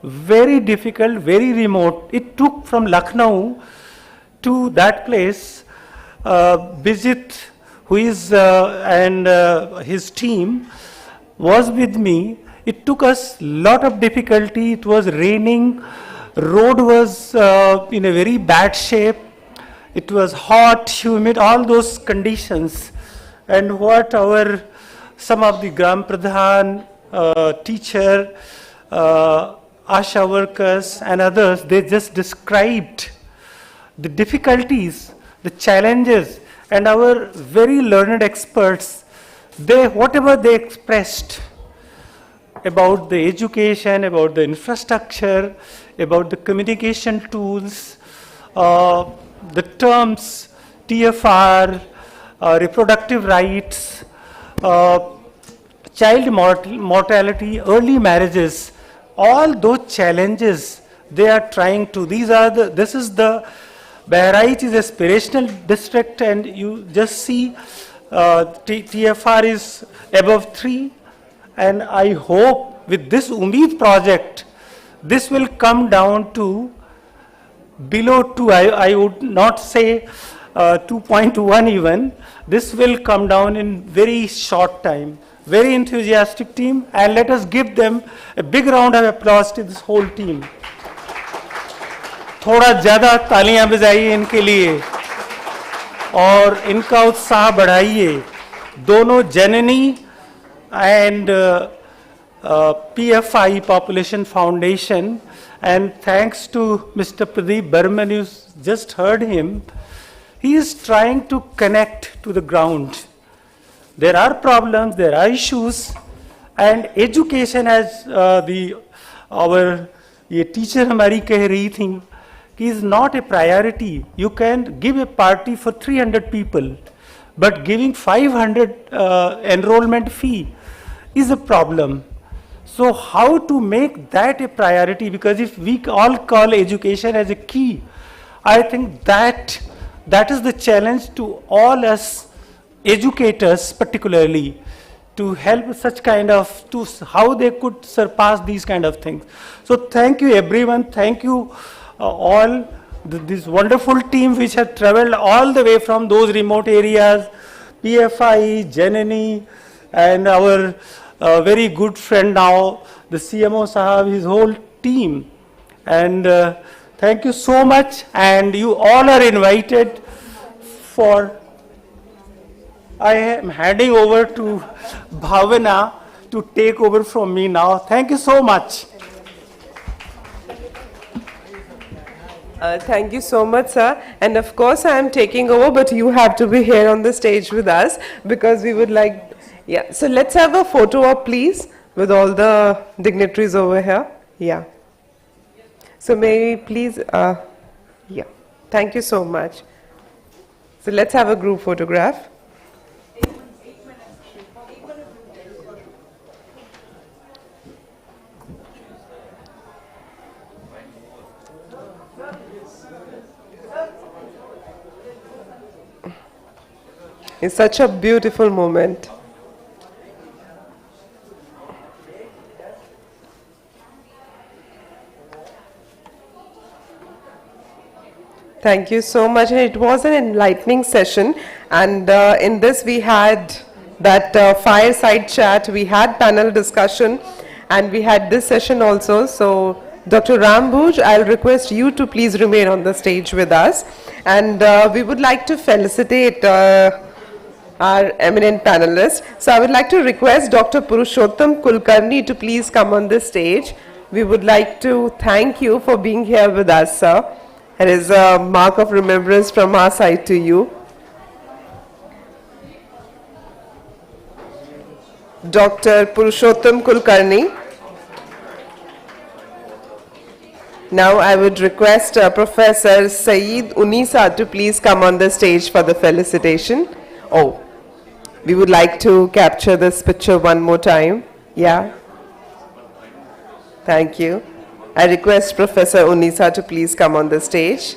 very difficult, very remote. It took from Lucknow to that place. Bijit, who is and his team was with me. It took us lot of difficulty. It was raining, road was in a very bad shape. It was hot, humid, all those conditions. And what some of the Gram Pradhan, teacher, Asha workers and others, they just described the difficulties, the challenges, and our very learned experts, whatever they expressed about the education, about the infrastructure, about the communication tools, the terms TFR, reproductive rights, child mortality, early marriages, all those challenges they are trying to, this is the Bahraich is aspirational district, and you just see TFR is above 3, and I hope with this Umeed project, this will come down to below 2. I would not say 2.1 even. This will come down in very short time. Very enthusiastic team, and let us give them a big round of applause to this whole team. थोड़ा ज़्यादा तालियां बजाइए इनके लिए और इनका उत्साह बढ़ाइए. दोनों जननी and PFI Population Foundation, and thanks to Mr. Pradeep Burman, you just heard him. He is trying to connect to the ground. there are problems, there are issues, and education, as our ये teacher हमारी कह रही थी, is not a priority. You can give a party for 300 people, but giving 500 enrollment fee is a problem. So how to make that a priority? Because if we all call education as a key, I think that is the challenge to all us educators particularly, to help such kind of, to how they could surpass these kind of things. So thank you everyone, thank you all, this wonderful team which have traveled all the way from those remote areas, PFI, Janani, and our very good friend now, the CMO Sahab, his whole team. And thank you so much, and you all are invited for, I am handing over to Bhavana to take over from me now. Thank you so much. Thank you so much, sir. And of course, I am taking over, but you have to be here on the stage with us because we would like, yeah. So let's have a photo op, please, with all the dignitaries over here. Yeah. So may we please, yeah. Thank you so much. So let's have a group photograph. It's such a beautiful moment. Thank you so much. It was an enlightening session, and in this we had that fireside chat, we had panel discussion, and we had this session also. So Dr. Rambhuj, I'll request you to please remain on the stage with us, and we would like to felicitate our eminent panelists. So I would like to request Dr. Purushottam Kulkarni to please come on the stage. We would like to thank you for being here with us, sir. It is a mark of remembrance from our side to you. Dr. Purushottam Kulkarni. Now I would request Professor Saeed Unisa to please come on the stage for the felicitation. Oh, we would like to capture this picture one more time. Yeah. Thank you. I request Professor Unisa to please come on the stage.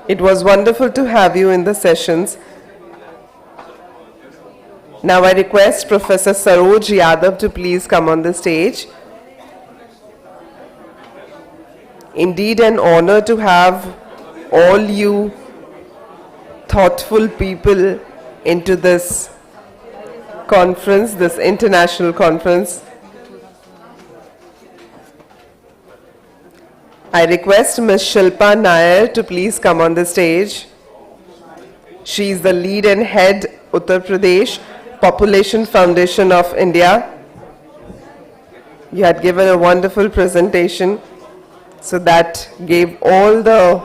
It was wonderful to have you in the sessions. Now I request Professor Saroj Yadav to please come on the stage. Indeed an honor to have all you thoughtful people into this conference, this international conference. I request Ms. Shilpa Nair to please come on the stage. She is the lead and head Uttar Pradesh Population Foundation of India. You had given a wonderful presentation, so that gave all the,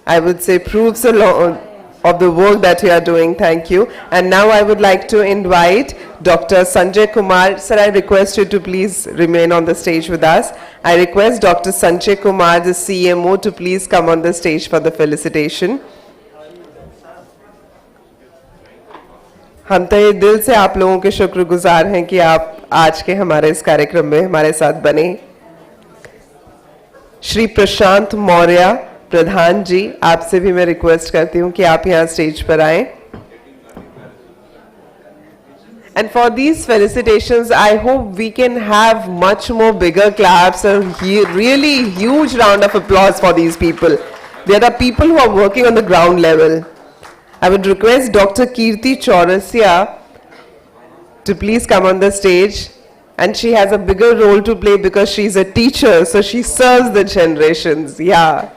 I would say, proofs along of the work that you are doing. Thank you. And now I would like to invite Dr. Sanjay Kumar. Sir, I request you to please remain on the stage with us. I request Dr. Sanjay Kumar, the CMO, to please come on the stage for the felicitation. हम तहे दिल से आप लोगों के शुक्रगुजार हैं कि आप आज के हमारे इस कार्यक्रम में हमारे साथ बने। श्री प्रशांत मौर्य प्रधान जी, आपसे भी मैं रिक्वेस्ट करती हूं कि आप यहां स्टेज पर आएं। And for these felicitations, I hope we can have much more bigger claps, a really huge round of applause for these people. They are the people who are working on the ground level. I would request Dr. Kirti Chaurasia to please come on the stage. And she has a bigger role to play because she's a teacher, so she serves the generations. Yeah.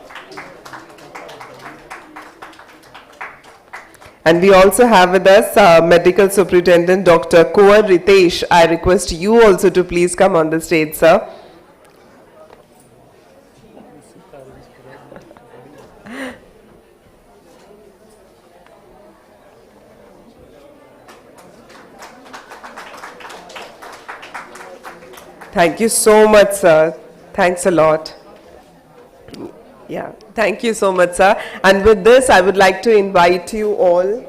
And we also have with us Medical Superintendent Dr. Kuwar Ritesh. I request you also to please come on the stage, sir. Thank you so much, sir. Thanks a lot. Yeah, thank you so much, sir. And with this, I would like to invite you all.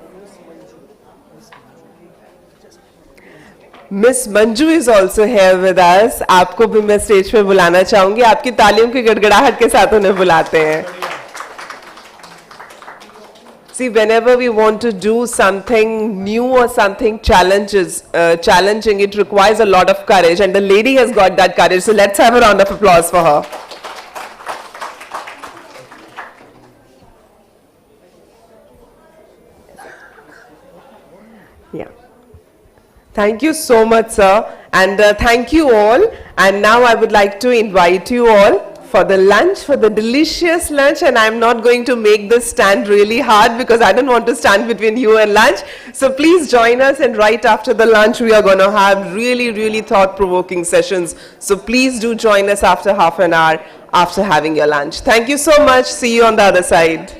Miss Manju is also here with us. आपको भी मैं stage पे बुलाना चाहूंगी. आपकी तालियों की गड़गड़ाहट के साथ उन्हें बुलाते हैं. See, whenever we want to do something new or something challenging, it requires a lot of courage, and the lady has got that courage. So let's have a round of applause for her. Yeah. Thank you so much, sir, and thank you all. And now I would like to invite you all for the lunch, for the delicious lunch, and I'm not going to make this stand really hard because I don't want to stand between you and lunch. So please join us, and right after the lunch we are going to have really thought-provoking sessions. So please do join us after half an hour after having your lunch. Thank you so much. See you on the other side.